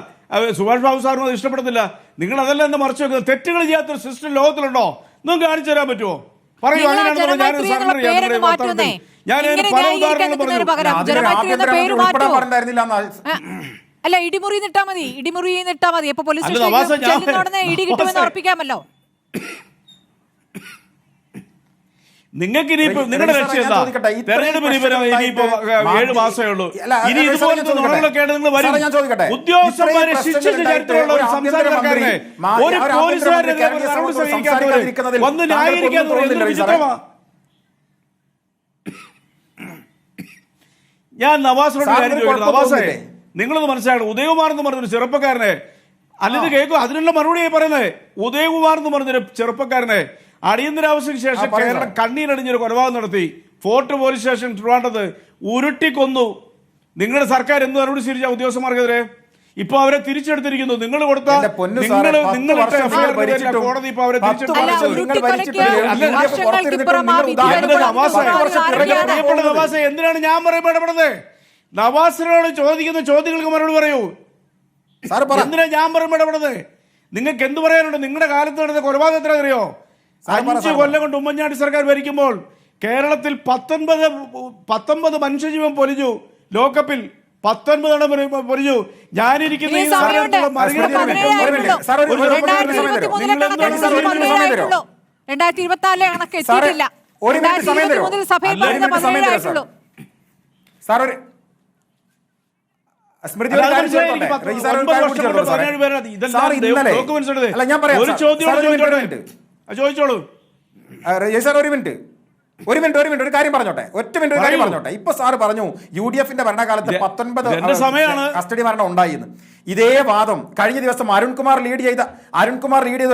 സുഭാഷ് ബാബു സാറിനും അത് ഇഷ്ടപ്പെടുന്നില്ല. നിങ്ങൾ അതെല്ലാം എന്താ മറച്ചു വെക്കുന്നത്? തെറ്റുകൾ ചെയ്യാത്തൊരു സിസ്റ്റം ലോകത്തിലുണ്ടോ? നിങ്ങൾക്ക് കാണിച്ചു തരാൻ പറ്റുമോ? പറയൂ. അല്ല, ഇടിമുറി നിട്ടാ മതി. അപ്പൊ പോലീസ് ഇടി കിട്ടുമെന്ന് ഉറപ്പിക്കാമല്ലോ. നിങ്ങൾക്ക് ഇനിയിപ്പോ നിങ്ങളുടെ ലക്ഷ്യം എന്താ? തെരഞ്ഞെടുപ്പിന് ഇനിയിപ്പോ 7 മാസമേ ഉള്ളൂ. ഇനി ഇതുപോലത്തെ നുണകളൊക്കെ നിങ്ങൾ വരും. ഉദ്യോഗസ്ഥന്മാരെ ശിക്ഷിച്ച ചരിത്രമുള്ള ഒരു സംസ്ഥാനക്കാരനെ ഒരു പോലീസുകാരനെ വന്ന് ന്യായീകരിക്കാൻ വിചിത്രമാ. ഞാൻ നവാസിനോട് കാര്യം ചോദിക്കുന്നു. നവാസേ, നിങ്ങളത് മനസ്സിലാക്കണം. ഉദയകുമാർ എന്ന് പറഞ്ഞൊരു ചെറുപ്പക്കാരനെ, അല്ലെങ്കിൽ കേൾക്കും, അതിനുള്ള മറുപടിയായി പറയുന്നത്. ഉദയകുമാർ എന്ന് പറഞ്ഞൊരു ചെറുപ്പക്കാരനെ അടിയന്തരാവസ്ഥയ്ക്ക് ശേഷം കേരളം കണ്ണീരടിഞ്ഞൊരു കൊലപാതകം നടത്തി. ഫോർട്ട് പോലീസ് സ്റ്റേഷൻ ട്രിവാൻഡ്രത്ത് ഉരുട്ടിക്കൊന്നു. നിങ്ങളുടെ സർക്കാർ എന്ത് നടപടി സ്വീകരിച്ച ഉദ്യോഗസ്ഥന്മാർക്കെതിരെ? ഇപ്പൊ അവരെ തിരിച്ചെടുത്തിരിക്കുന്നു. നിങ്ങൾ കൊടുത്ത കോടതി ഇപ്പൊ അവരെ നവാസെ, എന്തിനാണ് ഞാൻ പറയുമ്പോൾ ഇടപെടുന്നത്? നവാസിനോട് ചോദിക്കുന്ന ചോദ്യങ്ങൾക്ക് മറുപടി പറയൂ. എന്തിനാ ഞാൻ പറയുമ്പോൾ ഇടപെടുന്നത്? നിങ്ങൾക്ക് എന്ത് പറയാനുണ്ട്? നിങ്ങളുടെ കാലത്ത് നടന്ന കൊലപാതകം എത്ര അറിയോ? 5 കൊല്ലം കൊണ്ട് ഉമ്മൻചാണ്ടി സർക്കാർ ഭരിക്കുമ്പോൾ കേരളത്തിൽ 19 മനുഷ്യജീവൻ പൊലിഞ്ഞു. ലോക്കപ്പിൽ 19 പൊലിഞ്ഞു. ഞാനിരിക്കുന്ന ഈ നാട്ടിലുള്ള ചോദിച്ചോളൂ. ഒരു മിനിറ്റ് ഒരു കാര്യം പറഞ്ഞോട്ടെ. ഒറ്റ മിനിറ്റ് കാര്യം പറഞ്ഞോട്ടെ. ഇപ്പൊ സാറ് പറഞ്ഞു UDF-ന്റെ ഭരണകാലത്ത് 19 കസ്റ്റഡി മരണം ഉണ്ടായിന്ന്. ഇതേ വാദം കഴിഞ്ഞ ദിവസം അരുൺകുമാർ ലീഡ് ചെയ്ത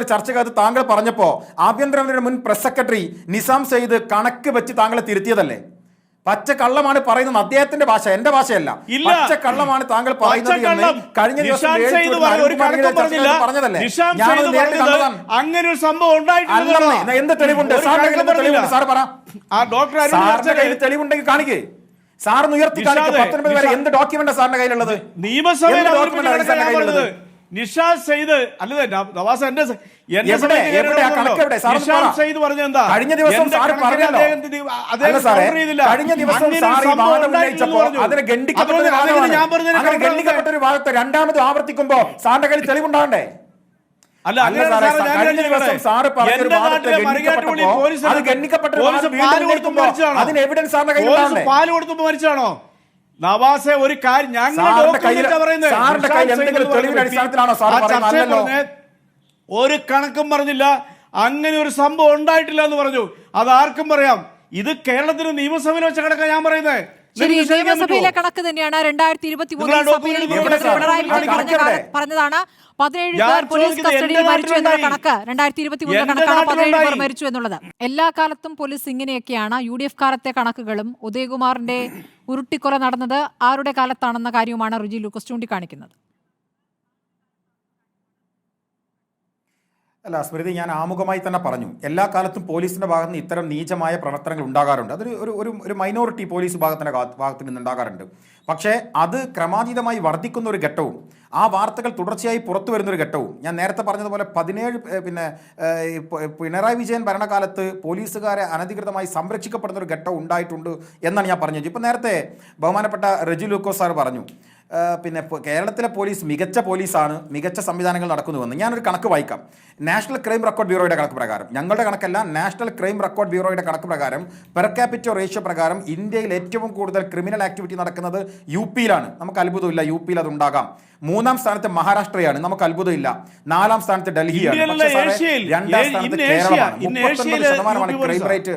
ഒരു ചർച്ചക്കകത്ത് താങ്കൾ പറഞ്ഞപ്പോ ആഭ്യന്തരമന്ത്രിയുടെ മുൻ പ്രസ് സെക്രട്ടറി നിസാം സെയ്ദ് കണക്ക് വെച്ച് താങ്കളെ തിരുത്തിയതല്ലേ? പച്ച കള്ളമാണ് പറയുന്നത്. അദ്ദേഹത്തിന്റെ ഭാഷ, എന്റെ ഭാഷയല്ല. പച്ച കള്ളമാണ് താങ്കൾ പറയുന്നത് കഴിഞ്ഞ ദിവസം പറഞ്ഞതല്ലേ? അങ്ങനെ ഒരു സംഭവം ഉണ്ടായിട്ടില്ല. എന്ത് തെളിവുണ്ട് സാർ? പറ. സാറിന്റെ കയ്യിൽ തെളിവുണ്ടെങ്കിൽ കാണിക്കേ. സാറിന് ഉയർത്തി കാണിക്കുക. 19 വരെ എന്ത് ഡോക്യുമെന്റ് സാറിന്റെ കയ്യിലുള്ളത്? നിയമസഭയിൽ നിഷാദ് സെയ്ദ് അല്ലേ നവാസ്? കഴിഞ്ഞ ദിവസം ഗണ്ഡിക്കപ്പെട്ട ഒരു ഭാഗത്ത് രണ്ടാമത് ആവർത്തിക്കുമ്പോ സാറിന്റെ കയ്യിൽ തെളിവുണ്ടാകണ്ടേ? അല്ല, കഴിഞ്ഞ ദിവസം സാറ് അതിന് എവിഡൻസ് സാറിന്റെ കയ്യിൽ പാല് കൊടുത്തുമ്പോ മരിച്ചാണോ? നവാസെ ഒരു കാര്യം ഞങ്ങൾ ഒരു കണക്കും പറഞ്ഞില്ല, അങ്ങനെ ഒരു സംഭവം ഉണ്ടായിട്ടില്ല എന്ന് പറഞ്ഞു. അത് ആർക്കും പറയാം. ഇത് കേരളത്തിന് നിയമസഭയിൽ വെച്ച കണക്കാണ് ഞാൻ പറയുന്നത്. ശരി, നിയമസഭയിലെ കണക്ക് തന്നെയാണ്. 2023 പറഞ്ഞതാണ് 17 പേർ പോലീസ് കസ്റ്റഡിയിൽ മരിച്ചു എന്നുള്ള കണക്ക്. 2023 കണക്കാണ് 17 പേർ മരിച്ചു എന്നുള്ളത്. എല്ലാ കാലത്തും പോലീസ് ഇങ്ങനെയൊക്കെയാണ്. UDF കാലത്തെ കണക്കുകളും ഉദയകുമാറിന്റെ ഉരുട്ടിക്കൊല നടന്നത് ആരുടെ കാലത്താണെന്ന കാര്യവുമാണ് റുജി ലൂക്കോസ് ചൂണ്ടിക്കാണിക്കുന്നത്. അല്ല സ്മൃതി, ഞാൻ ആമുഖമായി തന്നെ പറഞ്ഞു, എല്ലാ കാലത്തും പോലീസിന്റെ ഭാഗത്ത് നിന്ന് ഇത്തരം നീചമായ പ്രവർത്തനങ്ങൾ ഉണ്ടാകാറുണ്ട്. അതൊരു ഒരു മൈനോറിറ്റി പോലീസ് ഭാഗത്ത് നിന്ന് ഉണ്ടാകാറുണ്ട്. പക്ഷേ അത് ക്രമാതീതമായി വർദ്ധിക്കുന്ന ഒരു ഘട്ടവും ആ വാർത്തകൾ തുടർച്ചയായി പുറത്തു വരുന്നൊരു ഘട്ടവും, ഞാൻ നേരത്തെ പറഞ്ഞതുപോലെ 17 പിണറായി വിജയൻ ഭരണകാലത്ത് പോലീസുകാരെ അനധികൃതമായി സംരക്ഷിക്കപ്പെടുന്ന ഒരു ഘട്ടം ഉണ്ടായിട്ടുണ്ട് എന്നാണ് ഞാൻ പറഞ്ഞത്. ഇപ്പം നേരത്തെ ബഹുമാനപ്പെട്ട റെജി ലൂക്കോസ് സാർ പറഞ്ഞു, കേരളത്തിലെ പോലീസ് മികച്ച പോലീസാണ്, മികച്ച സംവിധാനങ്ങൾ നടക്കുന്നുവെന്ന്. ഞാനൊരു കണക്ക് വായിക്കാം. നാഷണൽ ക്രൈം റെക്കോർഡ് ബ്യൂറോയുടെ കണക്ക് പ്രകാരം, ഞങ്ങളുടെ കണക്കല്ല, നാഷണൽ ക്രൈം റെക്കോർഡ് ബ്യൂറോയുടെ കണക്ക് പ്രകാരം പെർ ക്യാപിറ്റ റേഷ്യോ പ്രകാരം ഇന്ത്യയിൽ ഏറ്റവും കൂടുതൽ ക്രിമിനൽ ആക്ടിവിറ്റി നടക്കുന്നത് UP-ലാണ്. നമുക്ക് അത്ഭുതമില്ല, UP-ൽ അതുണ്ടാകാം. 3-ാം സ്ഥാനത്ത് മഹാരാഷ്ട്രയാണ്, നമുക്ക് അത്ഭുതമില്ല. 4-ാം സ്ഥാനത്ത് ഡൽഹിയാണ്. 2-ാം സ്ഥാനത്ത് കേരളമാണ്. 39% ക്രൈം റേറ്റ്.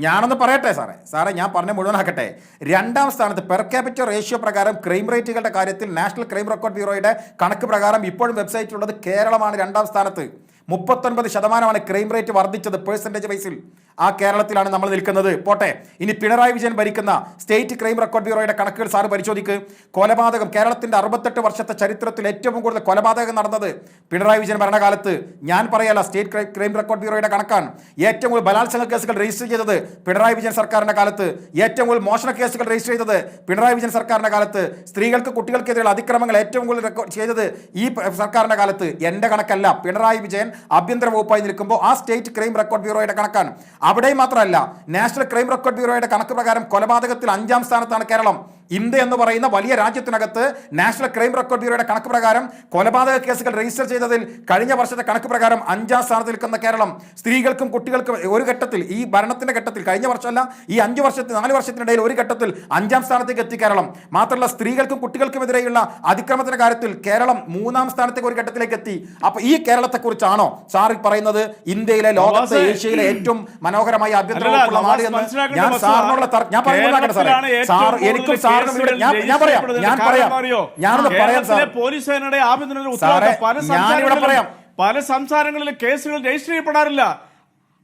ഞാനൊന്ന് പറയട്ടെ സാറേ ഞാൻ പറഞ്ഞ മുഴുവനാക്കട്ടെ. 2-ാം സ്ഥാനത്ത് പെർ ക്യാപിറ്റ റേഷ്യോ പ്രകാരം ക്രൈം റേറ്റുകളുടെ കാര്യത്തിൽ നാഷണൽ ക്രൈം റെക്കോർഡ് ബ്യൂറോയുടെ കണക്ക് പ്രകാരം ഇപ്പോഴും വെബ്സൈറ്റിലുള്ളത് കേരളമാണ് 2-ാം സ്ഥാനത്ത്. 39% ക്രൈം റേറ്റ് വർദ്ധിച്ചത് പെർസെൻറ്റേജ് ബേസിൽ. ആ കേരളത്തിലാണ് നമ്മൾ നിൽക്കുന്നത്. പോട്ടെ, ഇനി പിണറായി വിജയൻ ഭരിക്കുന്ന സ്റ്റേറ്റ് ക്രൈം റെക്കോർഡ് ബ്യൂറോയുടെ കണക്കുകൾ സാറ് പരിശോധിക്ക്. കൊലപാതകം, കേരളത്തിന്റെ 68 വർഷത്തെ ചരിത്രത്തിൽ ഏറ്റവും കൂടുതൽ കൊലപാതകം നടന്നത് പിണറായി വിജയൻ ഭരണകാലത്ത്. ഞാൻ പറയല്ല, സ്റ്റേറ്റ് ക്രൈം റെക്കോർഡ് ബ്യൂറോയുടെ കണക്കാണ്. ഏറ്റവും കൂടുതൽ ബലാത്സംഗ കേസുകൾ രജിസ്റ്റർ ചെയ്തത് പിണറായി വിജയൻ സർക്കാരിന്റെ കാലത്ത്. ഏറ്റവും കൂടുതൽ മോഷണ കേസുകൾ രജിസ്റ്റർ ചെയ്തത് പിണറായി വിജയൻ സർക്കാരിന്റെ കാലത്ത്. സ്ത്രീകൾക്ക് കുട്ടികൾക്കെതിരെയുള്ള അതിക്രമങ്ങൾ ഏറ്റവും കൂടുതൽ റെക്കോർഡ് ചെയ്തത് ഈ സർക്കാരിന്റെ കാലത്ത്. എന്റെ കണക്കല്ല, പിണറായി വിജയൻ ആഭ്യന്തര വകുപ്പായി നിൽക്കുമ്പോൾ ആ സ്റ്റേറ്റ് ക്രൈം റെക്കോർഡ് ബ്യൂറോയുടെ കണക്കാണ്. അവിടെയും മാത്രമല്ല, നാഷണൽ ക്രൈം റെക്കോർഡ് ബ്യൂറോയുടെ കണക്ക് പ്രകാരം കൊലപാതകത്തിൽ 5-ാം സ്ഥാനത്താണ് കേരളം. ഇന്ത്യ എന്ന് പറയുന്ന വലിയ രാജ്യത്തിനകത്ത് നാഷണൽ ക്രൈം റെക്കോർഡ് ബ്യൂറോയുടെ കണക്ക് പ്രകാരം കൊലപാതക കേസുകൾ രജിസ്റ്റർ ചെയ്തതിൽ കഴിഞ്ഞ വർഷത്തെ കണക്ക് പ്രകാരം 5-ാം സ്ഥാനത്ത് നിൽക്കുന്ന കേരളം. സ്ത്രീകൾക്കും കുട്ടികൾക്കും ഒരു ഘട്ടത്തിൽ, ഈ ഭരണത്തിന്റെ ഘട്ടത്തിൽ, കഴിഞ്ഞ വർഷമല്ല, ഈ 4 വർഷത്തിനിടയിൽ ഒരു ഘട്ടത്തിൽ 5-ാം സ്ഥാനത്തേക്ക് എത്തി കേരളം. മാത്രമല്ല, സ്ത്രീകൾക്കും കുട്ടികൾക്കുമെതിരെയുള്ള അതിക്രമത്തിന്റെ കാര്യത്തിൽ കേരളം 3-ാം സ്ഥാനത്തേക്ക് ഒരു ഘട്ടത്തിലേക്ക് എത്തി. അപ്പൊ ഈ കേരളത്തെക്കുറിച്ചാണോ സാർ പറയുന്നത് ഇന്ത്യയിലെ, ലോകത്തെ, ഏഷ്യയിലെ ഏറ്റവും മനോഹരമായ ആഭ്യന്തര വകുപ്പുള്ള നാട് എന്ന്? ഞാൻ സാറിനുള്ള ഞാൻ പറയുന്നത് സാർ, എനിക്കും പോലീസ് സേനയുടെ ആഭ്യന്തര പല സംസ്ഥാനങ്ങളിലും കേസുകൾ രജിസ്റ്റർ ചെയ്യപ്പെടാറില്ല.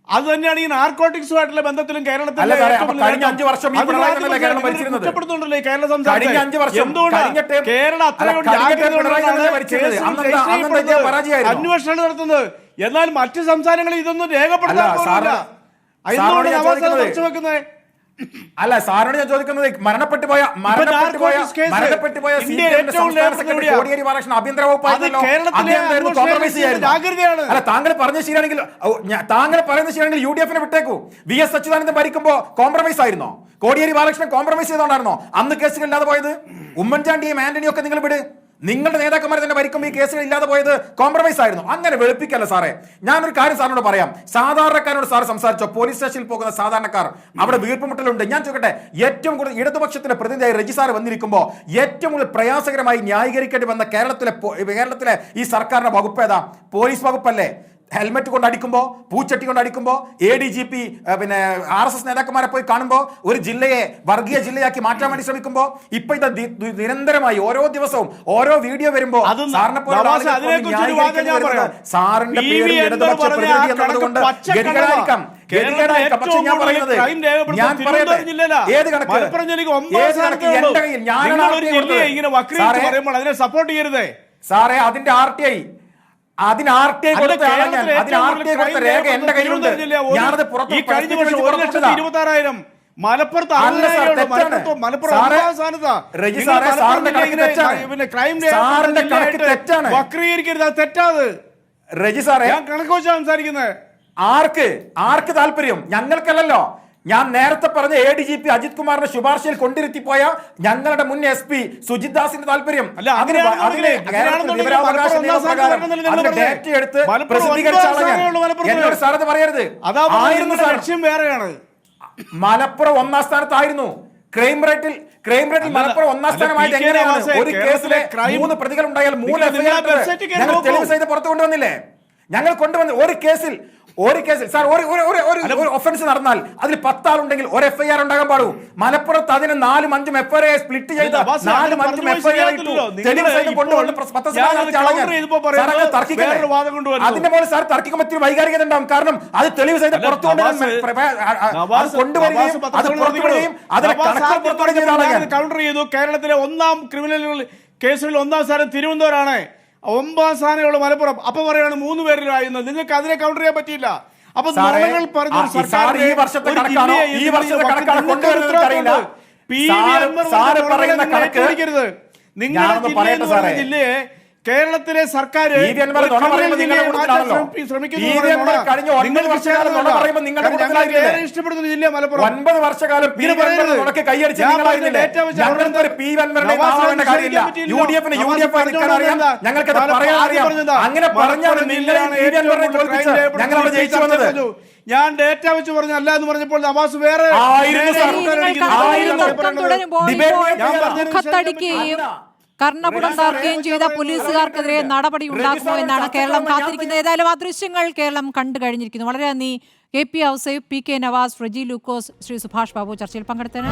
അത് തന്നെയാണ് ഈ നാർക്കോട്ടിക്സുമായിട്ടുള്ള ബന്ധത്തിലും കേരളത്തിൽ കഴിഞ്ഞ 5 വർഷം കുറ്റപ്പെടുന്നുണ്ടല്ലേ കേരള സംസ്ഥാനം? എന്തുകൊണ്ടാണ് കേരളം അത്രയും അന്വേഷണം നടത്തുന്നത്? എന്നാൽ മറ്റു സംസ്ഥാനങ്ങളിൽ ഇതൊന്നും രേഖപ്പെടുത്താൻ വെക്കുന്നത്? അല്ല, സാറിനോട് ഞാൻ ചോദിക്കുന്നത്, മരണപ്പെട്ടു പോയ കോടിയേരി ബാലകൃഷ്ണൻ ആഭ്യന്തര വകുപ്പായിരുന്നല്ലോ. അല്ല, താങ്കൾ പറഞ്ഞ ശരിയാണെങ്കിൽ UDF-നെ വിട്ടേക്കൂ. VS അച്യുതാനന്ദൻ ഭരിക്കുമ്പോ കോംപ്രമൈസ് ആയിരുന്നോ? കോടിയേരി ബാലകൃഷ്ണൻ കോംപ്രമൈസ് ചെയ്തോണ്ടായിരുന്നോ അന്ന് കേസുകൾ ഇല്ലാതെ പോയത്? ഉമ്മൻചാണ്ടിയും ആന്റണിയും ഒക്കെ നിങ്ങൾ വിട്, നിങ്ങളുടെ നേതാക്കന്മാർ തന്നെ ഭരിക്കുമ്പോൾ ഈ കേസുകൾ ഇല്ലാതെ പോയത് കോംപ്രമൈസ് ആയിരുന്നു. അങ്ങനെ വെളുപ്പിക്കല്ല സാറേ. ഞാനൊരു കാര്യം സാറിനോട് പറയാം. സാധാരണക്കാരോട് സാർ സംസാരിച്ചോ? പോലീസ് സ്റ്റേഷനിൽ പോകുന്ന സാധാരണക്കാർ, അവിടെ വീർപ്പുമുട്ടലുണ്ട്. ഞാൻ ചോദിക്കട്ടെ, ഏറ്റവും കൂടുതൽ ഇടതുപക്ഷത്തിന്റെ പ്രതിനിധിയായി റെജി സാർ വന്നിരിക്കുമ്പോൾ ഏറ്റവും കൂടുതൽ പ്രയാസകരമായി ന്യായീകരിക്കേണ്ടി വന്ന കേരളത്തിലെ ഈ സർക്കാരിന്റെ വകുപ്പ് ഏതാ? പോലീസ് വകുപ്പല്ലേ? ഹെൽമെറ്റ് കൊണ്ട് അടിക്കുമ്പോൾ, പൂച്ചട്ടി കൊണ്ട് അടിക്കുമ്പോൾ, ADGP RSS നേതാക്കന്മാരെ പോയി കാണുമ്പോൾ, ഒരു ജില്ലയെ വർഗീയ ജില്ലയാക്കി മാറ്റാൻ വേണ്ടി ശ്രമിക്കുമ്പോൾ, ഇപ്പൊ ഇത് നിരന്തരമായി ഓരോ ദിവസവും ഓരോ വീഡിയോ വരുമ്പോൾ സാറിനെ പോലെ സാറിന്റെ പേര് ഇടതുപക്ഷ പ്രതിനിധി എന്നതുകൊണ്ട് ഗതികേടായിരിക്കാം. പക്ഷെ ഞാൻ പറയുന്നത്, ഏത് കണക്ക് എന്റെ കയ്യിൽ സപ്പോർട്ട് ചെയ്യരുതേ സാറേ. അതിന്റെ RTI കൊടുത്ത രേഖ എന്റെ കയ്യിലുണ്ട്. ഞാനത് പുറത്ത് മലപ്പുറത്ത് വക്രീകരിക്കരുത്, തെറ്റാത്. റെജി സാറേ, ഞാൻ കണക്ക് വെച്ചാ സംസാരിക്കുന്നത്. ആർക്ക് താല്പര്യം? ഞങ്ങൾക്കല്ലല്ലോ. ഞാൻ നേരത്തെ പറഞ്ഞ ADGP അജിത് കുമാറിന്റെ ശുപാർശയിൽ കൊണ്ടിരുത്തിപ്പോയ ഞങ്ങളുടെ മുൻ SP സുജിത് ദാസിന്റെ താല്പര്യം. ഡേറ്റ എടുത്ത് എന്നോട് സാറത് പറയരുത്. ലക്ഷ്യം വേറെയാണ്. മലപ്പുറം 1-ാം സ്ഥാനത്തായിരുന്നു. ക്രൈം റേറ്റിൽ മലപ്പുറം ഒന്നാം സ്ഥാനമായിട്ട് പി. കെ. എങ്ങനെയാണ് നവാസേ, ഒരു കേരളത്തിലെ കേസിലെ crime- 3 പ്രതികൾ ഉണ്ടായാൽ 3 നിങ്ങൾ എഫ്ഐആർ വെബ്സൈറ്റിൽ കയറി ഞങ്ങൾ നോക്കൂ. തെളിവ് സഹിതം പുറത്തു കൊണ്ടുവന്നില്ലേ? ഞങ്ങൾ കൊണ്ടുവന്ന് ഒരു കേസിൽ സാർ ഒരു ഒഫൻസ് നടന്നാൽ അതിൽ 10 ആളുണ്ടെങ്കിൽ ഒരു എഫ്ഐആർ ഉണ്ടാകാൻ പാടൂ. മലപ്പുറത്ത് അതിന് 4-5 എഫ്ഐആർ സ്പ്ലിറ്റ് ചെയ്ത് 4-5 എഫ്ഐആർ തെളിവ് സഹിതം കൊണ്ടുവന്ന് അതിന്റെ പോലെ സാർ തർക്കിക്കാൻ പറ്റിയ വൈകാരികത ഉണ്ടാവും. കാരണം അത് തെളിവ് സഹിതം പുറത്തു കൊണ്ടുവരികയും അത് പുറത്തുവിടുകയും അതിനെ കണക്കുകൾ പുറത്തുവിടുകയും ചെയ്ത ആളാണ്. കൗണ്ടർ ചെയ്തു. കേരളത്തിലെ 1ാം ക്രിമിനൽ കേസുകളിൽ 1ാം സ്ഥാനം തിരുവനന്തപുരമാണ്, 9ാം സ്ഥാനമുള്ള മലപ്പുറം. അപ്പൊ പറയാണ് 3 പേരിലായിരുന്നു. നിങ്ങൾക്ക് അതിനെ കൗണ്ടർ ചെയ്യാൻ പറ്റിയില്ല. അപ്പൊ നുണകൾ പറഞ്ഞു സർക്കാർ ഈ വർഷത്തെ കണക്കാണോ കൊണ്ടുവരുന്നത് അറിയില്ല. നിങ്ങളുടെ ജില്ലയെ കേരളത്തിലെ സർക്കാർ ഇഷ്ടപ്പെടുന്ന ജില്ല മലപ്പുറം. 9 വർഷക്കാലം കൈയടിച്ച് ഞങ്ങൾക്കത് പറയാൻ അറിയാം. അങ്ങനെ പറഞ്ഞാണ് ഞങ്ങൾ ജയിച്ചു വന്നത്. ഞാൻ ഡേറ്റ വെച്ച് പറഞ്ഞു അല്ല എന്ന് പറഞ്ഞപ്പോൾ നവാസ് വേറെ മുഖത്തടിക്കുകയും കർണപുടം താർക്കുകയും ചെയ്ത പോലീസുകാർക്കെതിരെ നടപടി ഉണ്ടാകുമോ എന്നാണ് കേരളം കാത്തിരിക്കുന്നത്. ഏതായാലും ആ ദൃശ്യങ്ങൾ കേരളം കണ്ടു കഴിഞ്ഞിരിക്കുന്നു. വളരെ നന്ദി KP ഔസേഫ്, PK നവാസ്, റെജി ലൂക്കോസ്, ശ്രീ സുഭാഷ് ബാബു ചർച്ചയിൽ പങ്കെടുത്തതിന്.